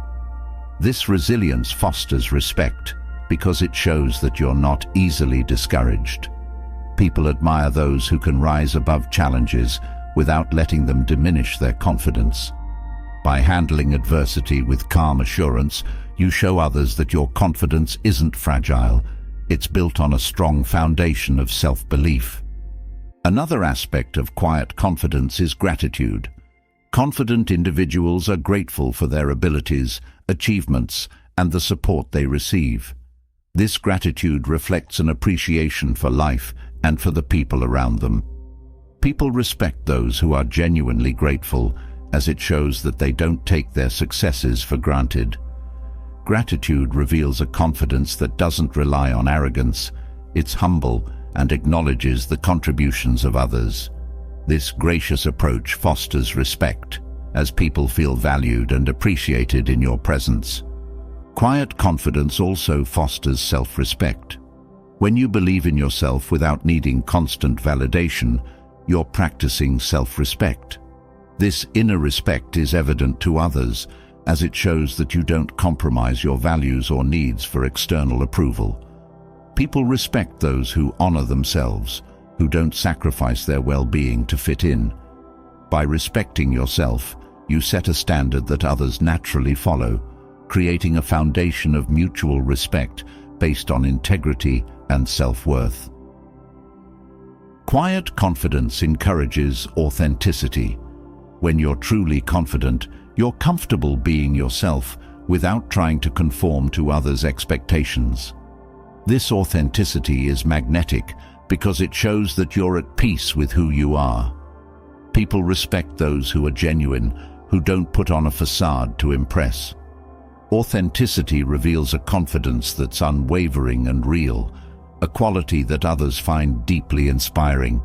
This resilience fosters respect, because it shows that you're not easily discouraged. People admire those who can rise above challenges without letting them diminish their confidence. By handling adversity with calm assurance, you show others that your confidence isn't fragile. It's built on a strong foundation of self-belief. Another aspect of quiet confidence is gratitude. Confident individuals are grateful for their abilities, achievements, and the support they receive. This gratitude reflects an appreciation for life and for the people around them. People respect those who are genuinely grateful, as it shows that they don't take their successes for granted. Gratitude reveals a confidence that doesn't rely on arrogance. It's humble and acknowledges the contributions of others. This gracious approach fosters respect, as people feel valued and appreciated in your presence. Quiet confidence also fosters self-respect. When you believe in yourself without needing constant validation, you're practicing self-respect. This inner respect is evident to others, as it shows that you don't compromise your values or needs for external approval. People respect those who honor themselves, who don't sacrifice their well-being to fit in. By respecting yourself, you set a standard that others naturally follow, creating a foundation of mutual respect based on integrity and self-worth. Quiet confidence encourages authenticity. When you're truly confident, you're comfortable being yourself without trying to conform to others' expectations. This authenticity is magnetic because it shows that you're at peace with who you are. People respect those who are genuine, who don't put on a facade to impress. Authenticity reveals a confidence that's unwavering and real, a quality that others find deeply inspiring.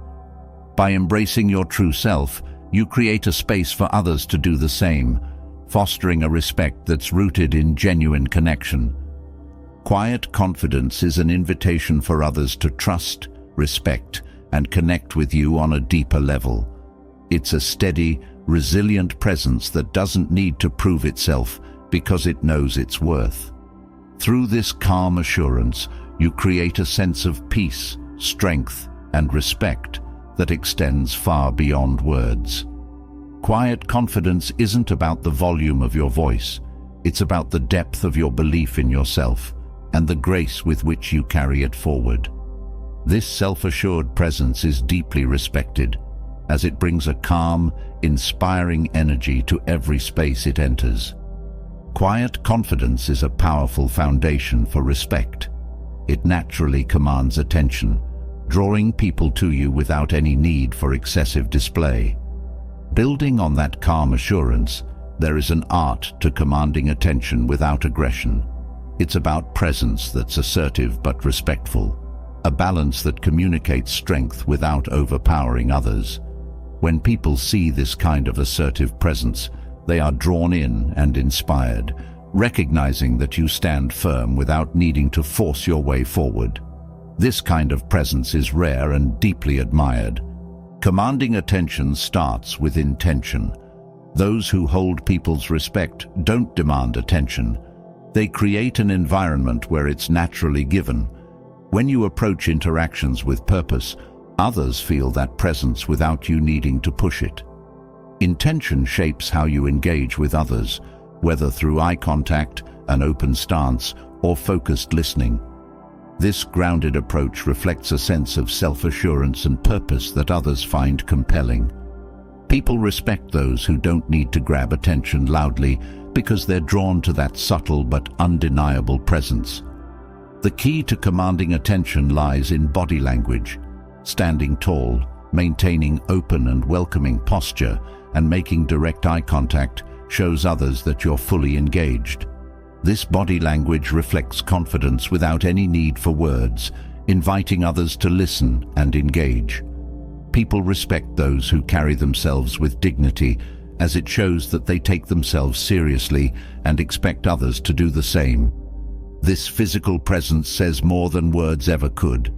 By embracing your true self, you create a space for others to do the same, fostering a respect that's rooted in genuine connection. Quiet confidence is an invitation for others to trust, respect, and connect with you on a deeper level. It's a steady, resilient presence that doesn't need to prove itself because it knows its worth. Through this calm assurance, you create a sense of peace, strength, and respect that extends far beyond words. Quiet confidence isn't about the volume of your voice. It's about the depth of your belief in yourself and the grace with which you carry it forward. This self-assured presence is deeply respected, as it brings a calm, inspiring energy to every space it enters. Quiet confidence is a powerful foundation for respect. It naturally commands attention, drawing people to you without any need for excessive display. Building on that calm assurance, there is an art to commanding attention without aggression. It's about presence that's assertive but respectful, a balance that communicates strength without overpowering others. When people see this kind of assertive presence, they are drawn in and inspired, recognizing that you stand firm without needing to force your way forward. This kind of presence is rare and deeply admired. Commanding attention starts with intention. Those who hold people's respect don't demand attention. They create an environment where it's naturally given. When you approach interactions with purpose, others feel that presence without you needing to push it. Intention shapes how you engage with others, whether through eye contact, an open stance, or focused listening. This grounded approach reflects a sense of self-assurance and purpose that others find compelling. People respect those who don't need to grab attention loudly because they're drawn to that subtle but undeniable presence. The key to commanding attention lies in body language. Standing tall, maintaining open and welcoming posture, and making direct eye contact shows others that you're fully engaged. This body language reflects confidence without any need for words, inviting others to listen and engage. People respect those who carry themselves with dignity, as it shows that they take themselves seriously and expect others to do the same. This physical presence says more than words ever could.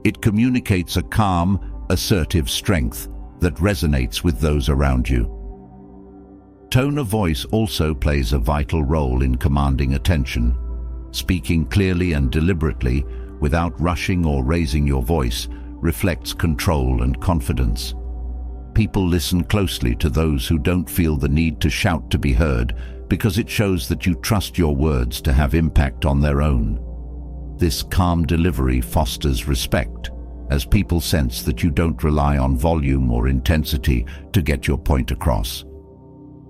It communicates a calm, assertive strength that resonates with those around you. Tone of voice also plays a vital role in commanding attention. Speaking clearly and deliberately, without rushing or raising your voice, reflects control and confidence. People listen closely to those who don't feel the need to shout to be heard, because it shows that you trust your words to have impact on their own. This calm delivery fosters respect, as people sense that you don't rely on volume or intensity to get your point across.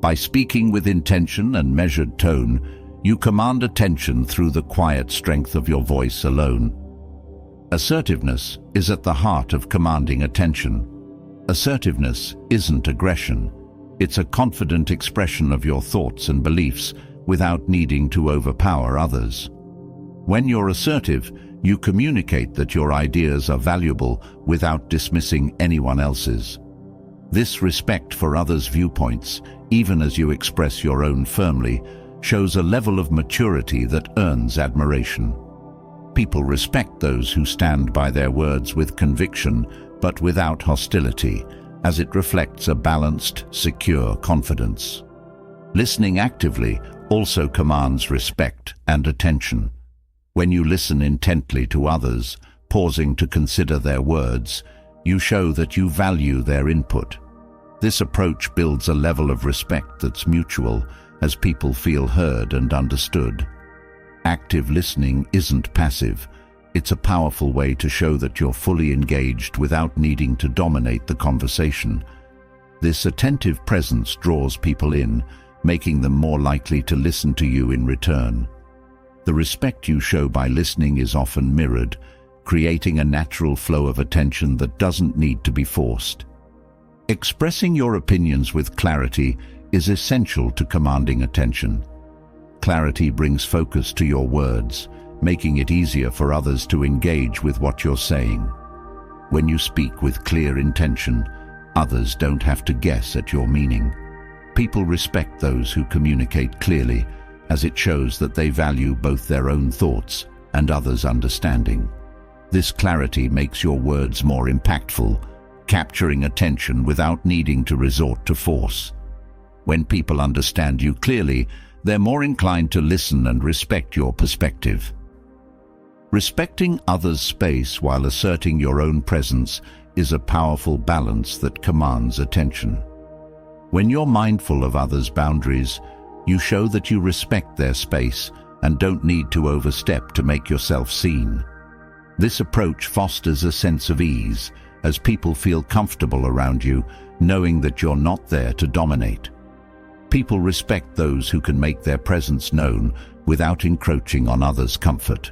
By speaking with intention and measured tone, you command attention through the quiet strength of your voice alone. Assertiveness is at the heart of commanding attention. Assertiveness isn't aggression. It's a confident expression of your thoughts and beliefs without needing to overpower others. When you're assertive, you communicate that your ideas are valuable without dismissing anyone else's. This respect for others' viewpoints, even as you express your own firmly, shows a level of maturity that earns admiration. People respect those who stand by their words with conviction, but without hostility, as it reflects a balanced, secure confidence. Listening actively also commands respect and attention. When you listen intently to others, pausing to consider their words, you show that you value their input. This approach builds a level of respect that's mutual, as people feel heard and understood. Active listening isn't passive. It's a powerful way to show that you're fully engaged without needing to dominate the conversation. This attentive presence draws people in, making them more likely to listen to you in return. The respect you show by listening is often mirrored, creating a natural flow of attention that doesn't need to be forced. Expressing your opinions with clarity is essential to commanding attention. Clarity brings focus to your words, making it easier for others to engage with what you're saying. When you speak with clear intention, others don't have to guess at your meaning. People respect those who communicate clearly, as it shows that they value both their own thoughts and others' understanding. This clarity makes your words more impactful, capturing attention without needing to resort to force. When people understand you clearly, they're more inclined to listen and respect your perspective. Respecting others' space while asserting your own presence is a powerful balance that commands attention. When you're mindful of others' boundaries, you show that you respect their space and don't need to overstep to make yourself seen. This approach fosters a sense of ease, as people feel comfortable around you, knowing that you're not there to dominate. People respect those who can make their presence known without encroaching on others' comfort.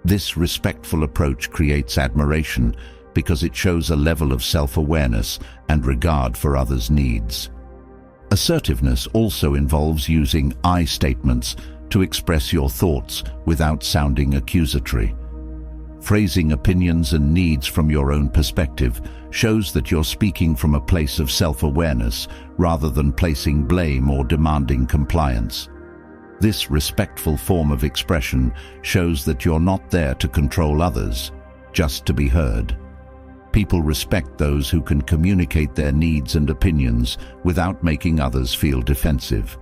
This respectful approach creates admiration because it shows a level of self-awareness and regard for others' needs. Assertiveness also involves using I statements to express your thoughts without sounding accusatory. Phrasing opinions and needs from your own perspective shows that you're speaking from a place of self-awareness rather than placing blame or demanding compliance. This respectful form of expression shows that you're not there to control others, just to be heard. People respect those who can communicate their needs and opinions without making others feel defensive.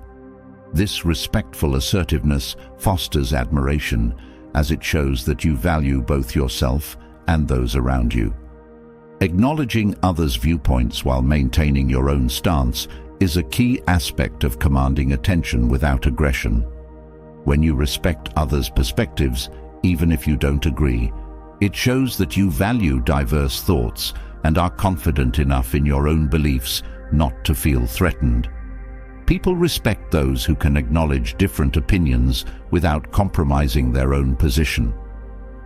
This respectful assertiveness fosters admiration, as it shows that you value both yourself and those around you. Acknowledging others' viewpoints while maintaining your own stance is a key aspect of commanding attention without aggression. When you respect others' perspectives, even if you don't agree, it shows that you value diverse thoughts and are confident enough in your own beliefs not to feel threatened. People respect those who can acknowledge different opinions without compromising their own position.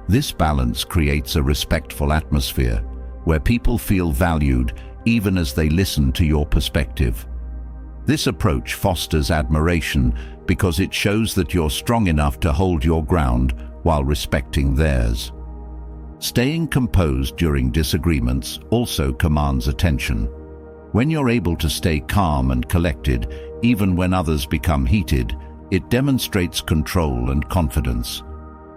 This balance creates a respectful atmosphere where people feel valued even as they listen to your perspective. This approach fosters admiration because it shows that you're strong enough to hold your ground while respecting theirs. Staying composed during disagreements also commands attention. When you're able to stay calm and collected, even when others become heated, it demonstrates control and confidence.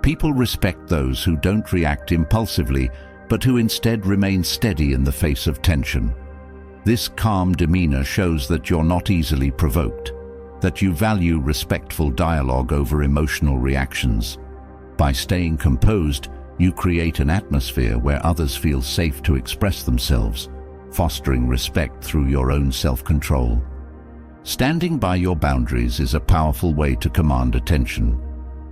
People respect those who don't react impulsively, but who instead remain steady in the face of tension. This calm demeanor shows that you're not easily provoked, that you value respectful dialogue over emotional reactions. By staying composed, you create an atmosphere where others feel safe to express themselves, fostering respect through your own self-control. Standing by your boundaries is a powerful way to command attention.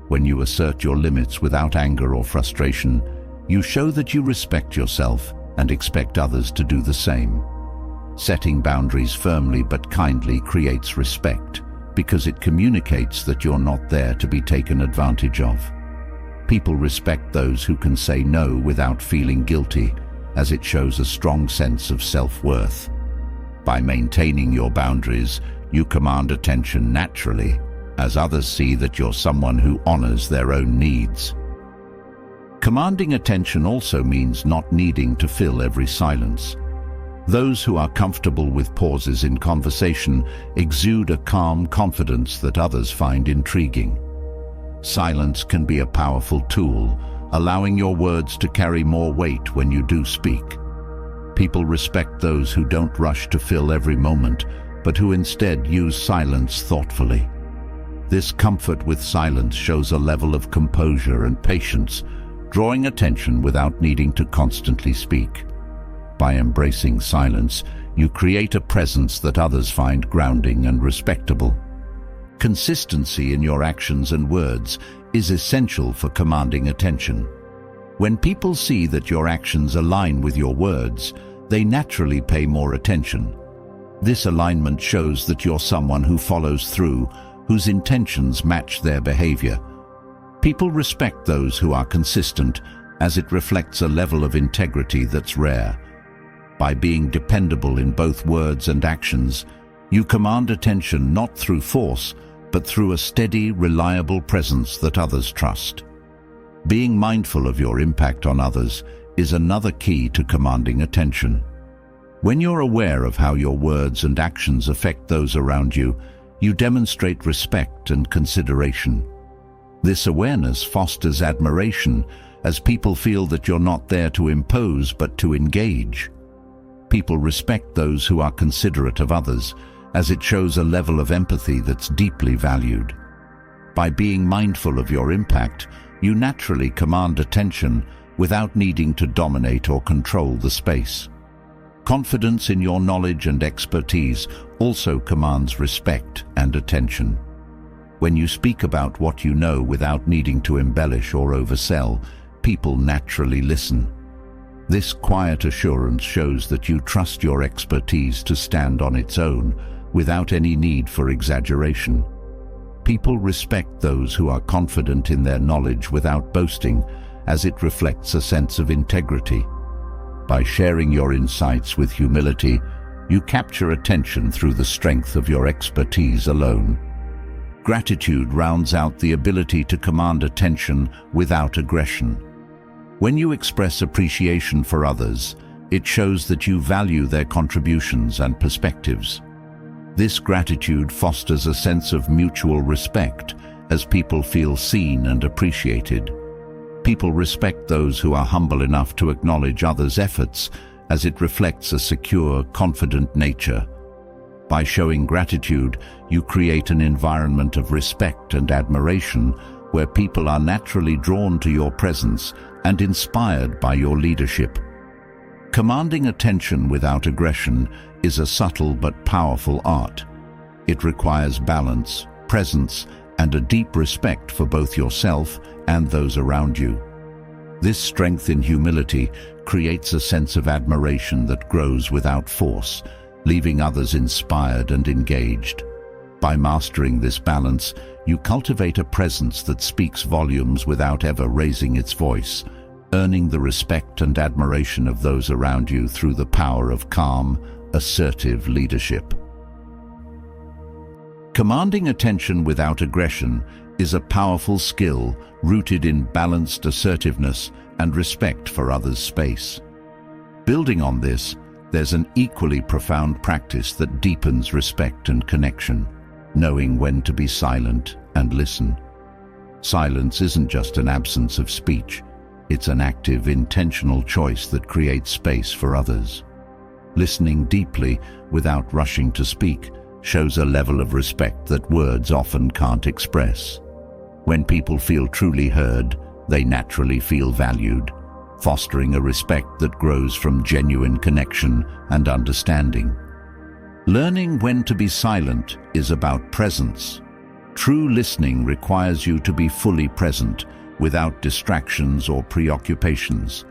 When you assert your limits without anger or frustration, you show that you respect yourself and expect others to do the same. Setting boundaries firmly but kindly creates respect, because it communicates that you're not there to be taken advantage of. People respect those who can say no without feeling guilty, as it shows a strong sense of self-worth. By maintaining your boundaries, you command attention naturally, as others see that you're someone who honors their own needs. Commanding attention also means not needing to fill every silence. Those who are comfortable with pauses in conversation exude a calm confidence that others find intriguing. Silence can be a powerful tool, allowing your words to carry more weight when you do speak. People respect those who don't rush to fill every moment, but who instead use silence thoughtfully. This comfort with silence shows a level of composure and patience, drawing attention without needing to constantly speak. By embracing silence, you create a presence that others find grounding and respectable. Consistency in your actions and words is essential for commanding attention. When people see that your actions align with your words, they naturally pay more attention. This alignment shows that you're someone who follows through, whose intentions match their behavior. People respect those who are consistent, as it reflects a level of integrity that's rare. By being dependable in both words and actions, you command attention not through force, but through a steady, reliable presence that others trust. Being mindful of your impact on others is another key to commanding attention. When you're aware of how your words and actions affect those around you, you demonstrate respect and consideration. This awareness fosters admiration, as people feel that you're not there to impose but to engage. People respect those who are considerate of others, as it shows a level of empathy that's deeply valued. By being mindful of your impact, you naturally command attention without needing to dominate or control the space. Confidence in your knowledge and expertise also commands respect and attention. When you speak about what you know without needing to embellish or oversell, people naturally listen. This quiet assurance shows that you trust your expertise to stand on its own, without any need for exaggeration. People respect those who are confident in their knowledge without boasting, as it reflects a sense of integrity. By sharing your insights with humility, you capture attention through the strength of your expertise alone. Gratitude rounds out the ability to command attention without aggression. When you express appreciation for others, it shows that you value their contributions and perspectives. This gratitude fosters a sense of mutual respect, as people feel seen and appreciated. People respect those who are humble enough to acknowledge others' efforts, as it reflects a secure, confident nature. By showing gratitude, you create an environment of respect and admiration, where people are naturally drawn to your presence and inspired by your leadership. Commanding attention without aggression is a subtle but powerful art. It requires balance, presence, and a deep respect for both yourself and those around you. This strength in humility creates a sense of admiration that grows without force, leaving others inspired and engaged. By mastering this balance, you cultivate a presence that speaks volumes without ever raising its voice, earning the respect and admiration of those around you through the power of calm, assertive leadership. Commanding attention without aggression is a powerful skill rooted in balanced assertiveness and respect for others' space. Building on this, there's an equally profound practice that deepens respect and connection, knowing when to be silent and listen. Silence isn't just an absence of speech, it's an active, intentional choice that creates space for others. Listening deeply without rushing to speak shows a level of respect that words often can't express. When people feel truly heard, They naturally feel valued, fostering a respect that grows from genuine connection and understanding. Learning when to be silent is about presence. True listening requires you to be fully present, without distractions or preoccupations.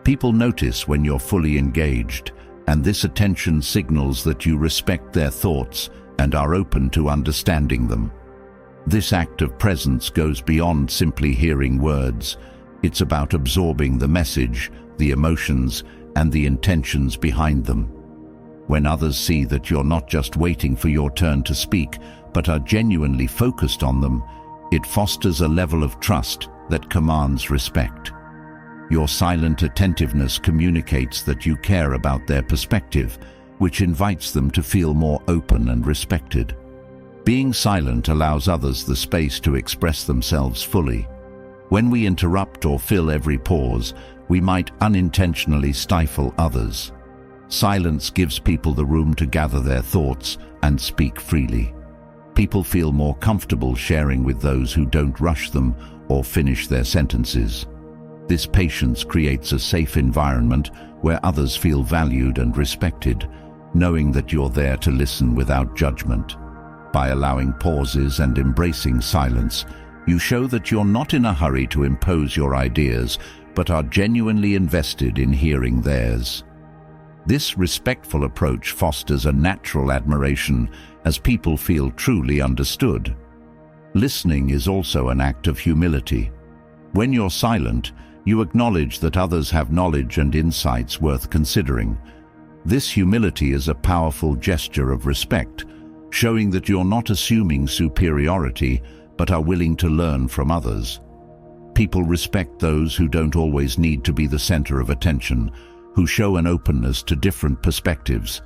People notice when you're fully engaged, and this attention signals that you respect their thoughts and are open to understanding them. This act of presence goes beyond simply hearing words. It's about absorbing the message, the emotions, and the intentions behind them. When others see that you're not just waiting for your turn to speak, but are genuinely focused on them, it fosters a level of trust that commands respect. Your silent attentiveness communicates that you care about their perspective, which invites them to feel more open and respected. Being silent allows others the space to express themselves fully. When we interrupt or fill every pause, we might unintentionally stifle others. Silence gives people the room to gather their thoughts and speak freely. People feel more comfortable sharing with those who don't rush them or finish their sentences. This patience creates a safe environment where others feel valued and respected, knowing that you're there to listen without judgment. By allowing pauses and embracing silence, you show that you're not in a hurry to impose your ideas, but are genuinely invested in hearing theirs. This respectful approach fosters a natural admiration as people feel truly understood. Listening is also an act of humility. When you're silent, you acknowledge that others have knowledge and insights worth considering. This humility is a powerful gesture of respect, showing that you're not assuming superiority, but are willing to learn from others. People respect those who don't always need to be the center of attention, who show an openness to different perspectives.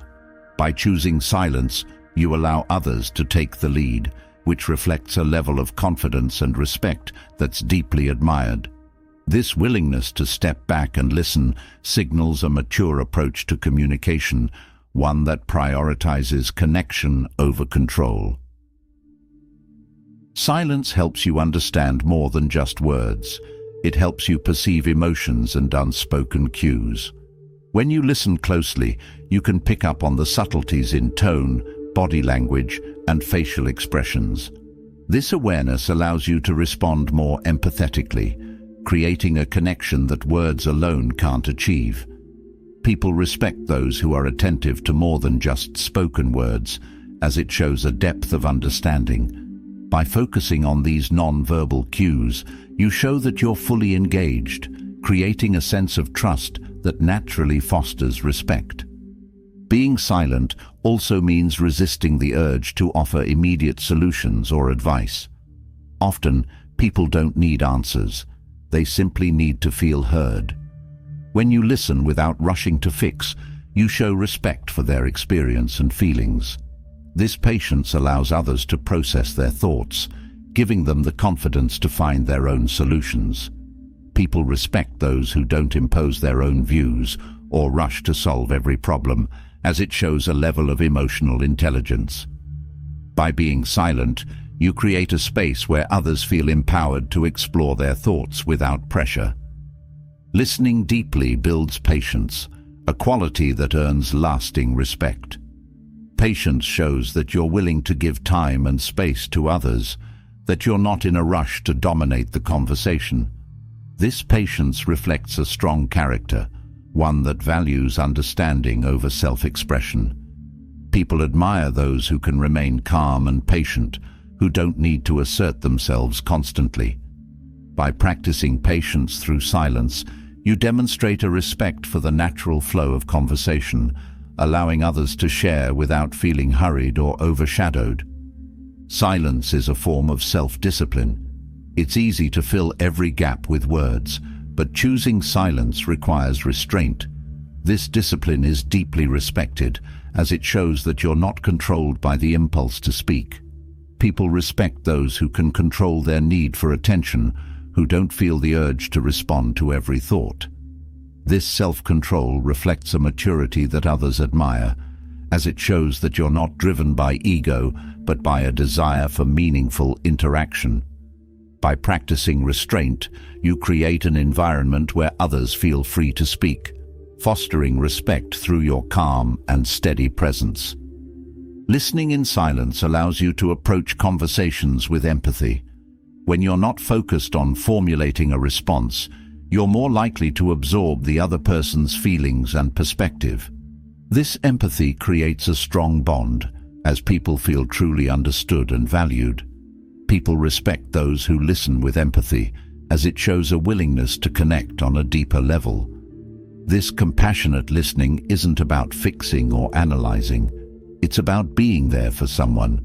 By choosing silence, you allow others to take the lead, which reflects a level of confidence and respect that's deeply admired. This willingness to step back and listen signals a mature approach to communication, one that prioritizes connection over control. Silence helps you understand more than just words. It helps you perceive emotions and unspoken cues. When you listen closely, you can pick up on the subtleties in tone, body language, and facial expressions. This awareness allows you to respond more empathetically, creating a connection that words alone can't achieve. People respect those who are attentive to more than just spoken words, as it shows a depth of understanding. By focusing on these non-verbal cues, you show that you're fully engaged, creating a sense of trust that naturally fosters respect. Being silent also means resisting the urge to offer immediate solutions or advice. Often, people don't need answers. They simply need to feel heard. When you listen without rushing to fix, you show respect for their experience and feelings. This patience allows others to process their thoughts, giving them the confidence to find their own solutions. People respect those who don't impose their own views or rush to solve every problem, as it shows a level of emotional intelligence. By being silent, you create a space where others feel empowered to explore their thoughts without pressure. Listening deeply builds patience, a quality that earns lasting respect. Patience shows that you're willing to give time and space to others, that you're not in a rush to dominate the conversation. This patience reflects a strong character, one that values understanding over self-expression. People admire those who can remain calm and patient, who don't need to assert themselves constantly. By practicing patience through silence, you demonstrate a respect for the natural flow of conversation, allowing others to share without feeling hurried or overshadowed. Silence is a form of self-discipline. It's easy to fill every gap with words, but choosing silence requires restraint. This discipline is deeply respected, as it shows that you're not controlled by the impulse to speak. People respect those who can control their need for attention, who don't feel the urge to respond to every thought. This self-control reflects a maturity that others admire, as it shows that you're not driven by ego, but by a desire for meaningful interaction. By practicing restraint, you create an environment where others feel free to speak, fostering respect through your calm and steady presence. Listening in silence allows you to approach conversations with empathy. When you're not focused on formulating a response, you're more likely to absorb the other person's feelings and perspective. This empathy creates a strong bond, as people feel truly understood and valued. People respect those who listen with empathy, as it shows a willingness to connect on a deeper level. This compassionate listening isn't about fixing or analyzing. It's about being there for someone.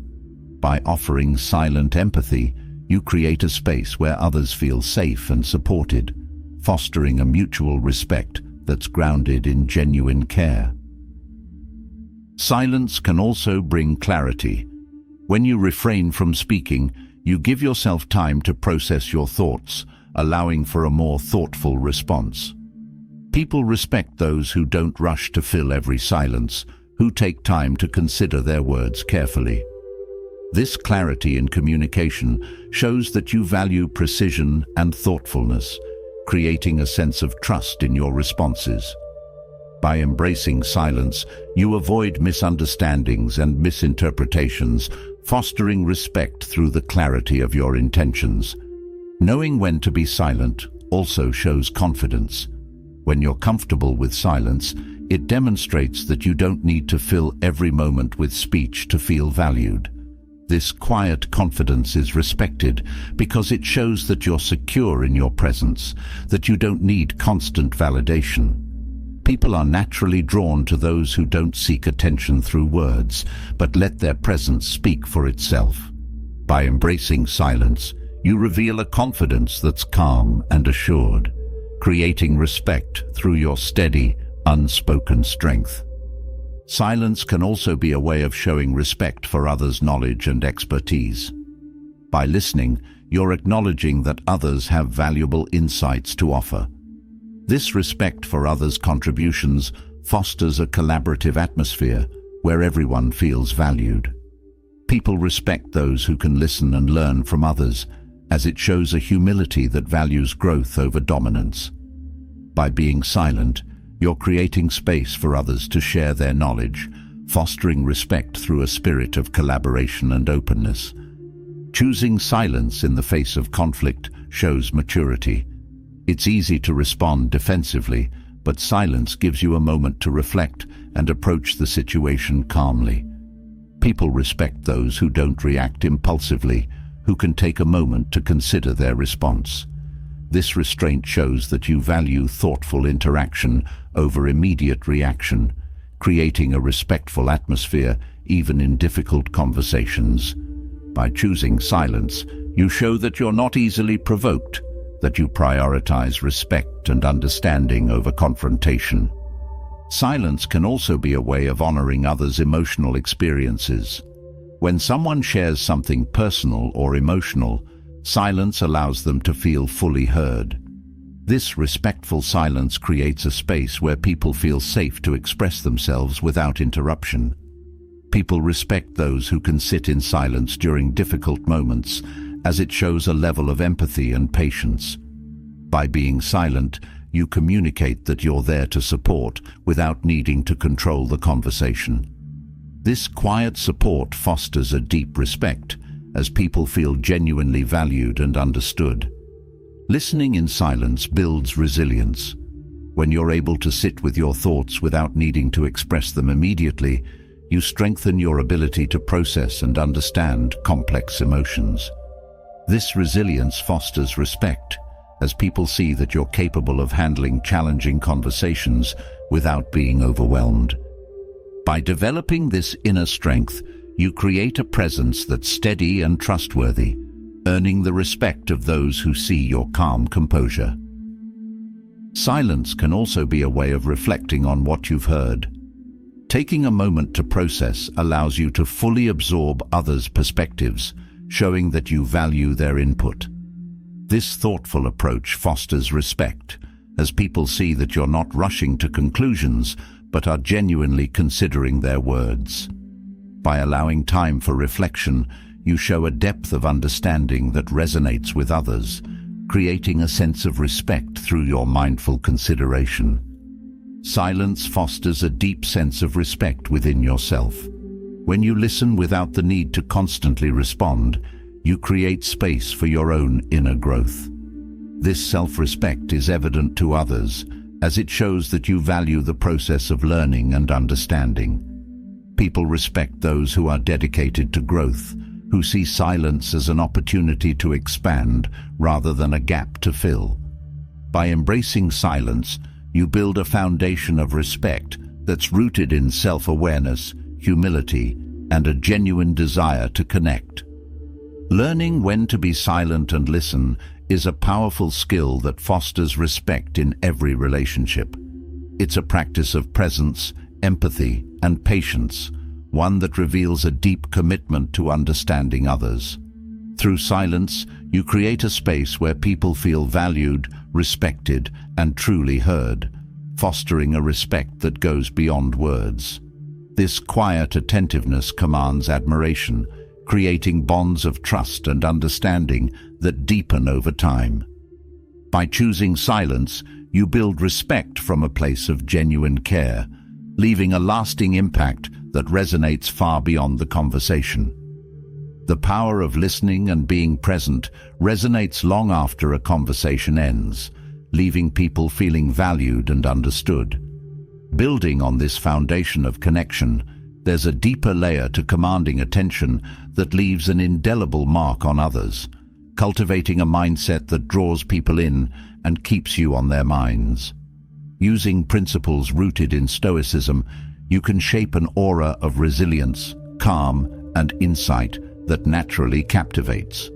By offering silent empathy, you create a space where others feel safe and supported, fostering a mutual respect that's grounded in genuine care. Silence can also bring clarity. When you refrain from speaking, you give yourself time to process your thoughts, allowing for a more thoughtful response. People respect those who don't rush to fill every silence, who take time to consider their words carefully. This clarity in communication shows that you value precision and thoughtfulness, creating a sense of trust in your responses. By embracing silence, you avoid misunderstandings and misinterpretations, fostering respect through the clarity of your intentions. Knowing when to be silent also shows confidence. When you're comfortable with silence, it demonstrates that you don't need to fill every moment with speech to feel valued. This quiet confidence is respected because it shows that you're secure in your presence, that you don't need constant validation. People are naturally drawn to those who don't seek attention through words, but let their presence speak for itself. By embracing silence, you reveal a confidence that's calm and assured, creating respect through your steady, unspoken strength. Silence can also be a way of showing respect for others' knowledge and expertise. By listening, you're acknowledging that others have valuable insights to offer. This respect for others' contributions fosters a collaborative atmosphere where everyone feels valued. People respect those who can listen and learn from others, as it shows a humility that values growth over dominance. By being silent, you're creating space for others to share their knowledge, fostering respect through a spirit of collaboration and openness. Choosing silence in the face of conflict shows maturity. It's easy to respond defensively, but silence gives you a moment to reflect and approach the situation calmly. People respect those who don't react impulsively, who can take a moment to consider their response. This restraint shows that you value thoughtful interaction over immediate reaction, creating a respectful atmosphere even in difficult conversations. By choosing silence, you show that you're not easily provoked, that you prioritize respect and understanding over confrontation. Silence can also be a way of honoring others' emotional experiences. When someone shares something personal or emotional, silence allows them to feel fully heard. This respectful silence creates a space where people feel safe to express themselves without interruption. People respect those who can sit in silence during difficult moments, as it shows a level of empathy and patience. By being silent, you communicate that you're there to support without needing to control the conversation. This quiet support fosters a deep respect, as people feel genuinely valued and understood. Listening in silence builds resilience. When you're able to sit with your thoughts without needing to express them immediately, you strengthen your ability to process and understand complex emotions. This resilience fosters respect, as people see that you're capable of handling challenging conversations without being overwhelmed. By developing this inner strength, you create a presence that's steady and trustworthy, earning the respect of those who see your calm composure. Silence can also be a way of reflecting on what you've heard. Taking a moment to process allows you to fully absorb others' perspectives, showing that you value their input. This thoughtful approach fosters respect, as people see that you're not rushing to conclusions, but are genuinely considering their words. By allowing time for reflection, you show a depth of understanding that resonates with others, creating a sense of respect through your mindful consideration. Silence fosters a deep sense of respect within yourself. When you listen without the need to constantly respond, you create space for your own inner growth. This self-respect is evident to others, as it shows that you value the process of learning and understanding. People respect those who are dedicated to growth, who see silence as an opportunity to expand rather than a gap to fill. By embracing silence, you build a foundation of respect that's rooted in self-awareness, humility, and a genuine desire to connect. Learning when to be silent and listen is a powerful skill that fosters respect in every relationship. It's a practice of presence, empathy, and patience, one that reveals a deep commitment to understanding others. Through silence, you create a space where people feel valued, respected, and truly heard, fostering a respect that goes beyond words. This quiet attentiveness commands admiration, creating bonds of trust and understanding that deepen over time. By choosing silence, you build respect from a place of genuine care, leaving a lasting impact that resonates far beyond the conversation. The power of listening and being present resonates long after a conversation ends, leaving people feeling valued and understood. Building on this foundation of connection, there's a deeper layer to commanding attention that leaves an indelible mark on others, cultivating a mindset that draws people in and keeps you on their minds. Using principles rooted in Stoicism, you can shape an aura of resilience, calm, and insight that naturally captivates.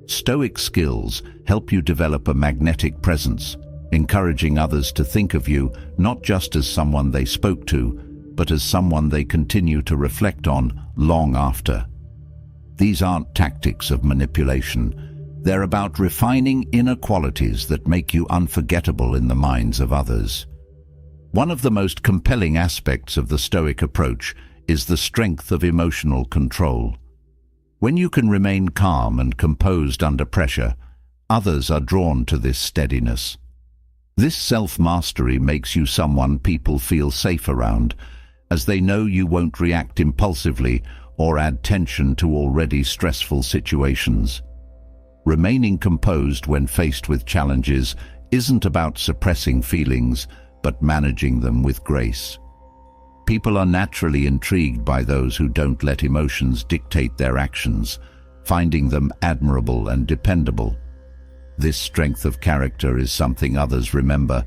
Stoic skills help you develop a magnetic presence, encouraging others to think of you not just as someone they spoke to, but as someone they continue to reflect on long after. These aren't tactics of manipulation. They're about refining inner qualities that make you unforgettable in the minds of others. One of the most compelling aspects of the Stoic approach is the strength of emotional control. When you can remain calm and composed under pressure, others are drawn to this steadiness. This self-mastery makes you someone people feel safe around, as they know you won't react impulsively or add tension to already stressful situations. Remaining composed when faced with challenges isn't about suppressing feelings, but managing them with grace. People are naturally intrigued by those who don't let emotions dictate their actions, finding them admirable and dependable. This strength of character is something others remember,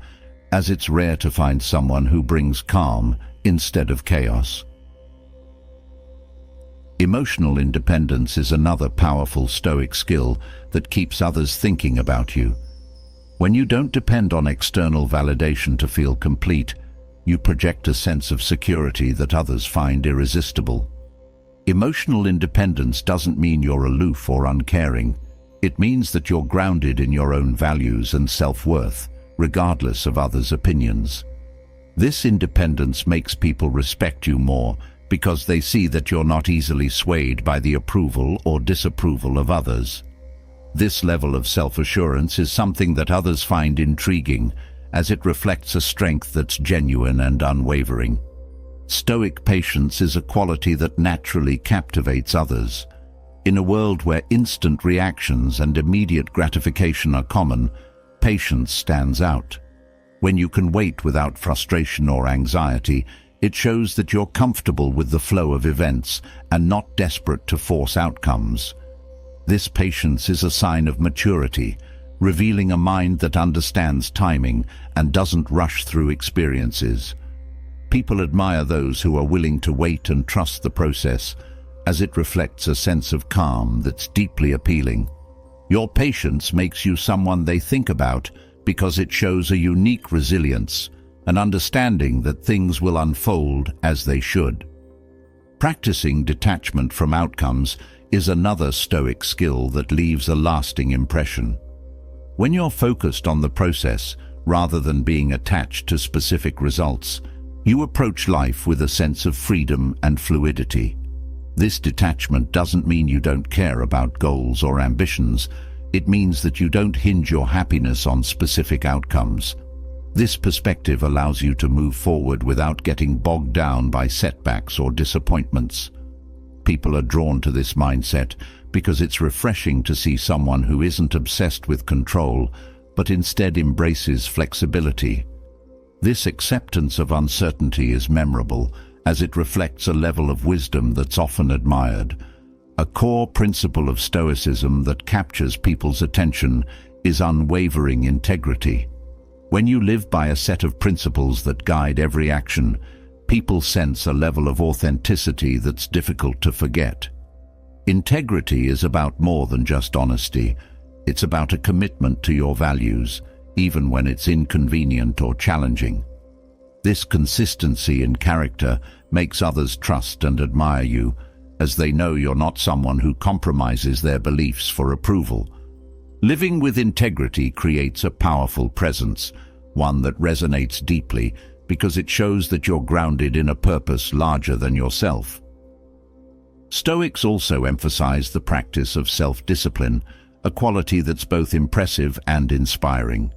as it's rare to find someone who brings calm instead of chaos. Emotional independence is another powerful Stoic skill that keeps others thinking about you. When you don't depend on external validation to feel complete, you project a sense of security that others find irresistible. Emotional independence doesn't mean you're aloof or uncaring. It means that you're grounded in your own values and self-worth, regardless of others' opinions. This independence makes people respect you more because they see that you're not easily swayed by the approval or disapproval of others. This level of self-assurance is something that others find intriguing, as it reflects a strength that's genuine and unwavering. Stoic patience is a quality that naturally captivates others. In a world where instant reactions and immediate gratification are common, patience stands out. When you can wait without frustration or anxiety, it shows that you're comfortable with the flow of events and not desperate to force outcomes. This patience is a sign of maturity, revealing a mind that understands timing and doesn't rush through experiences. People admire those who are willing to wait and trust the process, as it reflects a sense of calm that's deeply appealing. Your patience makes you someone they think about because it shows a unique resilience, an understanding that things will unfold as they should. Practicing detachment from outcomes is another Stoic skill that leaves a lasting impression. When you're focused on the process rather than being attached to specific results, you approach life with a sense of freedom and fluidity. This detachment doesn't mean you don't care about goals or ambitions. It means that you don't hinge your happiness on specific outcomes. This perspective allows you to move forward without getting bogged down by setbacks or disappointments. People are drawn to this mindset because it's refreshing to see someone who isn't obsessed with control, but instead embraces flexibility. This acceptance of uncertainty is memorable, as it reflects a level of wisdom that's often admired. A core principle of Stoicism that captures people's attention is unwavering integrity. When you live by a set of principles that guide every action, people sense a level of authenticity that's difficult to forget. Integrity is about more than just honesty. It's about a commitment to your values, even when it's inconvenient or challenging. This consistency in character makes others trust and admire you, as they know you're not someone who compromises their beliefs for approval. Living with integrity creates a powerful presence, one that resonates deeply because it shows that you're grounded in a purpose larger than yourself. Stoics also emphasize the practice of self-discipline, a quality that's both impressive and inspiring.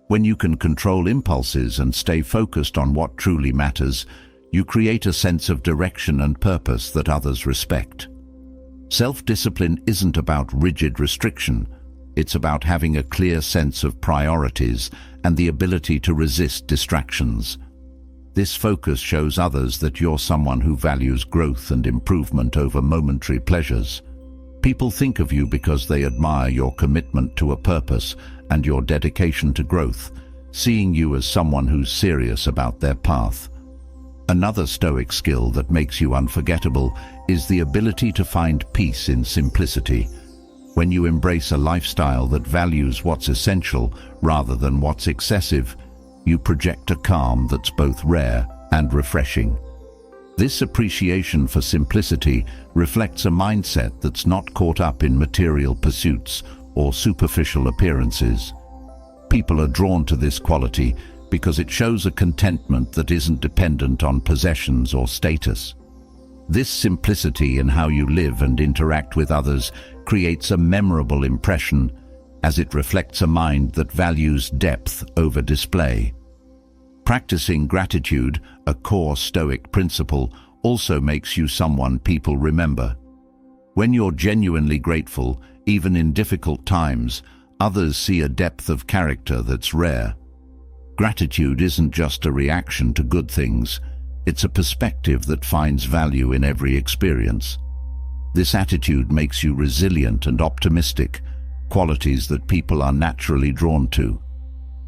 When you can control impulses and stay focused on what truly matters, you create a sense of direction and purpose that others respect. Self-discipline isn't about rigid restriction. It's about having a clear sense of priorities and the ability to resist distractions. This focus shows others that you're someone who values growth and improvement over momentary pleasures. People think of you because they admire your commitment to a purpose and your dedication to growth, seeing you as someone who's serious about their path. Another Stoic skill that makes you unforgettable is the ability to find peace in simplicity. When you embrace a lifestyle that values what's essential rather than what's excessive, you project a calm that's both rare and refreshing. This appreciation for simplicity reflects a mindset that's not caught up in material pursuits or superficial appearances. People are drawn to this quality because it shows a contentment that isn't dependent on possessions or status. This simplicity in how you live and interact with others creates a memorable impression, as it reflects a mind that values depth over display. Practicing gratitude, a core Stoic principle, also makes you someone people remember. When you're genuinely grateful, even in difficult times, others see a depth of character that's rare. Gratitude isn't just a reaction to good things, it's a perspective that finds value in every experience. This attitude makes you resilient and optimistic, qualities that people are naturally drawn to.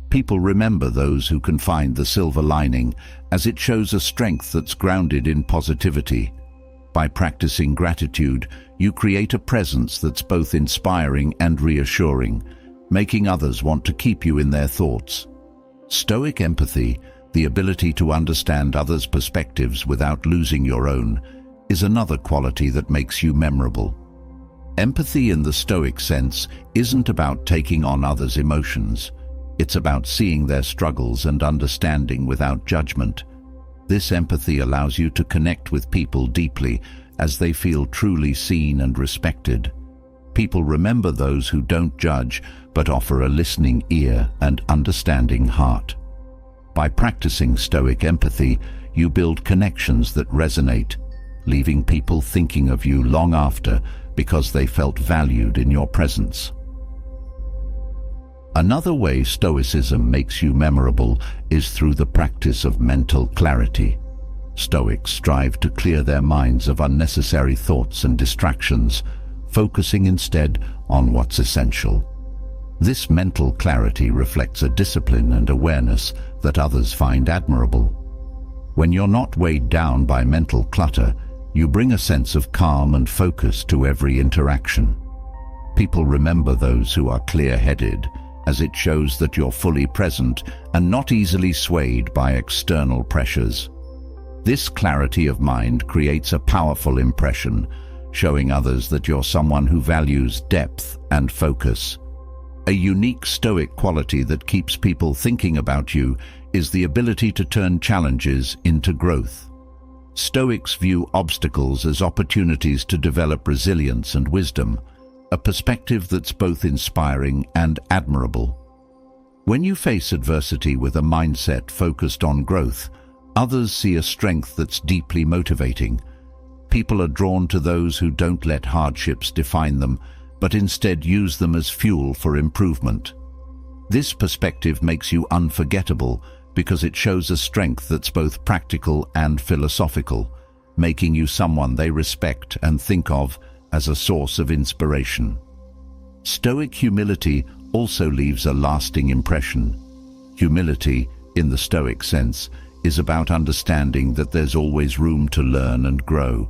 People remember those who can find the silver lining, as it shows a strength that's grounded in positivity. By practicing gratitude, you create a presence that's both inspiring and reassuring, making others want to keep you in their thoughts. Stoic empathy, the ability to understand others' perspectives without losing your own, is another quality that makes you memorable. Empathy in the Stoic sense isn't about taking on others' emotions. It's about seeing their struggles and understanding without judgment. This empathy allows you to connect with people deeply, as they feel truly seen and respected. People remember those who don't judge, but offer a listening ear and understanding heart. By practicing Stoic empathy, you build connections that resonate, leaving people thinking of you long after because they felt valued in your presence. Another way Stoicism makes you memorable is through the practice of mental clarity. Stoics strive to clear their minds of unnecessary thoughts and distractions, focusing instead on what's essential. This mental clarity reflects a discipline and awareness that others find admirable. When you're not weighed down by mental clutter, you bring a sense of calm and focus to every interaction. People remember those who are clear-headed, as it shows that you're fully present and not easily swayed by external pressures. This clarity of mind creates a powerful impression, showing others that you're someone who values depth and focus. A unique Stoic quality that keeps people thinking about you is the ability to turn challenges into growth. Stoics view obstacles as opportunities to develop resilience and wisdom, a perspective that's both inspiring and admirable. When you face adversity with a mindset focused on growth, others see a strength that's deeply motivating. People are drawn to those who don't let hardships define them, but instead use them as fuel for improvement. This perspective makes you unforgettable because it shows a strength that's both practical and philosophical, making you someone they respect and think of as a source of inspiration. Stoic humility also leaves a lasting impression. Humility, in the Stoic sense, is about understanding that there's always room to learn and grow.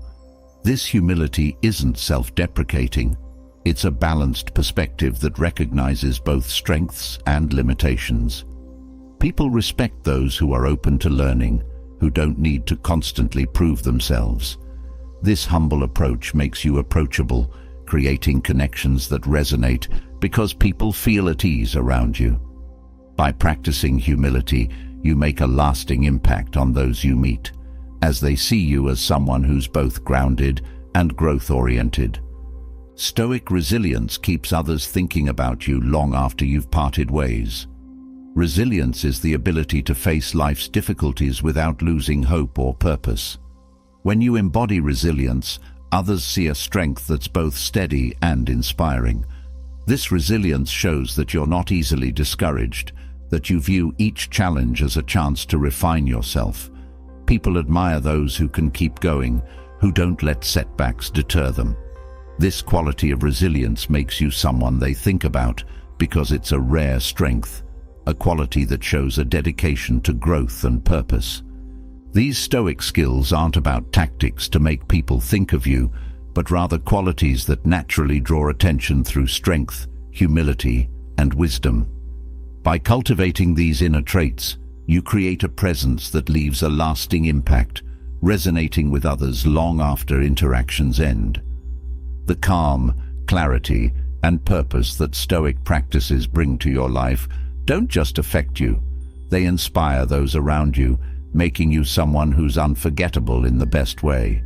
This humility isn't self-deprecating. It's a balanced perspective that recognizes both strengths and limitations. People respect those who are open to learning, who don't need to constantly prove themselves. This humble approach makes you approachable, creating connections that resonate because people feel at ease around you. By practicing humility, you make a lasting impact on those you meet, as they see you as someone who's both grounded and growth-oriented. Stoic resilience keeps others thinking about you long after you've parted ways. Resilience is the ability to face life's difficulties without losing hope or purpose. When you embody resilience, others see a strength that's both steady and inspiring. This resilience shows that you're not easily discouraged, that you view each challenge as a chance to refine yourself. People admire those who can keep going, who don't let setbacks deter them. This quality of resilience makes you someone they think about because it's a rare strength, a quality that shows a dedication to growth and purpose. These Stoic skills aren't about tactics to make people think of you, but rather qualities that naturally draw attention through strength, humility, and wisdom. By cultivating these inner traits, you create a presence that leaves a lasting impact, resonating with others long after interactions end. The calm, clarity, and purpose that Stoic practices bring to your life don't just affect you, they inspire those around you, making you someone who's unforgettable in the best way.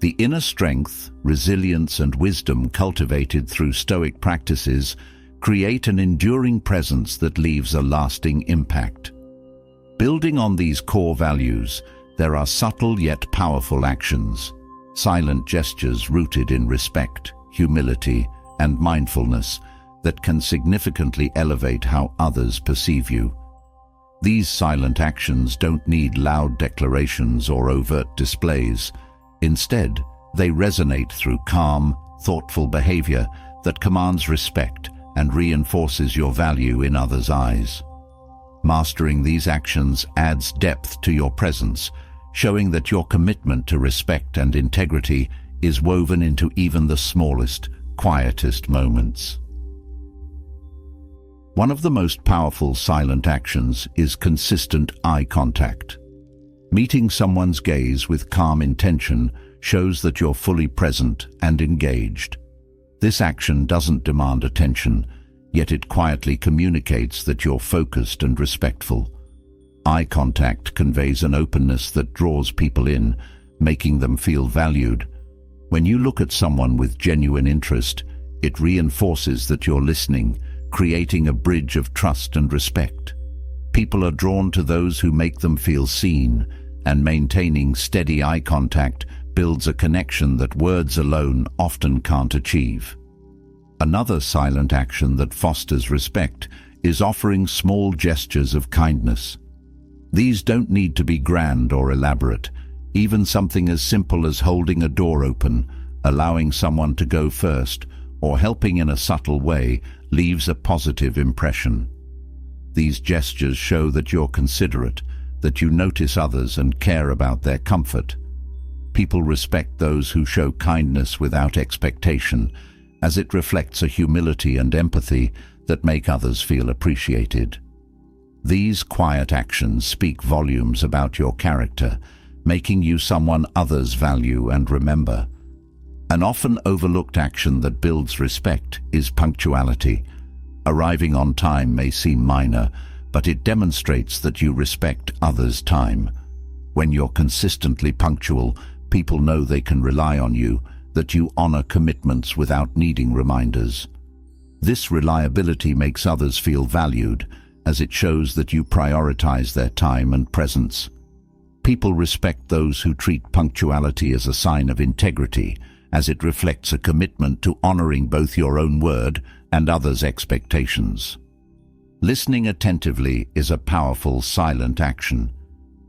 The inner strength, resilience, and wisdom cultivated through Stoic practices create an enduring presence that leaves a lasting impact. Building on these core values, there are subtle yet powerful actions, silent gestures rooted in respect, humility, and mindfulness that can significantly elevate how others perceive you. These silent actions don't need loud declarations or overt displays. Instead, they resonate through calm, thoughtful behavior that commands respect and reinforces your value in others' eyes. Mastering these actions adds depth to your presence, showing that your commitment to respect and integrity is woven into even the smallest, quietest moments. One of the most powerful silent actions is consistent eye contact. Meeting someone's gaze with calm intention shows that you're fully present and engaged. This action doesn't demand attention, yet it quietly communicates that you're focused and respectful. Eye contact conveys an openness that draws people in, making them feel valued. When you look at someone with genuine interest, it reinforces that you're listening, creating a bridge of trust and respect. People are drawn to those who make them feel seen, and maintaining steady eye contact builds a connection that words alone often can't achieve. Another silent action that fosters respect is offering small gestures of kindness. These don't need to be grand or elaborate. Even something as simple as holding a door open, allowing someone to go first, or helping in a subtle way leaves a positive impression. These gestures show that you're considerate, that you notice others and care about their comfort. People respect those who show kindness without expectation, as it reflects a humility and empathy that make others feel appreciated. These quiet actions speak volumes about your character, making you someone others value and remember. An often overlooked action that builds respect is punctuality. Arriving on time may seem minor, but it demonstrates that you respect others' time. When you're consistently punctual, people know they can rely on you, that you honor commitments without needing reminders. This reliability makes others feel valued, as it shows that you prioritize their time and presence. People respect those who treat punctuality as a sign of integrity, as it reflects a commitment to honoring both your own word and others' expectations. Listening attentively is a powerful silent action.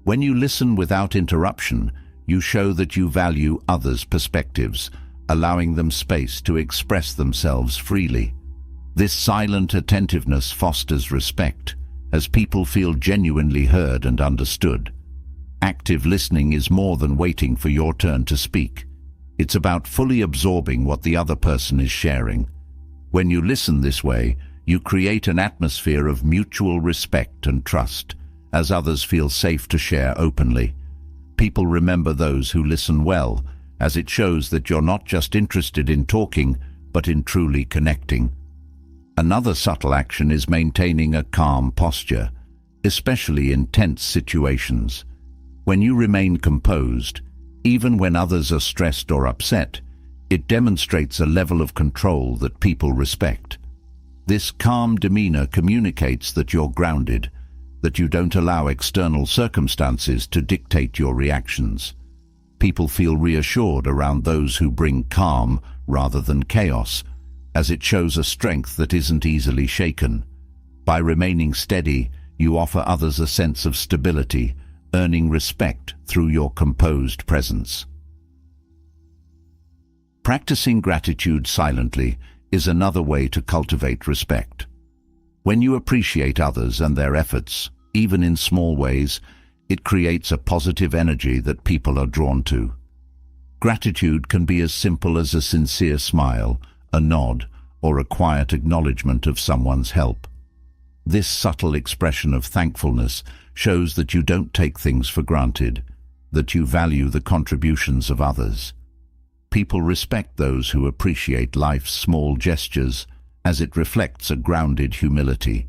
When you listen without interruption, you show that you value others' perspectives, allowing them space to express themselves freely. This silent attentiveness fosters respect, as people feel genuinely heard and understood. Active listening is more than waiting for your turn to speak. It's about fully absorbing what the other person is sharing. When you listen this way, you create an atmosphere of mutual respect and trust, as others feel safe to share openly. People remember those who listen well, as it shows that you're not just interested in talking, but in truly connecting. Another subtle action is maintaining a calm posture, especially in tense situations. When you remain composed, even when others are stressed or upset, it demonstrates a level of control that people respect. This calm demeanor communicates that you're grounded, that you don't allow external circumstances to dictate your reactions. People feel reassured around those who bring calm rather than chaos, as it shows a strength that isn't easily shaken. By remaining steady, you offer others a sense of stability, earning respect through your composed presence. Practicing gratitude silently is another way to cultivate respect. When you appreciate others and their efforts, even in small ways, it creates a positive energy that people are drawn to. Gratitude can be as simple as a sincere smile, a nod, or a quiet acknowledgement of someone's help. This subtle expression of thankfulness shows that you don't take things for granted, that you value the contributions of others. People respect those who appreciate life's small gestures, as it reflects a grounded humility.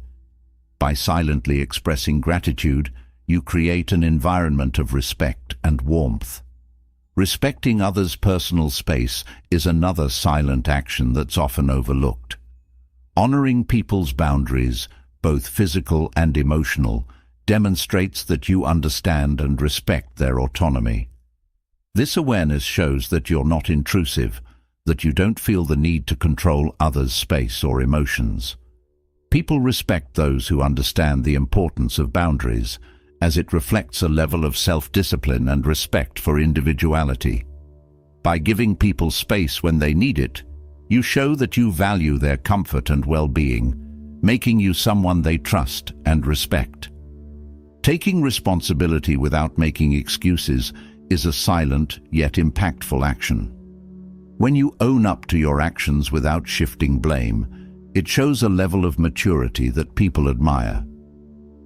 By silently expressing gratitude, you create an environment of respect and warmth. Respecting others' personal space is another silent action that's often overlooked. Honoring people's boundaries, both physical and emotional, demonstrates that you understand and respect their autonomy. This awareness shows that you're not intrusive, that you don't feel the need to control others' space or emotions. People respect those who understand the importance of boundaries, as it reflects a level of self-discipline and respect for individuality. By giving people space when they need it, you show that you value their comfort and well-being, making you someone they trust and respect. Taking responsibility without making excuses is a silent yet impactful action. When you own up to your actions without shifting blame, it shows a level of maturity that people admire.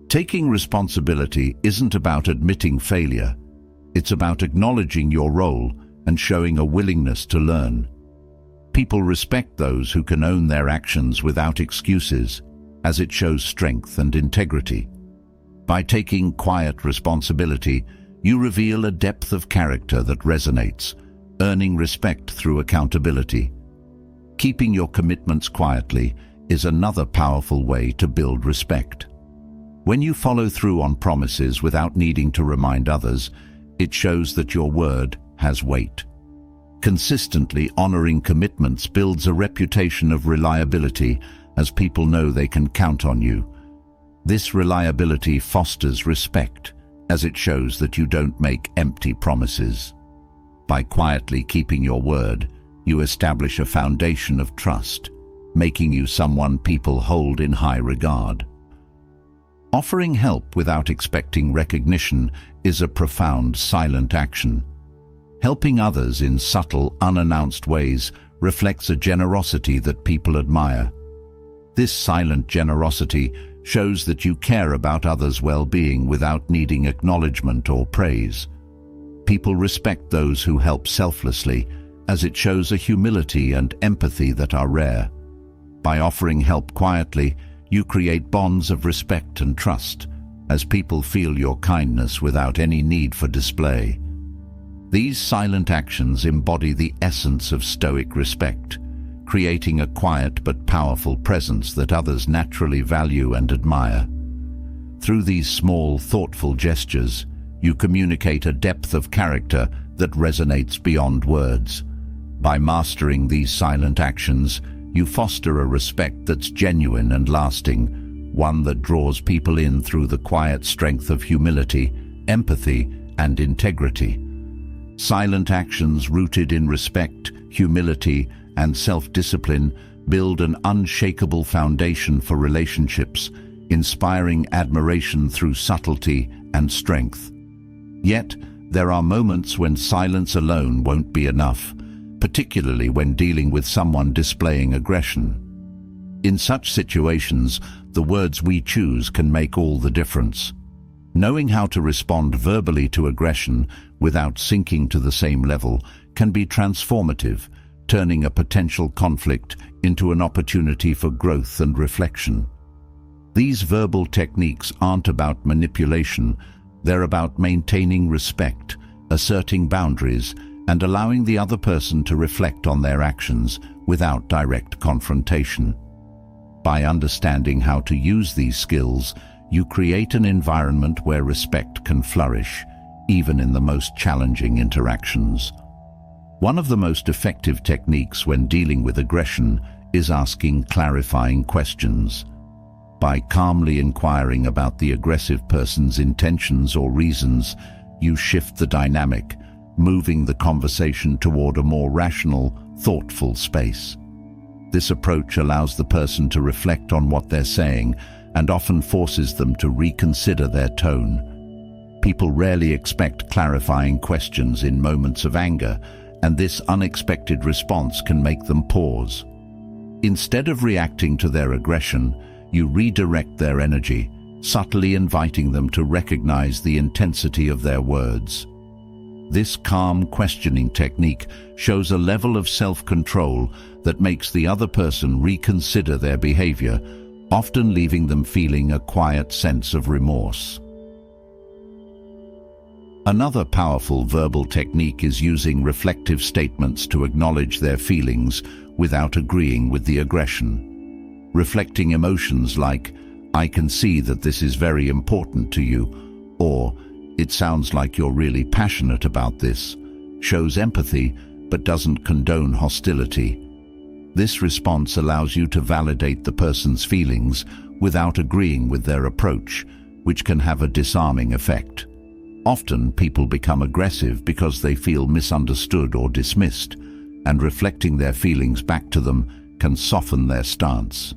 Taking responsibility isn't about admitting failure. It's about acknowledging your role and showing a willingness to learn. People respect those who can own their actions without excuses, as it shows strength and integrity. By taking quiet responsibility, you reveal a depth of character that resonates, earning respect through accountability. Keeping your commitments quietly is another powerful way to build respect. When you follow through on promises without needing to remind others, it shows that your word has weight. Consistently honoring commitments builds a reputation of reliability, as people know they can count on you. This reliability fosters respect, as it shows that you don't make empty promises. By quietly keeping your word, you establish a foundation of trust, making you someone people hold in high regard. Offering help without expecting recognition is a profound silent action. Helping others in subtle, unannounced ways reflects a generosity that people admire. This silent generosity shows that you care about others' well-being without needing acknowledgement or praise. People respect those who help selflessly, as it shows a humility and empathy that are rare. By offering help quietly, you create bonds of respect and trust, as people feel your kindness without any need for display. These silent actions embody the essence of Stoic respect, creating a quiet but powerful presence that others naturally value and admire. Through these small, thoughtful gestures, you communicate a depth of character that resonates beyond words. By mastering these silent actions, you foster a respect that's genuine and lasting, one that draws people in through the quiet strength of humility, empathy, and integrity. Silent actions rooted in respect, humility, and self-discipline build an unshakable foundation for relationships, inspiring admiration through subtlety and strength. Yet, there are moments when silence alone won't be enough, particularly when dealing with someone displaying aggression. In such situations, the words we choose can make all the difference. Knowing how to respond verbally to aggression without sinking to the same level can be transformative, turning a potential conflict into an opportunity for growth and reflection. These verbal techniques aren't about manipulation, they're about maintaining respect, asserting boundaries, and allowing the other person to reflect on their actions without direct confrontation. By understanding how to use these skills, you create an environment where respect can flourish, even in the most challenging interactions. One of the most effective techniques when dealing with aggression is asking clarifying questions. By calmly inquiring about the aggressive person's intentions or reasons, you shift the dynamic, moving the conversation toward a more rational, thoughtful space. This approach allows the person to reflect on what they're saying and often forces them to reconsider their tone. People rarely expect clarifying questions in moments of anger, and this unexpected response can make them pause. Instead of reacting to their aggression, you redirect their energy, subtly inviting them to recognize the intensity of their words. This calm questioning technique shows a level of self-control that makes the other person reconsider their behavior, often leaving them feeling a quiet sense of remorse. Another powerful verbal technique is using reflective statements to acknowledge their feelings without agreeing with the aggression. Reflecting emotions like, "I can see that this is very important to you," or "It sounds like you're really passionate about this," shows empathy but doesn't condone hostility. This response allows you to validate the person's feelings without agreeing with their approach, which can have a disarming effect. Often, people become aggressive because they feel misunderstood or dismissed, and reflecting their feelings back to them can soften their stance.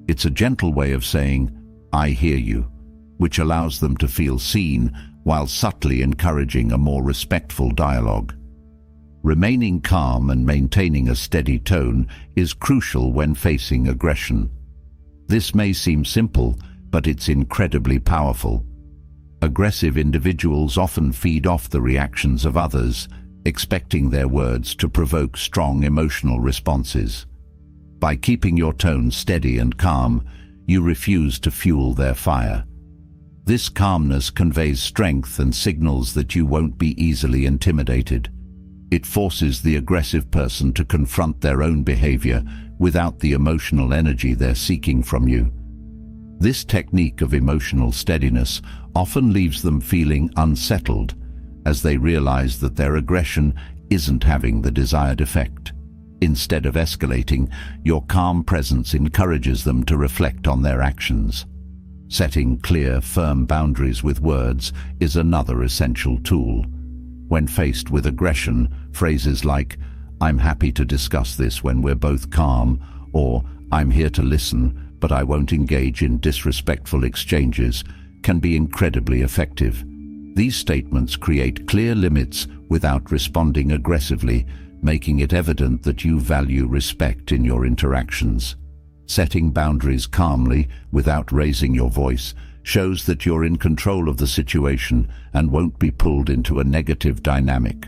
It's a gentle way of saying, "I hear you," which allows them to feel seen while subtly encouraging a more respectful dialogue. Remaining calm and maintaining a steady tone is crucial when facing aggression. This may seem simple, but it's incredibly powerful. Aggressive individuals often feed off the reactions of others, expecting their words to provoke strong emotional responses. By keeping your tone steady and calm, you refuse to fuel their fire. This calmness conveys strength and signals that you won't be easily intimidated. It forces the aggressive person to confront their own behavior without the emotional energy they're seeking from you. This technique of emotional steadiness often leaves them feeling unsettled, as they realize that their aggression isn't having the desired effect. Instead of escalating, your calm presence encourages them to reflect on their actions. Setting clear, firm boundaries with words is another essential tool. When faced with aggression, phrases like, "I'm happy to discuss this when we're both calm," or "I'm here to listen, but I won't engage in disrespectful exchanges," can be incredibly effective. These statements create clear limits without responding aggressively, making it evident that you value respect in your interactions. Setting boundaries calmly, without raising your voice, shows that you're in control of the situation and won't be pulled into a negative dynamic.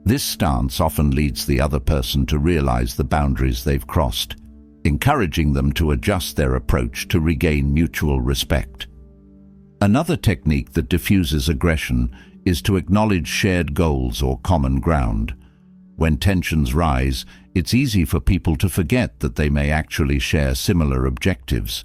This stance often leads the other person to realize the boundaries they've crossed, encouraging them to adjust their approach to regain mutual respect. Another technique that diffuses aggression is to acknowledge shared goals or common ground. When tensions rise, it's easy for people to forget that they may actually share similar objectives.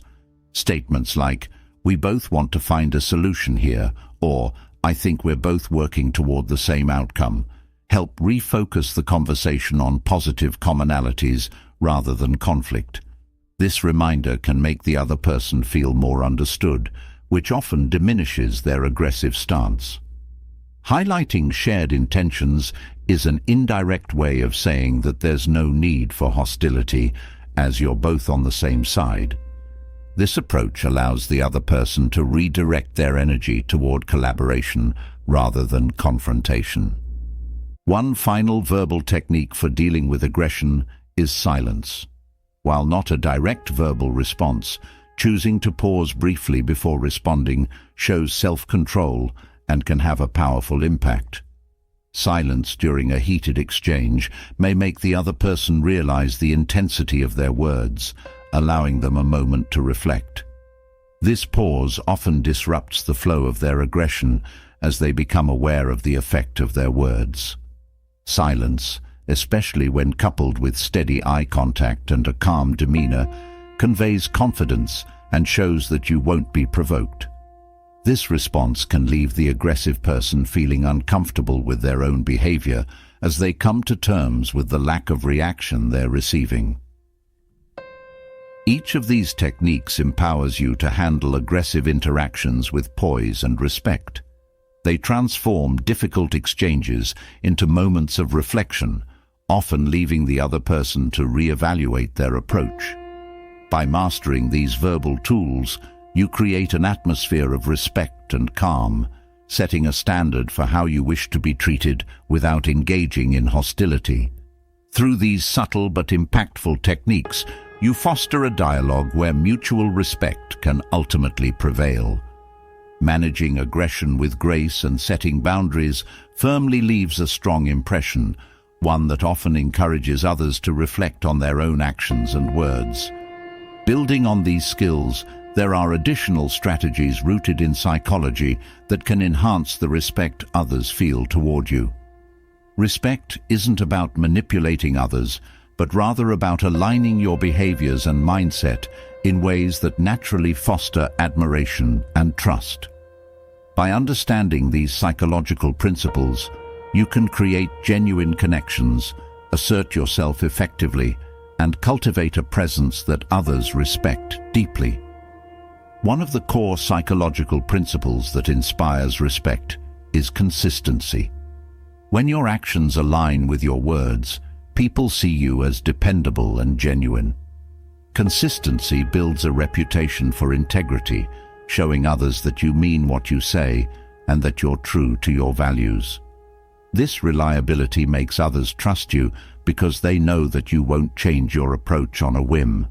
Statements like, "We both want to find a solution here," or "I think we're both working toward the same outcome," help refocus the conversation on positive commonalities rather than conflict. This reminder can make the other person feel more understood, which often diminishes their aggressive stance. Highlighting shared intentions is an indirect way of saying that there's no need for hostility, as you're both on the same side. This approach allows the other person to redirect their energy toward collaboration rather than confrontation. One final verbal technique for dealing with aggression is silence. While not a direct verbal response, choosing to pause briefly before responding shows self-control and can have a powerful impact. Silence during a heated exchange may make the other person realize the intensity of their words, allowing them a moment to reflect. This pause often disrupts the flow of their aggression as they become aware of the effect of their words. Silence, especially when coupled with steady eye contact and a calm demeanor, conveys confidence and shows that you won't be provoked. This response can leave the aggressive person feeling uncomfortable with their own behavior as they come to terms with the lack of reaction they're receiving. Each of these techniques empowers you to handle aggressive interactions with poise and respect. They transform difficult exchanges into moments of reflection, often leaving the other person to reevaluate their approach. By mastering these verbal tools, you create an atmosphere of respect and calm, setting a standard for how you wish to be treated without engaging in hostility. Through these subtle but impactful techniques, you foster a dialogue where mutual respect can ultimately prevail. Managing aggression with grace and setting boundaries firmly leaves a strong impression, one that often encourages others to reflect on their own actions and words. Building on these skills, there are additional strategies rooted in psychology that can enhance the respect others feel toward you. Respect isn't about manipulating others, but rather about aligning your behaviors and mindset in ways that naturally foster admiration and trust. By understanding these psychological principles, you can create genuine connections, assert yourself effectively, and cultivate a presence that others respect deeply. One of the core psychological principles that inspires respect is consistency. When your actions align with your words, people see you as dependable and genuine. Consistency builds a reputation for integrity, showing others that you mean what you say and that you're true to your values. This reliability makes others trust you because they know that you won't change your approach on a whim.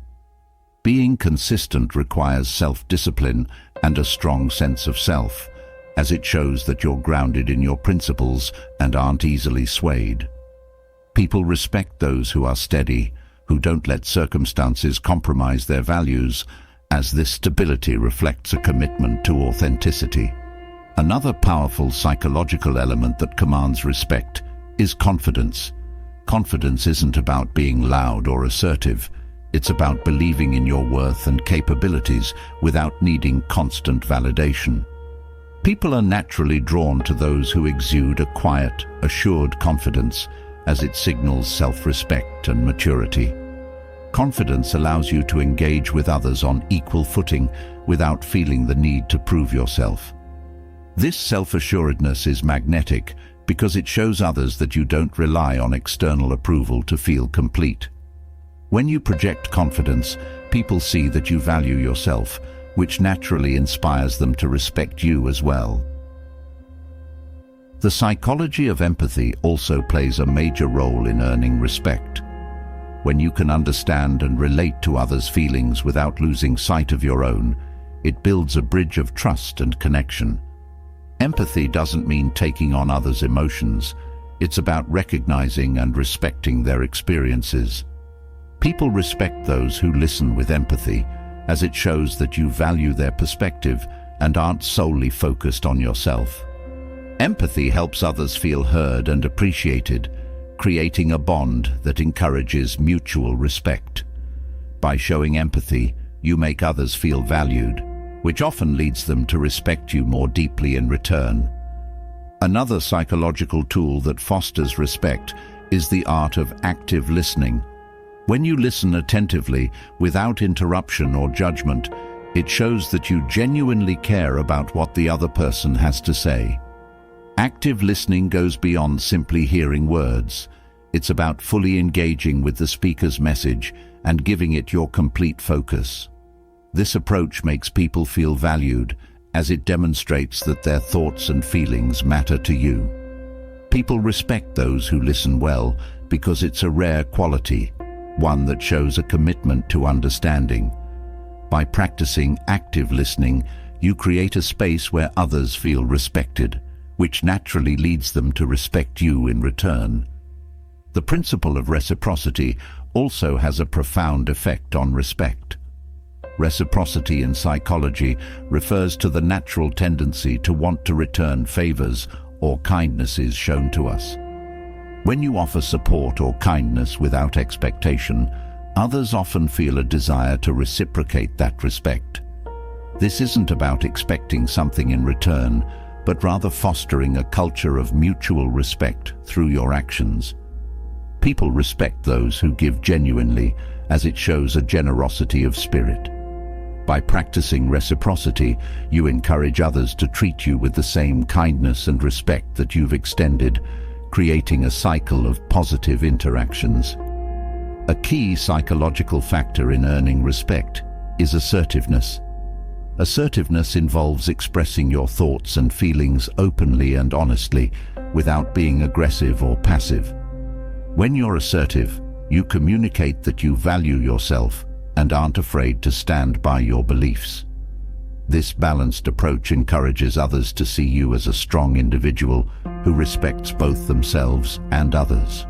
Being consistent requires self-discipline and a strong sense of self, as it shows that you're grounded in your principles and aren't easily swayed. People respect those who are steady, who don't let circumstances compromise their values, as this stability reflects a commitment to authenticity. Another powerful psychological element that commands respect is confidence. Confidence isn't about being loud or assertive. It's about believing in your worth and capabilities without needing constant validation. People are naturally drawn to those who exude a quiet, assured confidence, as it signals self-respect and maturity. Confidence allows you to engage with others on equal footing without feeling the need to prove yourself. This self-assuredness is magnetic because it shows others that you don't rely on external approval to feel complete. When you project confidence, people see that you value yourself, which naturally inspires them to respect you as well. The psychology of empathy also plays a major role in earning respect. When you can understand and relate to others' feelings without losing sight of your own, it builds a bridge of trust and connection. Empathy doesn't mean taking on others' emotions. It's about recognizing and respecting their experiences. People respect those who listen with empathy, as it shows that you value their perspective and aren't solely focused on yourself. Empathy helps others feel heard and appreciated, creating a bond that encourages mutual respect. By showing empathy, you make others feel valued, which often leads them to respect you more deeply in return. Another psychological tool that fosters respect is the art of active listening. When you listen attentively, without interruption or judgment, it shows that you genuinely care about what the other person has to say. Active listening goes beyond simply hearing words. It's about fully engaging with the speaker's message and giving it your complete focus. This approach makes people feel valued, as it demonstrates that their thoughts and feelings matter to you. People respect those who listen well because it's a rare quality, one that shows a commitment to understanding. By practicing active listening, you create a space where others feel respected, which naturally leads them to respect you in return. The principle of reciprocity also has a profound effect on respect. Reciprocity in psychology refers to the natural tendency to want to return favors or kindnesses shown to us. When you offer support or kindness without expectation, others often feel a desire to reciprocate that respect. This isn't about expecting something in return, but rather fostering a culture of mutual respect through your actions. People respect those who give genuinely, as it shows a generosity of spirit. By practicing reciprocity, you encourage others to treat you with the same kindness and respect that you've extended, creating a cycle of positive interactions. A key psychological factor in earning respect is assertiveness. Assertiveness involves expressing your thoughts and feelings openly and honestly, without being aggressive or passive. When you're assertive, you communicate that you value yourself and aren't afraid to stand by your beliefs. This balanced approach encourages others to see you as a strong individual who respects both themselves and others.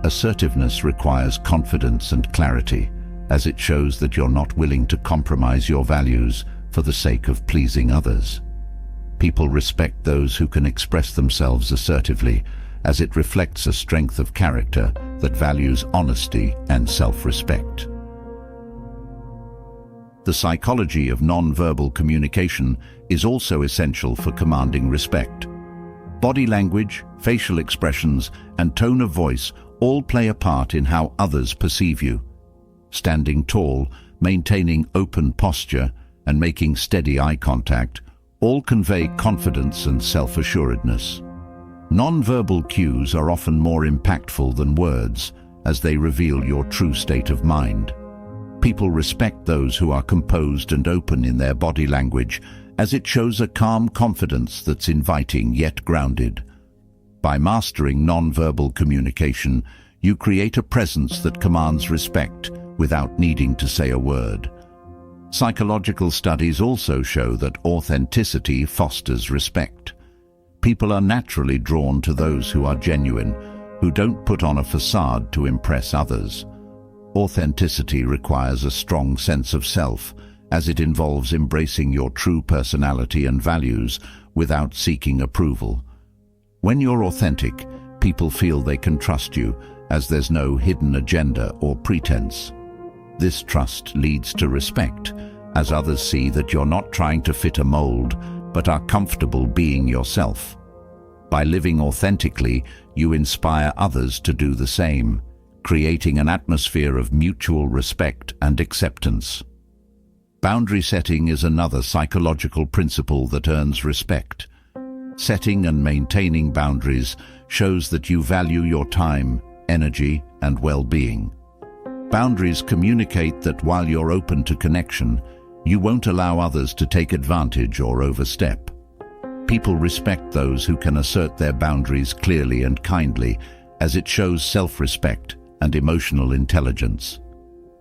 Assertiveness requires confidence and clarity, as it shows that you're not willing to compromise your values for the sake of pleasing others. People respect those who can express themselves assertively, as it reflects a strength of character that values honesty and self-respect. The psychology of non-verbal communication is also essential for commanding respect. Body language, facial expressions, and tone of voice all play a part in how others perceive you. Standing tall, maintaining open posture, and making steady eye contact all convey confidence and self-assuredness. Non-verbal cues are often more impactful than words, as they reveal your true state of mind. People respect those who are composed and open in their body language, as it shows a calm confidence that's inviting yet grounded. By mastering non-verbal communication, you create a presence that commands respect without needing to say a word. Psychological studies also show that authenticity fosters respect. People are naturally drawn to those who are genuine, who don't put on a facade to impress others. Authenticity requires a strong sense of self, as it involves embracing your true personality and values without seeking approval. When you're authentic, people feel they can trust you, as there's no hidden agenda or pretense. This trust leads to respect, as others see that you're not trying to fit a mold, but are comfortable being yourself. By living authentically, you inspire others to do the same, creating an atmosphere of mutual respect and acceptance. Boundary setting is another psychological principle that earns respect. Setting and maintaining boundaries shows that you value your time, energy, and well-being. Boundaries communicate that while you're open to connection, you won't allow others to take advantage or overstep. People respect those who can assert their boundaries clearly and kindly, as it shows self-respect and emotional intelligence.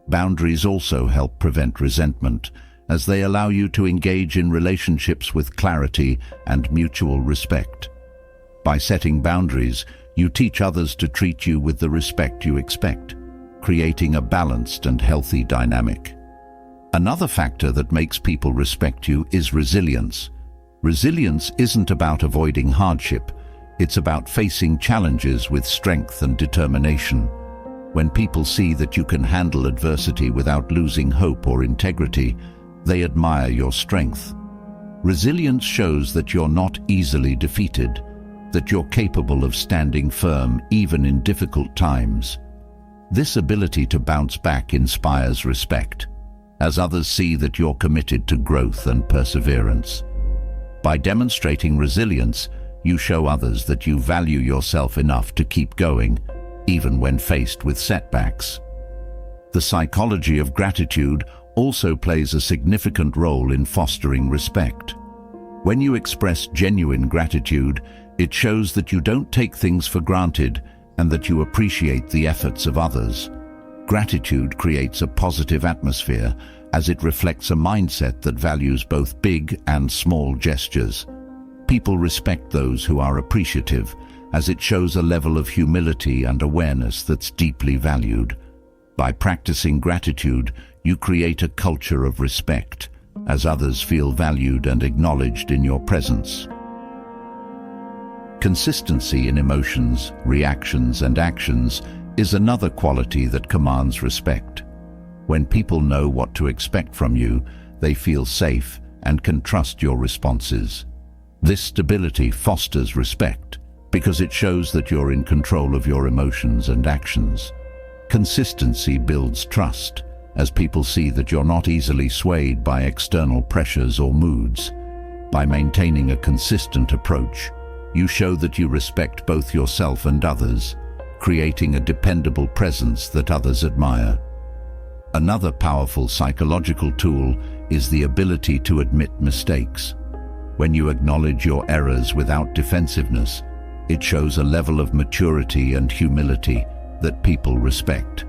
Boundaries also help prevent resentment, as they allow you to engage in relationships with clarity and mutual respect. By setting boundaries, you teach others to treat you with the respect you expect, creating a balanced and healthy dynamic. Another factor that makes people respect you is resilience. Resilience isn't about avoiding hardship. It's about facing challenges with strength and determination. When people see that you can handle adversity without losing hope or integrity, they admire your strength. Resilience shows that you're not easily defeated, that you're capable of standing firm even in difficult times. This ability to bounce back inspires respect, as others see that you're committed to growth and perseverance. By demonstrating resilience, you show others that you value yourself enough to keep going, even when faced with setbacks. The psychology of gratitude also plays a significant role in fostering respect. When you express genuine gratitude, it shows that you don't take things for granted and that you appreciate the efforts of others. Gratitude creates a positive atmosphere as it reflects a mindset that values both big and small gestures. People respect those who are appreciative, as it shows a level of humility and awareness that's deeply valued. By practicing gratitude, you create a culture of respect, as others feel valued and acknowledged in your presence. Consistency in emotions, reactions, and actions is another quality that commands respect. When people know what to expect from you, they feel safe and can trust your responses. This stability fosters respect because it shows that you're in control of your emotions and actions. Consistency builds trust, as people see that you're not easily swayed by external pressures or moods. By maintaining a consistent approach, you show that you respect both yourself and others, creating a dependable presence that others admire. Another powerful psychological tool is the ability to admit mistakes. When you acknowledge your errors without defensiveness, it shows a level of maturity and humility that people respect.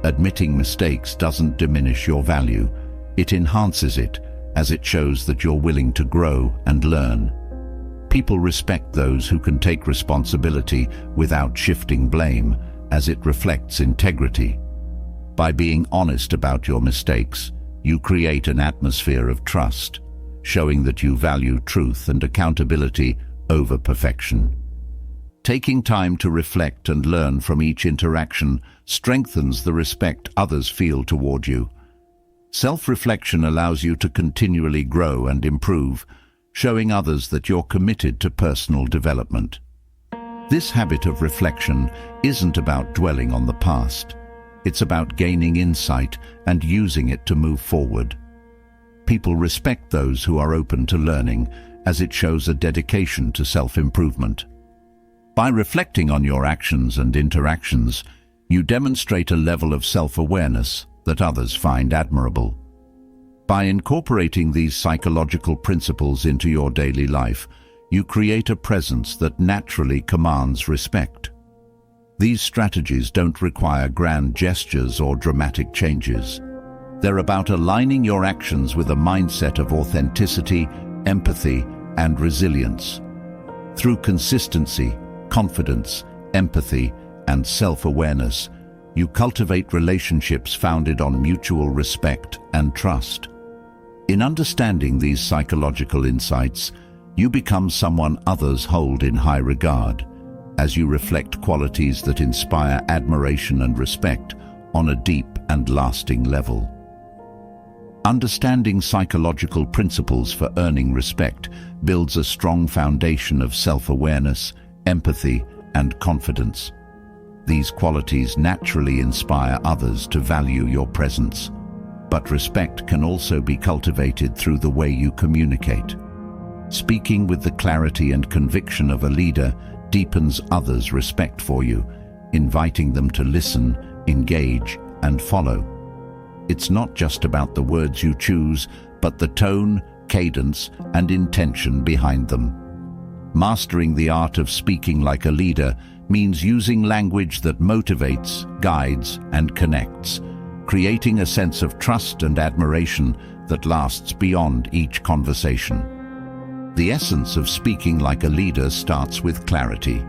Admitting mistakes doesn't diminish your value, it enhances it, as it shows that you're willing to grow and learn. People respect those who can take responsibility without shifting blame, as it reflects integrity. By being honest about your mistakes, you create an atmosphere of trust, showing that you value truth and accountability over perfection. Taking time to reflect and learn from each interaction strengthens the respect others feel toward you. Self-reflection allows you to continually grow and improve, showing others that you're committed to personal development. This habit of reflection isn't about dwelling on the past. It's about gaining insight and using it to move forward. People respect those who are open to learning, as it shows a dedication to self-improvement. By reflecting on your actions and interactions, you demonstrate a level of self-awareness that others find admirable. By incorporating these psychological principles into your daily life, you create a presence that naturally commands respect. These strategies don't require grand gestures or dramatic changes. They're about aligning your actions with a mindset of authenticity, empathy, and resilience. Through consistency, confidence, empathy, and self-awareness, you cultivate relationships founded on mutual respect and trust. In understanding these psychological insights, you become someone others hold in high regard, as you reflect qualities that inspire admiration and respect on a deep and lasting level. Understanding psychological principles for earning respect builds a strong foundation of self-awareness, empathy, and confidence. These qualities naturally inspire others to value your presence. But respect can also be cultivated through the way you communicate. Speaking with the clarity and conviction of a leader deepens others' respect for you, inviting them to listen, engage, and follow. It's not just about the words you choose, but the tone, cadence, and intention behind them. Mastering the art of speaking like a leader means using language that motivates, guides, and connects, creating a sense of trust and admiration that lasts beyond each conversation. The essence of speaking like a leader starts with clarity.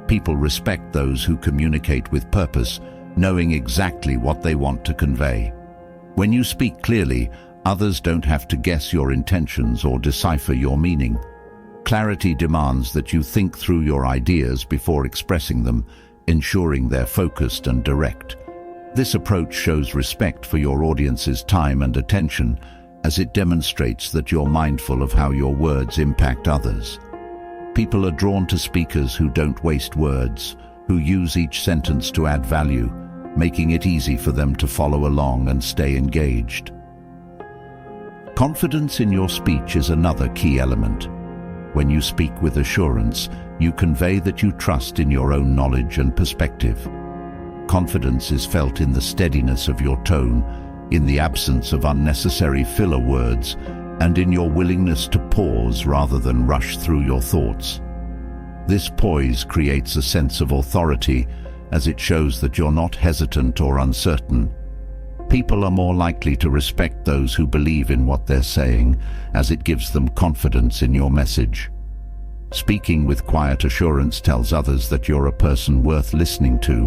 People respect those who communicate with purpose, knowing exactly what they want to convey. When you speak clearly, others don't have to guess your intentions or decipher your meaning. Clarity demands that you think through your ideas before expressing them, ensuring they're focused and direct. This approach shows respect for your audience's time and attention, as it demonstrates that you're mindful of how your words impact others. People are drawn to speakers who don't waste words, who use each sentence to add value, making it easy for them to follow along and stay engaged. Confidence in your speech is another key element. When you speak with assurance, you convey that you trust in your own knowledge and perspective. Confidence is felt in the steadiness of your tone, in the absence of unnecessary filler words, and in your willingness to pause rather than rush through your thoughts. This poise creates a sense of authority, as it shows that you're not hesitant or uncertain. People are more likely to respect those who believe in what they're saying, as it gives them confidence in your message. Speaking with quiet assurance tells others that you're a person worth listening to,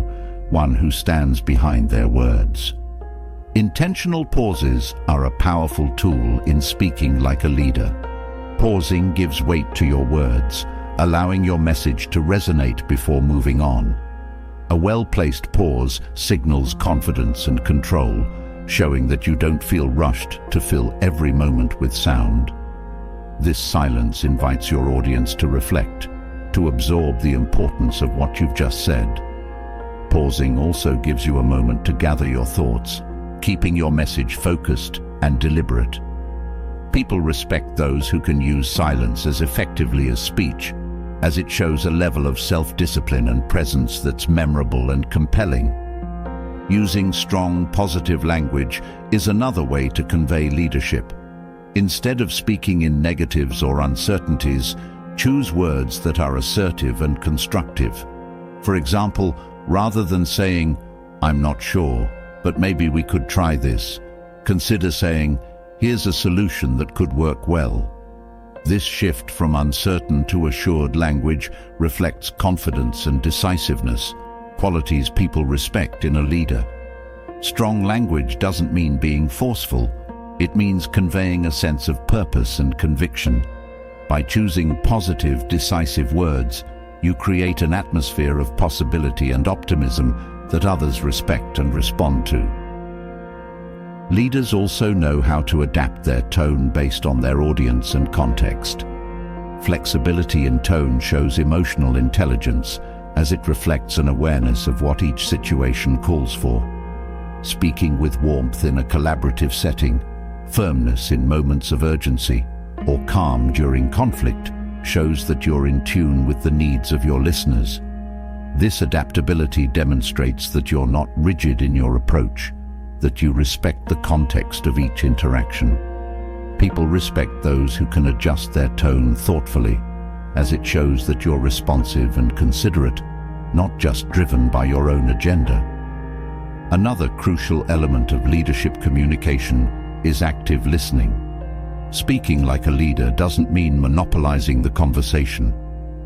one who stands behind their words. Intentional pauses are a powerful tool in speaking like a leader. Pausing gives weight to your words, allowing your message to resonate before moving on. A well-placed pause signals confidence and control, showing that you don't feel rushed to fill every moment with sound. This silence invites your audience to reflect, to absorb the importance of what you've just said. Pausing also gives you a moment to gather your thoughts, keeping your message focused and deliberate. People respect those who can use silence as effectively as speech, as it shows a level of self-discipline and presence that's memorable and compelling. Using strong, positive language is another way to convey leadership. Instead of speaking in negatives or uncertainties, choose words that are assertive and constructive. For example, rather than saying, "I'm not sure, but maybe we could try this," consider saying, "Here's a solution that could work well." This shift from uncertain to assured language reflects confidence and decisiveness, qualities people respect in a leader. Strong language doesn't mean being forceful. It means conveying a sense of purpose and conviction. By choosing positive, decisive words, you create an atmosphere of possibility and optimism that others respect and respond to. Leaders also know how to adapt their tone based on their audience and context. Flexibility in tone shows emotional intelligence, as it reflects an awareness of what each situation calls for. Speaking with warmth in a collaborative setting, firmness in moments of urgency, or calm during conflict shows that you're in tune with the needs of your listeners. This adaptability demonstrates that you're not rigid in your approach, that you respect the context of each interaction. People respect those who can adjust their tone thoughtfully, as it shows that you're responsive and considerate, not just driven by your own agenda. Another crucial element of leadership communication is active listening. Speaking like a leader doesn't mean monopolizing the conversation.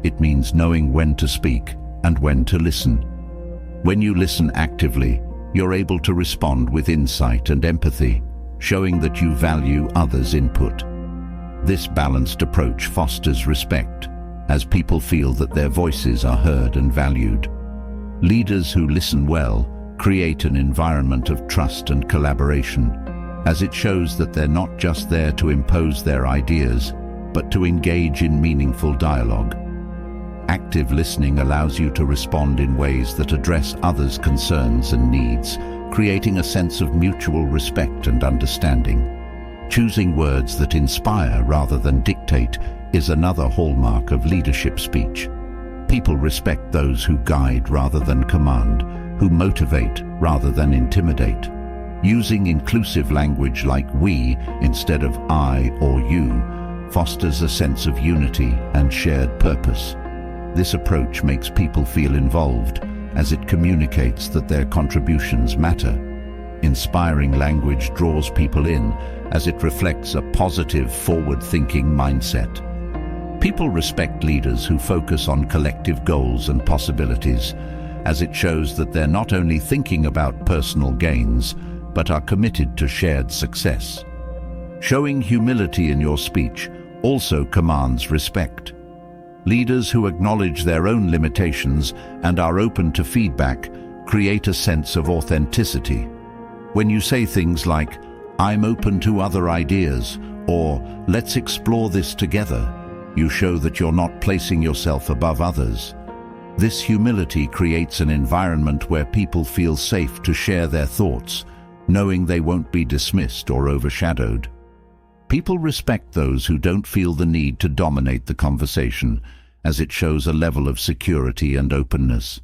It means knowing when to speak and when to listen. When you listen actively, you're able to respond with insight and empathy, showing that you value others' input. This balanced approach fosters respect, as people feel that their voices are heard and valued. Leaders who listen well create an environment of trust and collaboration, as it shows that they're not just there to impose their ideas, but to engage in meaningful dialogue. Active listening allows you to respond in ways that address others' concerns and needs, creating a sense of mutual respect and understanding. Choosing words that inspire rather than dictate is another hallmark of leadership speech. People respect those who guide rather than command, who motivate rather than intimidate. Using inclusive language like "we" instead of "I" or "you" fosters a sense of unity and shared purpose. This approach makes people feel involved, as it communicates that their contributions matter. Inspiring language draws people in, as it reflects a positive, forward-thinking mindset. People respect leaders who focus on collective goals and possibilities, as it shows that they're not only thinking about personal gains, but are committed to shared success. Showing humility in your speech also commands respect. Leaders who acknowledge their own limitations and are open to feedback create a sense of authenticity. When you say things like, "I'm open to other ideas," or "let's explore this together," you show that you're not placing yourself above others. This humility creates an environment where people feel safe to share their thoughts, knowing they won't be dismissed or overshadowed. People respect those who don't feel the need to dominate the conversation, as it shows a level of security and openness.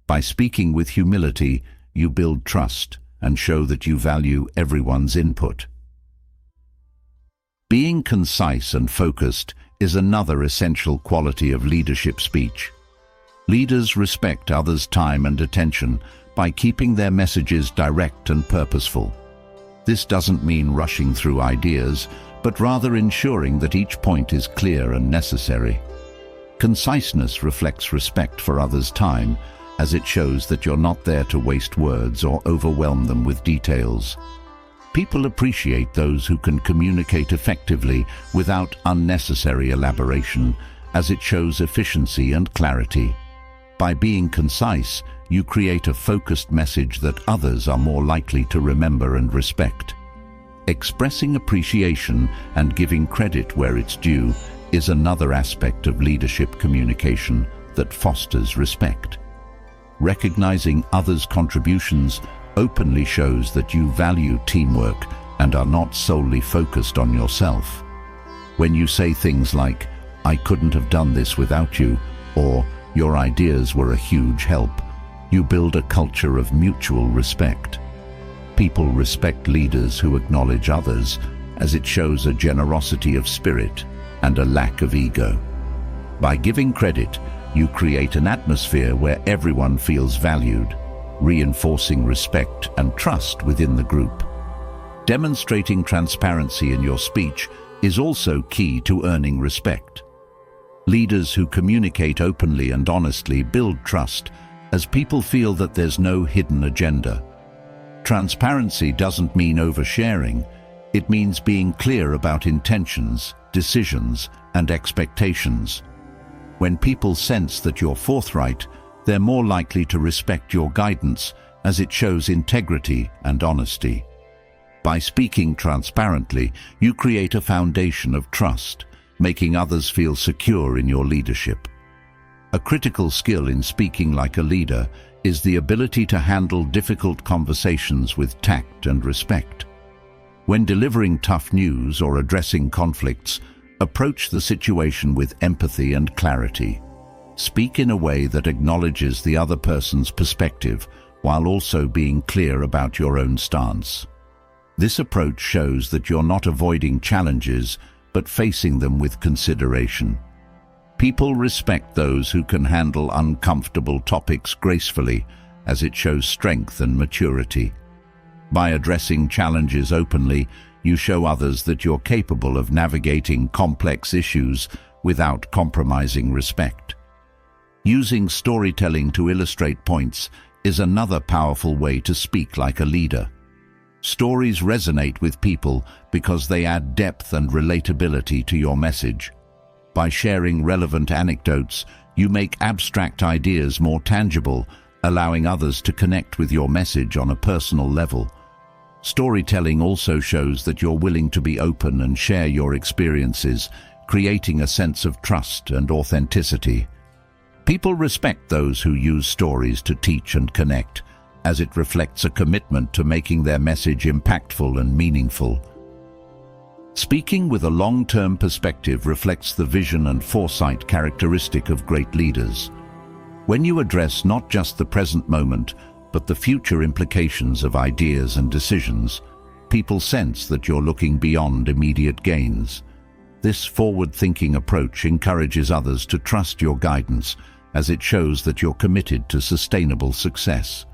By speaking with humility, you build trust and show that you value everyone's input. Being concise and focused is another essential quality of leadership speech. Leaders respect others' time and attention by keeping their messages direct and purposeful. This doesn't mean rushing through ideas, but rather ensuring that each point is clear and necessary. Conciseness reflects respect for others' time, as it shows that you're not there to waste words or overwhelm them with details. People appreciate those who can communicate effectively without unnecessary elaboration, as it shows efficiency and clarity. By being concise, you create a focused message that others are more likely to remember and respect. Expressing appreciation and giving credit where it's due is another aspect of leadership communication that fosters respect. Recognizing others' contributions openly shows that you value teamwork and are not solely focused on yourself. When you say things like, "I couldn't have done this without you," or "your ideas were a huge help," you build a culture of mutual respect. People respect leaders who acknowledge others, as it shows a generosity of spirit and a lack of ego. By giving credit, you create an atmosphere where everyone feels valued, reinforcing respect and trust within the group. Demonstrating transparency in your speech is also key to earning respect. Leaders who communicate openly and honestly build trust, as people feel that there's no hidden agenda. Transparency doesn't mean oversharing. It means being clear about intentions, decisions, and expectations. When people sense that you're forthright, they're more likely to respect your guidance, as it shows integrity and honesty. By speaking transparently, you create a foundation of trust, making others feel secure in your leadership. A critical skill in speaking like a leader is the ability to handle difficult conversations with tact and respect. When delivering tough news or addressing conflicts, approach the situation with empathy and clarity. Speak in a way that acknowledges the other person's perspective while also being clear about your own stance. This approach shows that you're not avoiding challenges, but facing them with consideration. People respect those who can handle uncomfortable topics gracefully, as it shows strength and maturity. By addressing challenges openly, you show others that you're capable of navigating complex issues without compromising respect. Using storytelling to illustrate points is another powerful way to speak like a leader. Stories resonate with people because they add depth and relatability to your message. By sharing relevant anecdotes, you make abstract ideas more tangible, allowing others to connect with your message on a personal level. Storytelling also shows that you're willing to be open and share your experiences, creating a sense of trust and authenticity. People respect those who use stories to teach and connect, as it reflects a commitment to making their message impactful and meaningful. Speaking with a long-term perspective reflects the vision and foresight characteristic of great leaders. When you address not just the present moment, but the future implications of ideas and decisions, people sense that you're looking beyond immediate gains. This forward-thinking approach encourages others to trust your guidance, as it shows that you're committed to sustainable success.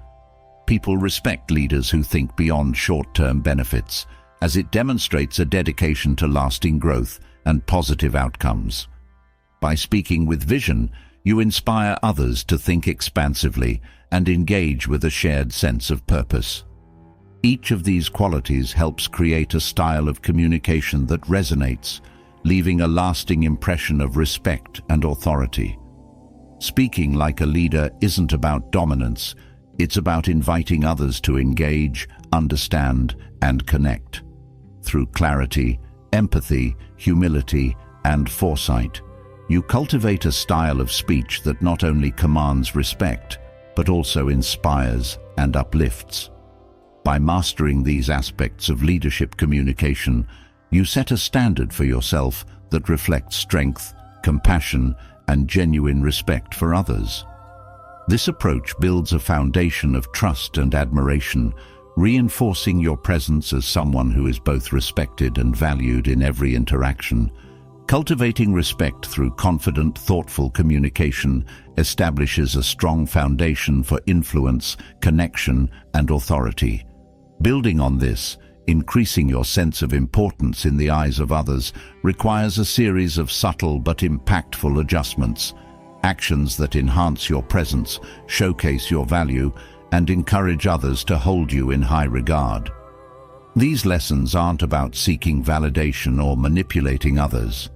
People respect leaders who think beyond short-term benefits, as it demonstrates a dedication to lasting growth and positive outcomes. By speaking with vision, you inspire others to think expansively and engage with a shared sense of purpose. Each of these qualities helps create a style of communication that resonates, leaving a lasting impression of respect and authority. Speaking like a leader isn't about dominance, it's about inviting others to engage, understand, and connect. Through clarity, empathy, humility, and foresight, you cultivate a style of speech that not only commands respect, but also inspires and uplifts. By mastering these aspects of leadership communication, you set a standard for yourself that reflects strength, compassion, and genuine respect for others. This approach builds a foundation of trust and admiration, reinforcing your presence as someone who is both respected and valued in every interaction. Cultivating respect through confident, thoughtful communication establishes a strong foundation for influence, connection, and authority. Building on this, increasing your sense of importance in the eyes of others requires a series of subtle but impactful adjustments, actions that enhance your presence, showcase your value, and encourage others to hold you in high regard. These lessons aren't about seeking validation or manipulating others.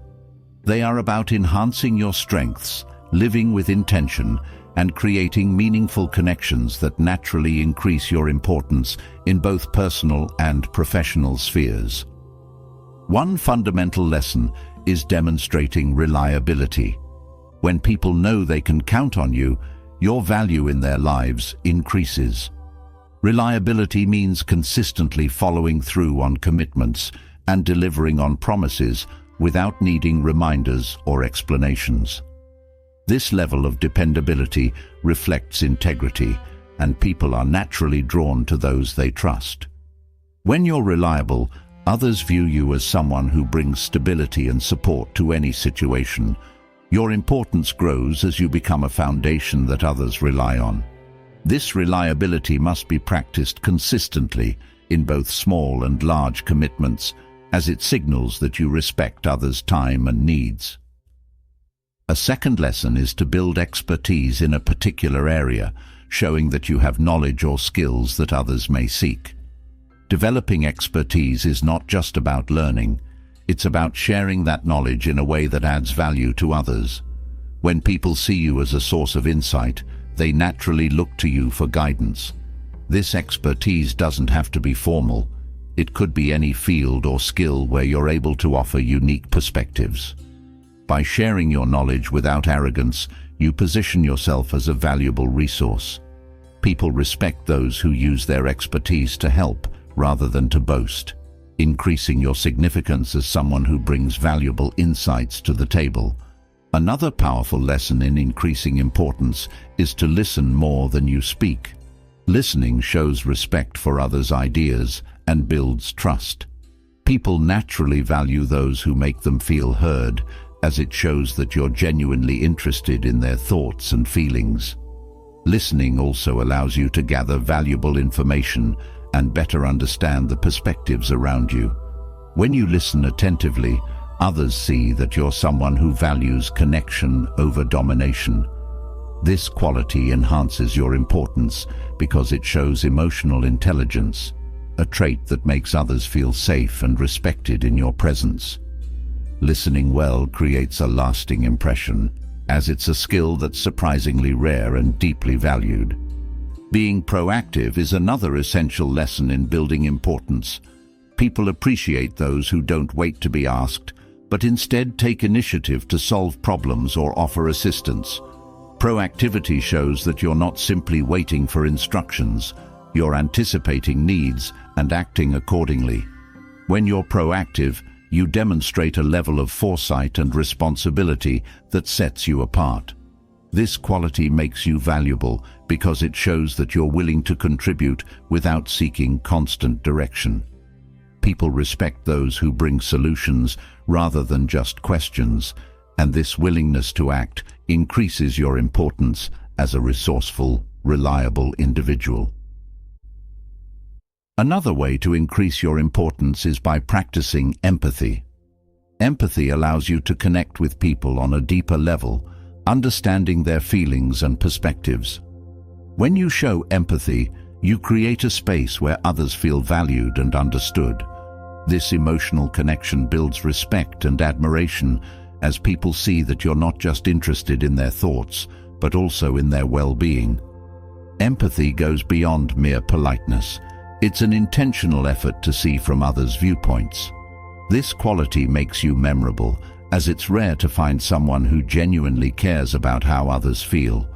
They are about enhancing your strengths, living with intention, and creating meaningful connections that naturally increase your importance in both personal and professional spheres. One fundamental lesson is demonstrating reliability. When people know they can count on you, your value in their lives increases. Reliability means consistently following through on commitments and delivering on promises without needing reminders or explanations. This level of dependability reflects integrity, and people are naturally drawn to those they trust. When you're reliable, others view you as someone who brings stability and support to any situation. Your importance grows as you become a foundation that others rely on. This reliability must be practiced consistently in both small and large commitments, as it signals that you respect others' time and needs. A second lesson is to build expertise in a particular area, showing that you have knowledge or skills that others may seek. Developing expertise is not just about learning, it's about sharing that knowledge in a way that adds value to others. When people see you as a source of insight, they naturally look to you for guidance. This expertise doesn't have to be formal. It could be any field or skill where you're able to offer unique perspectives. By sharing your knowledge without arrogance, you position yourself as a valuable resource. People respect those who use their expertise to help rather than to boast, increasing your significance as someone who brings valuable insights to the table. Another powerful lesson in increasing importance is to listen more than you speak. Listening shows respect for others' ideas and builds trust. People naturally value those who make them feel heard, as it shows that you're genuinely interested in their thoughts and feelings. Listening also allows you to gather valuable information and better understand the perspectives around you. When you listen attentively, others see that you're someone who values connection over domination. This quality enhances your importance because it shows emotional intelligence, a trait that makes others feel safe and respected in your presence. Listening well creates a lasting impression, as it's a skill that's surprisingly rare and deeply valued. Being proactive is another essential lesson in building importance. People appreciate those who don't wait to be asked, but instead take initiative to solve problems or offer assistance. Proactivity shows that you're not simply waiting for instructions, you're anticipating needs and acting accordingly. When you're proactive, you demonstrate a level of foresight and responsibility that sets you apart. This quality makes you valuable because it shows that you're willing to contribute without seeking constant direction. People respect those who bring solutions rather than just questions, and this willingness to act increases your importance as a resourceful, reliable individual. Another way to increase your importance is by practicing empathy. Empathy allows you to connect with people on a deeper level, understanding their feelings and perspectives. When you show empathy, You create a space where others feel valued and understood. This emotional connection builds respect and admiration as people see that you're not just interested in their thoughts, but also in their well-being. Empathy goes beyond mere politeness. It's an intentional effort to see from others' viewpoints. This quality makes you memorable, as it's rare to find someone who genuinely cares about how others feel.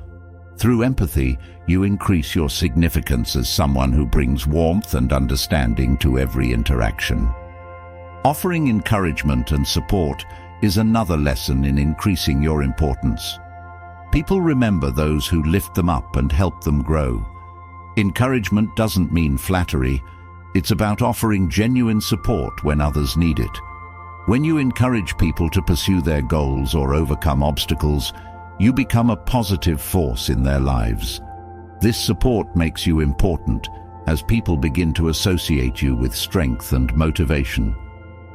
Through empathy, you increase your significance as someone who brings warmth and understanding to every interaction. Offering encouragement and support is another lesson in increasing your importance. People remember those who lift them up and help them grow. Encouragement doesn't mean flattery. It's about offering genuine support when others need it. When you encourage people to pursue their goals or overcome obstacles, you become a positive force in their lives. This support makes you important as people begin to associate you with strength and motivation.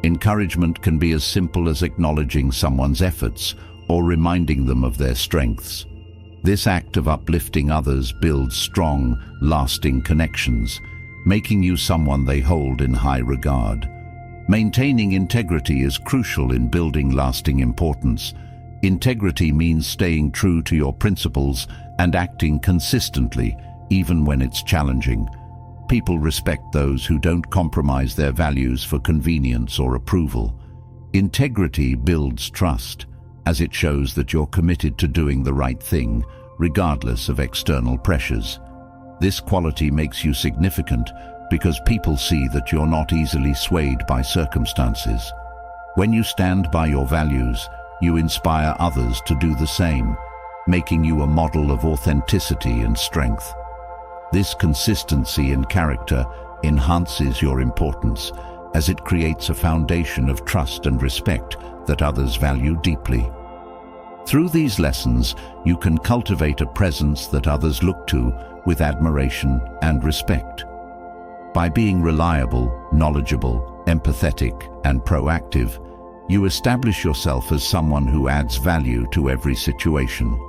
Encouragement can be as simple as acknowledging someone's efforts or reminding them of their strengths. This act of uplifting others builds strong, lasting connections, making you someone they hold in high regard. Maintaining integrity is crucial in building lasting importance. Integrity means staying true to your principles and acting consistently, even when it's challenging. People respect those who don't compromise their values for convenience or approval. Integrity builds trust, as it shows that you're committed to doing the right thing, regardless of external pressures. This quality makes you significant because people see that you're not easily swayed by circumstances. When you stand by your values, you inspire others to do the same, making you a model of authenticity and strength. This consistency in character enhances your importance, as it creates a foundation of trust and respect that others value deeply. Through these lessons, you can cultivate a presence that others look to with admiration and respect. By being reliable, knowledgeable, empathetic, and proactive, you establish yourself as someone who adds value to every situation.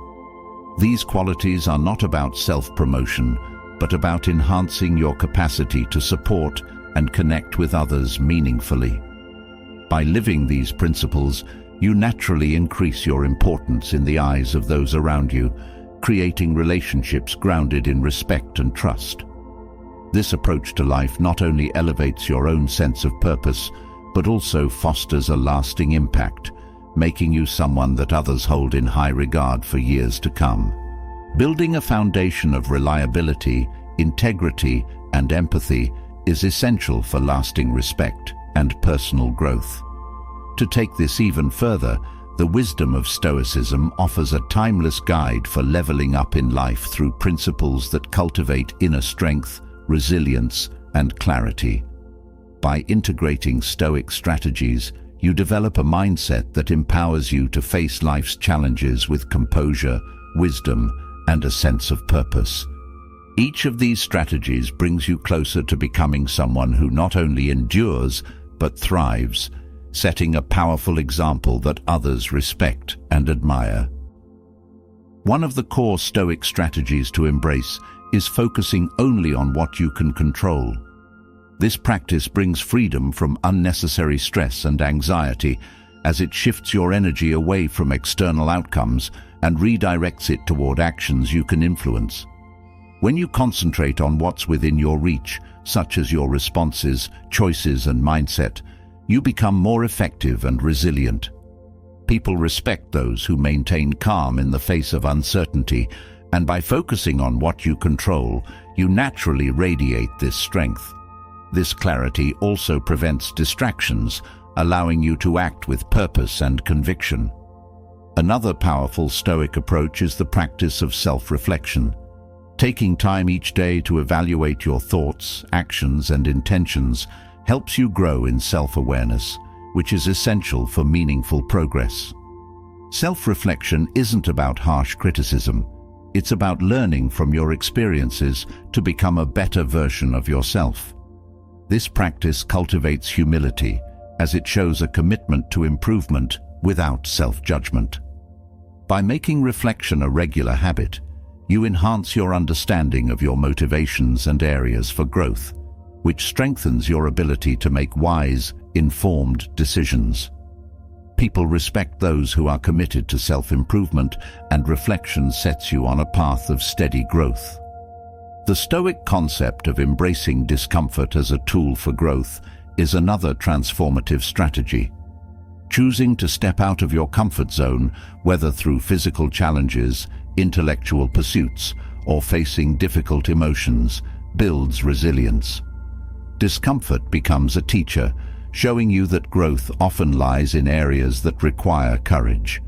These qualities are not about self-promotion, but about enhancing your capacity to support and connect with others meaningfully. By living these principles, you naturally increase your importance in the eyes of those around you, creating relationships grounded in respect and trust. This approach to life not only elevates your own sense of purpose, but also fosters a lasting impact, making you someone that others hold in high regard for years to come. Building a foundation of reliability, integrity, and empathy is essential for lasting respect and personal growth. To take this even further, the wisdom of Stoicism offers a timeless guide for leveling up in life through principles that cultivate inner strength, resilience, and clarity. By integrating Stoic strategies, you develop a mindset that empowers you to face life's challenges with composure, wisdom, and a sense of purpose. Each of these strategies brings you closer to becoming someone who not only endures, but thrives, setting a powerful example that others respect and admire. One of the core Stoic strategies to embrace is focusing only on what you can control. This practice brings freedom from unnecessary stress and anxiety, as it shifts your energy away from external outcomes and redirects it toward actions you can influence. When you concentrate on what's within your reach, such as your responses, choices, and mindset, you become more effective and resilient. People respect those who maintain calm in the face of uncertainty, and by focusing on what you control, you naturally radiate this strength. This clarity also prevents distractions, allowing you to act with purpose and conviction. Another powerful Stoic approach is the practice of self-reflection. Taking time each day to evaluate your thoughts, actions, and intentions helps you grow in self-awareness, which is essential for meaningful progress. Self-reflection isn't about harsh criticism. It's about learning from your experiences to become a better version of yourself. This practice cultivates humility, as it shows a commitment to improvement without self-judgment. By making reflection a regular habit, You enhance your understanding of your motivations and areas for growth, which strengthens your ability to make wise, informed decisions. People respect those who are committed to self-improvement, and reflection sets you on a path of steady growth. The Stoic concept of embracing discomfort as a tool for growth is another transformative strategy. Choosing to step out of your comfort zone, whether through physical challenges, intellectual pursuits, or facing difficult emotions, builds resilience. Discomfort becomes a teacher, showing you that growth often lies in areas that require courage.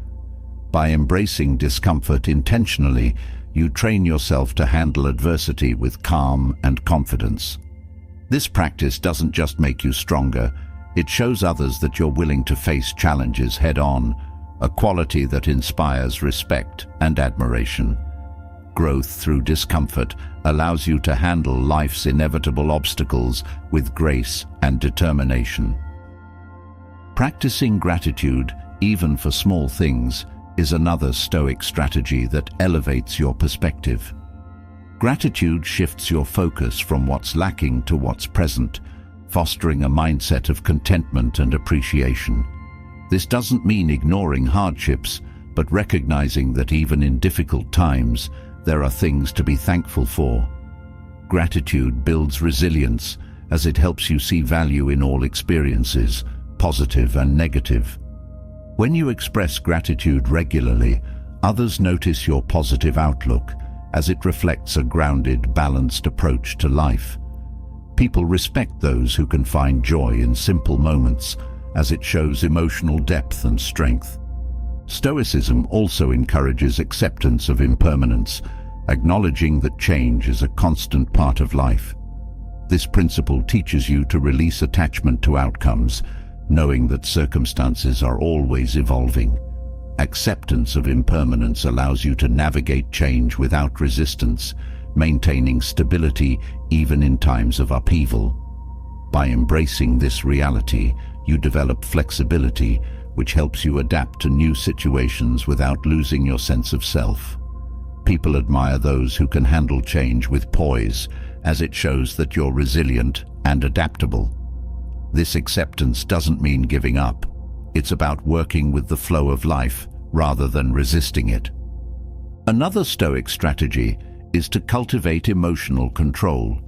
By embracing discomfort intentionally, you train yourself to handle adversity with calm and confidence. This practice doesn't just make you stronger, it shows others that you're willing to face challenges head-on, a quality that inspires respect and admiration. Growth through discomfort allows you to handle life's inevitable obstacles with grace and determination. Practicing gratitude, even for small things, is another Stoic strategy that elevates your perspective. Gratitude shifts your focus from what's lacking to what's present, fostering a mindset of contentment and appreciation. This doesn't mean ignoring hardships, but recognizing that even in difficult times, there are things to be thankful for. Gratitude builds resilience as it helps you see value in all experiences, positive and negative. When you express gratitude regularly, others notice your positive outlook, as it reflects a grounded, balanced approach to life. People respect those who can find joy in simple moments, as it shows emotional depth and strength. Stoicism also encourages acceptance of impermanence, acknowledging that change is a constant part of life. This principle teaches you to release attachment to outcomes, knowing that circumstances are always evolving. Acceptance of impermanence allows you to navigate change without resistance, maintaining stability even in times of upheaval. By embracing this reality, you develop flexibility, which helps you adapt to new situations without losing your sense of self. People admire those who can handle change with poise, as it shows that you're resilient and adaptable. This acceptance doesn't mean giving up. It's about working with the flow of life rather than resisting it. Another Stoic strategy is to cultivate emotional control.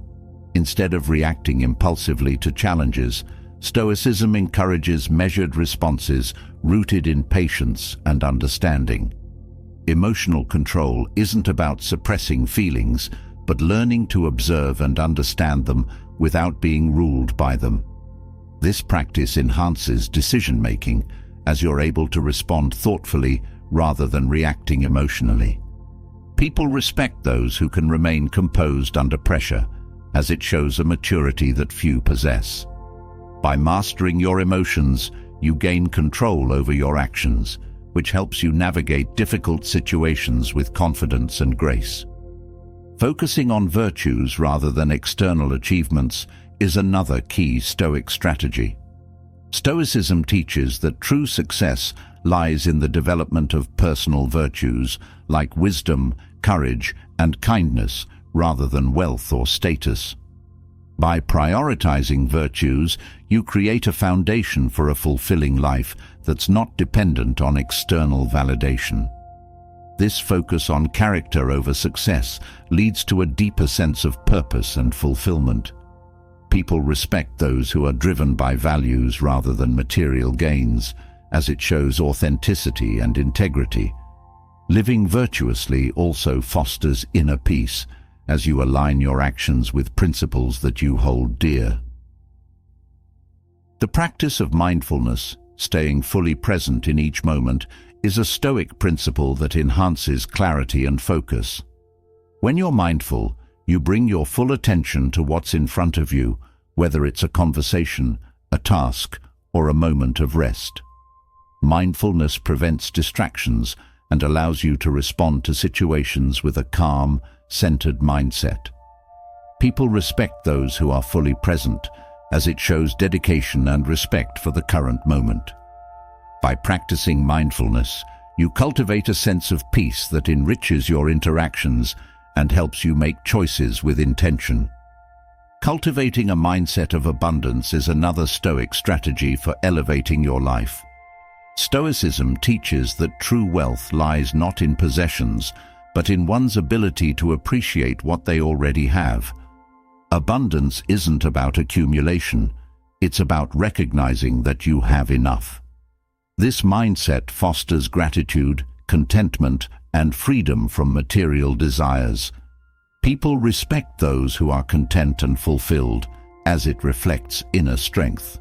Instead of reacting impulsively to challenges, Stoicism encourages measured responses rooted in patience and understanding. Emotional control isn't about suppressing feelings, but learning to observe and understand them without being ruled by them. This practice enhances decision-making, as you're able to respond thoughtfully rather than reacting emotionally. People respect those who can remain composed under pressure, as it shows a maturity that few possess. By mastering your emotions, you gain control over your actions, which helps you navigate difficult situations with confidence and grace. Focusing on virtues rather than external achievements is another key Stoic strategy. Stoicism teaches that true success lies in the development of personal virtues like wisdom, courage, and kindness, rather than wealth or status. By prioritizing virtues, you create a foundation for a fulfilling life that's not dependent on external validation. This focus on character over success leads to a deeper sense of purpose and fulfillment. People respect those who are driven by values rather than material gains, as it shows authenticity and integrity. Living virtuously also fosters inner peace, as you align your actions with principles that you hold dear. The practice of mindfulness, staying fully present in each moment, is a Stoic principle that enhances clarity and focus. When you're mindful, you bring your full attention to what's in front of you, whether it's a conversation, a task, or a moment of rest. Mindfulness prevents distractions and allows you to respond to situations with a calm, centered mindset. People respect those who are fully present, as it shows dedication and respect for the current moment. By practicing mindfulness, You cultivate a sense of peace that enriches your interactions and helps you make choices with intention. Cultivating a mindset of abundance is another Stoic strategy for elevating your life. Stoicism teaches that true wealth lies not in possessions, but in one's ability to appreciate what they already have. Abundance isn't about accumulation, it's about recognizing that you have enough. This mindset fosters gratitude, contentment, and freedom from material desires. People respect those who are content and fulfilled, as it reflects inner strength.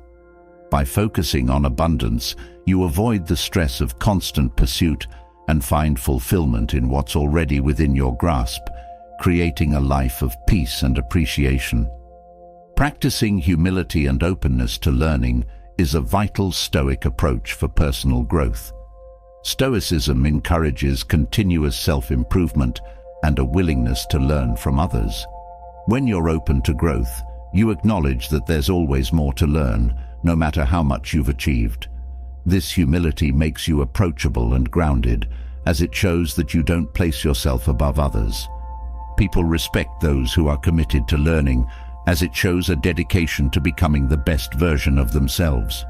By focusing on abundance, you avoid the stress of constant pursuit and find fulfillment in what's already within your grasp, creating a life of peace and appreciation. Practicing humility and openness to learning is a vital Stoic approach for personal growth. Stoicism encourages continuous self-improvement and a willingness to learn from others. When you're open to growth, you acknowledge that there's always more to learn, no matter how much you've achieved. This humility makes you approachable and grounded, as it shows that you don't place yourself above others. People respect those who are committed to learning, as it shows a dedication to becoming the best version of themselves.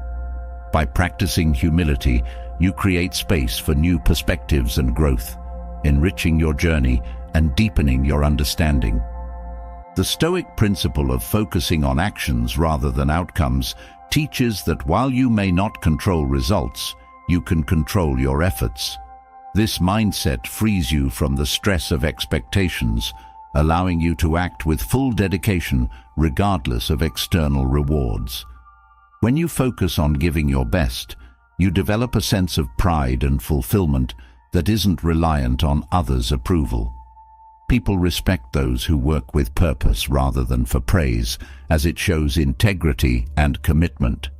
By practicing humility, you create space for new perspectives and growth, enriching your journey and deepening your understanding. The Stoic principle of focusing on actions rather than outcomes teaches that while you may not control results, you can control your efforts. This mindset frees you from the stress of expectations, allowing you to act with full dedication regardless of external rewards. When you focus on giving your best, you develop a sense of pride and fulfillment that isn't reliant on others' approval. People respect those who work with purpose rather than for praise, as it shows integrity and commitment.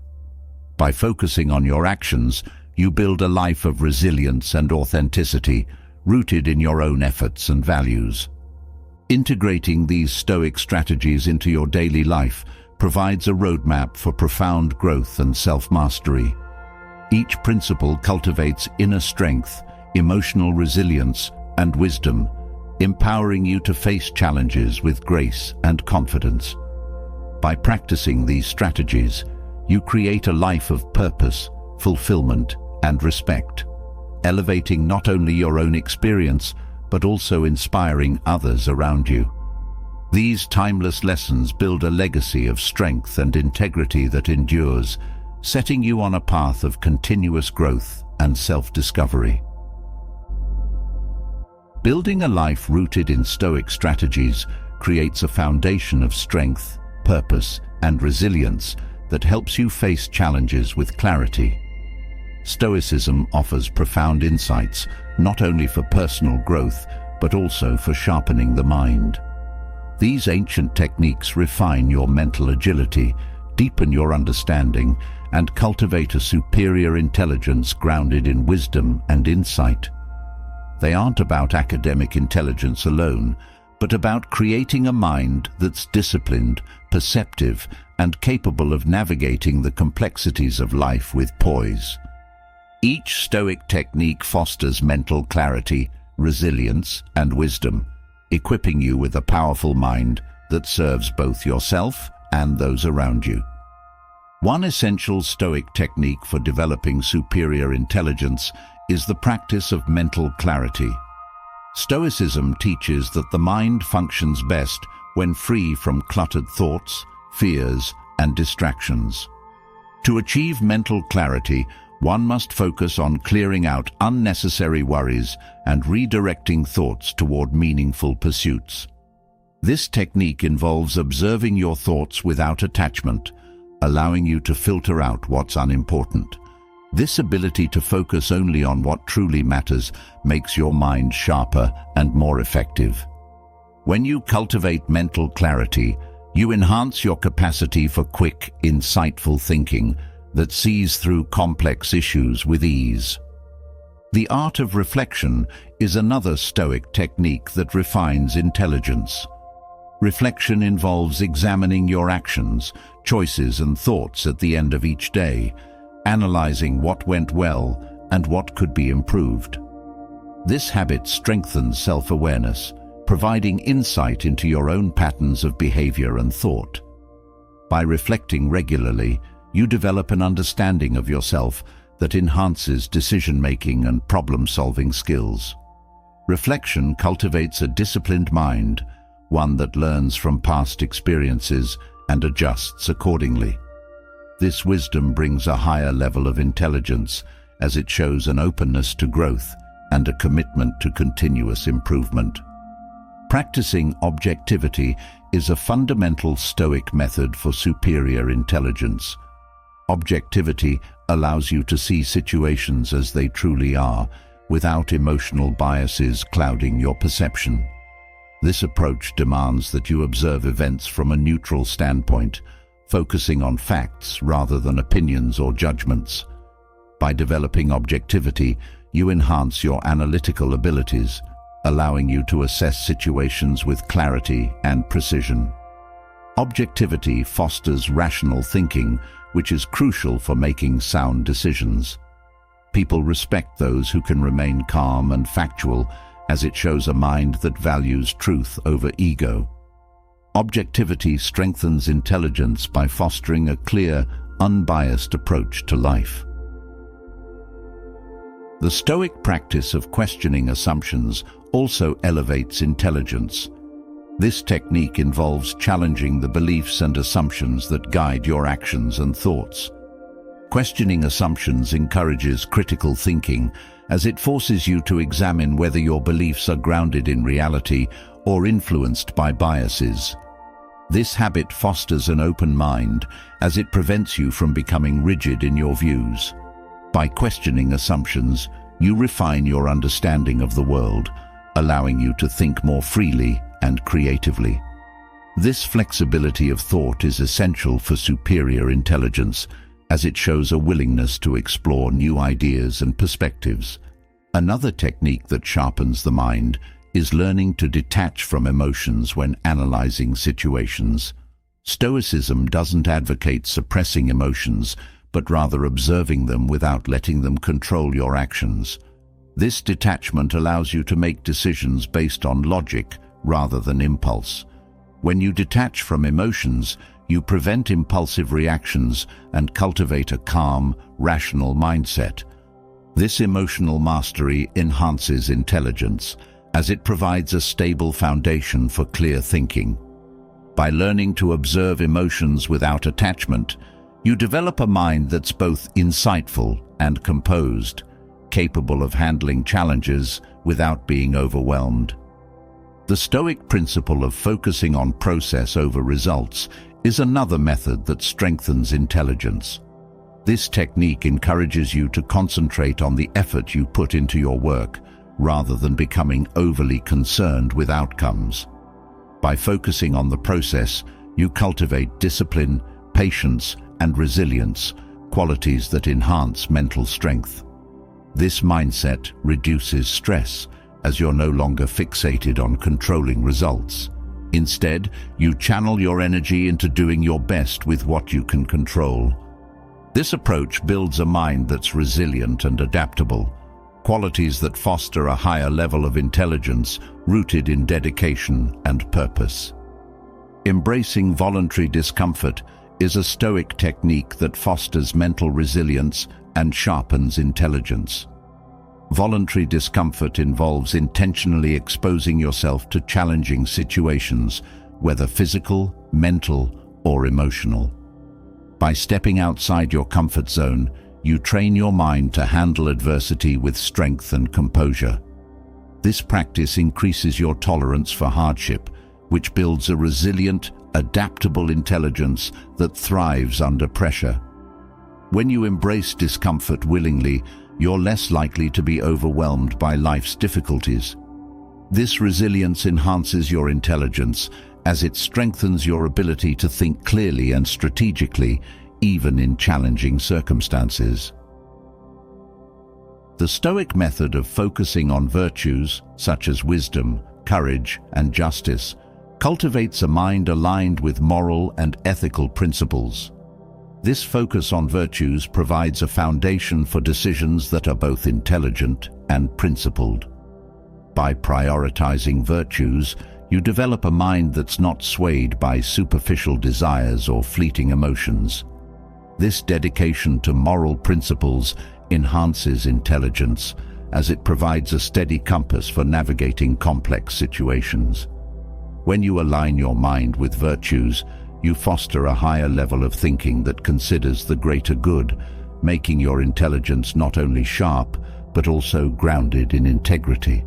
By focusing on your actions, you build a life of resilience and authenticity, rooted in your own efforts and values. Integrating these Stoic strategies into your daily life provides a roadmap for profound growth and self-mastery. Each principle cultivates inner strength, emotional resilience, and wisdom, empowering you to face challenges with grace and confidence. By practicing these strategies, you create a life of purpose, fulfillment, and respect, elevating not only your own experience, but also inspiring others around you. These timeless lessons build a legacy of strength and integrity that endures, setting you on a path of continuous growth and self-discovery. Building a life rooted in Stoic strategies creates a foundation of strength, purpose, and resilience that helps you face challenges with clarity. Stoicism offers profound insights, not only for personal growth, but also for sharpening the mind. These ancient techniques refine your mental agility, deepen your understanding, and cultivate a superior intelligence grounded in wisdom and insight. They aren't about academic intelligence alone, but about creating a mind that's disciplined, perceptive, and capable of navigating the complexities of life with poise. Each Stoic technique fosters mental clarity, resilience, and wisdom, equipping you with a powerful mind that serves both yourself and those around you. One essential Stoic technique for developing superior intelligence is the practice of mental clarity. Stoicism teaches that the mind functions best when free from cluttered thoughts, fears, and distractions. To achieve mental clarity, one must focus on clearing out unnecessary worries and redirecting thoughts toward meaningful pursuits. This technique involves observing your thoughts without attachment, allowing you to filter out what's unimportant. This ability to focus only on what truly matters makes your mind sharper and more effective. When you cultivate mental clarity, you enhance your capacity for quick, insightful thinking that sees through complex issues with ease. The art of reflection is another Stoic technique that refines intelligence. Reflection involves examining your actions, choices, and thoughts at the end of each day, analyzing what went well and what could be improved. This habit strengthens self-awareness, providing insight into your own patterns of behavior and thought. By reflecting regularly, you develop an understanding of yourself that enhances decision-making and problem-solving skills. Reflection cultivates a disciplined mind, one that learns from past experiences and adjusts accordingly. This wisdom brings a higher level of intelligence, as it shows an openness to growth and a commitment to continuous improvement. Practicing objectivity is a fundamental Stoic method for superior intelligence. Objectivity allows you to see situations as they truly are, without emotional biases clouding your perception. This approach demands that you observe events from a neutral standpoint, focusing on facts rather than opinions or judgments. By developing objectivity, you enhance your analytical abilities, allowing you to assess situations with clarity and precision. Objectivity fosters rational thinking, which is crucial for making sound decisions. People respect those who can remain calm and factual, as it shows a mind that values truth over ego. Objectivity strengthens intelligence by fostering a clear, unbiased approach to life. The Stoic practice of questioning assumptions also elevates intelligence. This technique involves challenging the beliefs and assumptions that guide your actions and thoughts. Questioning assumptions encourages critical thinking, as it forces you to examine whether your beliefs are grounded in reality or influenced by biases. This habit fosters an open mind, as it prevents you from becoming rigid in your views. By questioning assumptions, you refine your understanding of the world, allowing you to think more freely and creatively. This flexibility of thought is essential for superior intelligence, as it shows a willingness to explore new ideas and perspectives. Another technique that sharpens the mind is learning to detach from emotions when analyzing situations. Stoicism doesn't advocate suppressing emotions, but rather observing them without letting them control your actions. This detachment allows you to make decisions based on logic rather than impulse. When you detach from emotions, you prevent impulsive reactions and cultivate a calm, rational mindset. This emotional mastery enhances intelligence, as it provides a stable foundation for clear thinking. By learning to observe emotions without attachment, you develop a mind that's both insightful and composed, capable of handling challenges without being overwhelmed. The Stoic principle of focusing on process over results is another method that strengthens intelligence. This technique encourages you to concentrate on the effort you put into your work, rather than becoming overly concerned with outcomes. By focusing on the process, you cultivate discipline, patience, and resilience, qualities that enhance mental strength. This mindset reduces stress, as you're no longer fixated on controlling results. Instead, you channel your energy into doing your best with what you can control. This approach builds a mind that's resilient and adaptable, qualities that foster a higher level of intelligence rooted in dedication and purpose. Embracing voluntary discomfort is a Stoic technique that fosters mental resilience and sharpens intelligence. Voluntary discomfort involves intentionally exposing yourself to challenging situations, whether physical, mental, or emotional. By stepping outside your comfort zone, you train your mind to handle adversity with strength and composure. This practice increases your tolerance for hardship, which builds a resilient, adaptable intelligence that thrives under pressure. When you embrace discomfort willingly, you're less likely to be overwhelmed by life's difficulties. This resilience enhances your intelligence, as it strengthens your ability to think clearly and strategically, even in challenging circumstances. The Stoic method of focusing on virtues, such as wisdom, courage, and justice, cultivates a mind aligned with moral and ethical principles. This focus on virtues provides a foundation for decisions that are both intelligent and principled. By prioritizing virtues, you develop a mind that's not swayed by superficial desires or fleeting emotions. This dedication to moral principles enhances intelligence, as it provides a steady compass for navigating complex situations. When you align your mind with virtues, you foster a higher level of thinking that considers the greater good, making your intelligence not only sharp, but also grounded in integrity.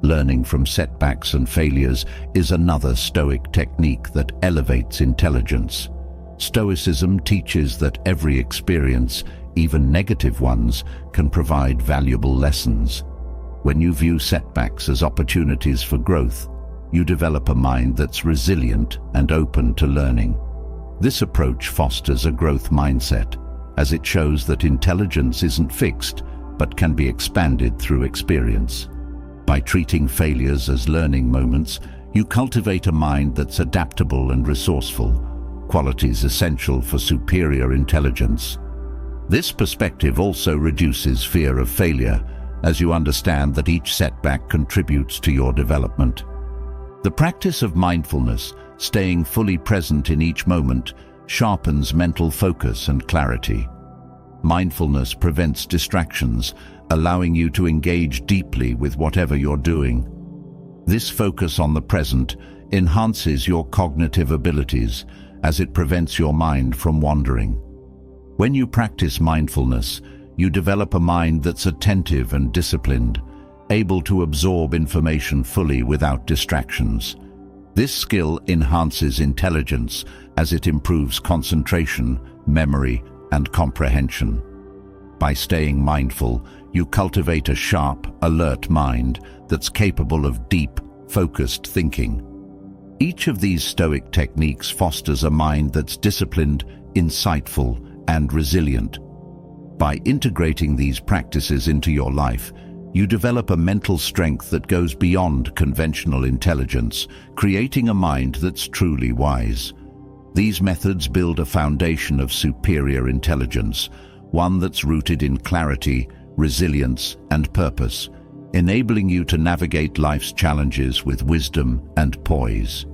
Learning from setbacks and failures is another Stoic technique that elevates intelligence. Stoicism teaches that every experience, even negative ones, can provide valuable lessons. When you view setbacks as opportunities for growth, you develop a mind that's resilient and open to learning. This approach fosters a growth mindset, as it shows that intelligence isn't fixed, but can be expanded through experience. By treating failures as learning moments, you cultivate a mind that's adaptable and resourceful, qualities essential for superior intelligence. This perspective also reduces fear of failure, as you understand that each setback contributes to your development. The practice of mindfulness, staying fully present in each moment, sharpens mental focus and clarity. Mindfulness prevents distractions, allowing you to engage deeply with whatever you're doing. This focus on the present enhances your cognitive abilities, as it prevents your mind from wandering. When you practice mindfulness, you develop a mind that's attentive and disciplined, able to absorb information fully without distractions. This skill enhances intelligence, as it improves concentration, memory, and comprehension. By staying mindful, you cultivate a sharp, alert mind that's capable of deep, focused thinking. Each of these Stoic techniques fosters a mind that's disciplined, insightful, and resilient. By integrating these practices into your life, you develop a mental strength that goes beyond conventional intelligence, creating a mind that's truly wise. These methods build a foundation of superior intelligence, one that's rooted in clarity, resilience, and purpose, enabling you to navigate life's challenges with wisdom and poise.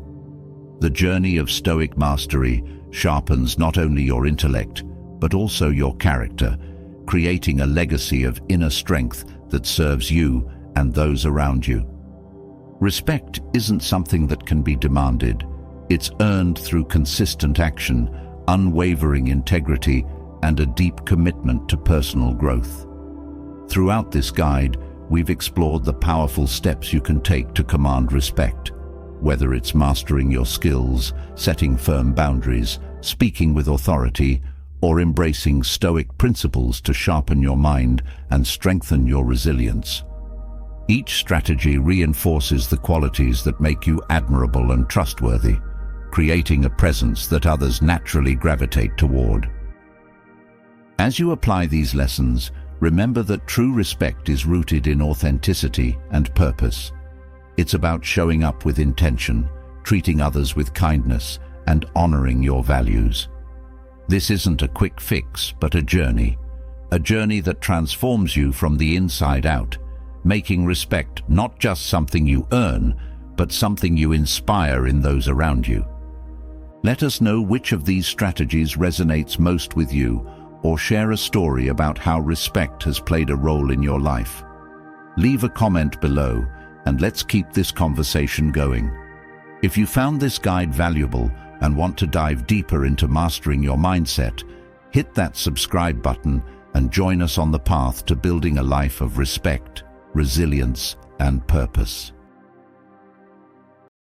The journey of Stoic mastery sharpens not only your intellect, but also your character, creating a legacy of inner strength that serves you and those around you. Respect isn't something that can be demanded. It's earned through consistent action, unwavering integrity, and a deep commitment to personal growth. Throughout this guide, we've explored the powerful steps you can take to command respect. Whether it's mastering your skills, setting firm boundaries, speaking with authority, or embracing Stoic principles to sharpen your mind and strengthen your resilience. Each strategy reinforces the qualities that make you admirable and trustworthy, creating a presence that others naturally gravitate toward. As you apply these lessons, remember that true respect is rooted in authenticity and purpose. It's about showing up with intention, treating others with kindness, and honoring your values. This isn't a quick fix, but a journey that transforms you from the inside out, making respect not just something you earn, but something you inspire in those around you. Let us know which of these strategies resonates most with you, or share a story about how respect has played a role in your life. Leave a comment below, and let's keep this conversation going. If you found this guide valuable and want to dive deeper into mastering your mindset, hit that subscribe button and join us on the path to building a life of respect, resilience, and purpose.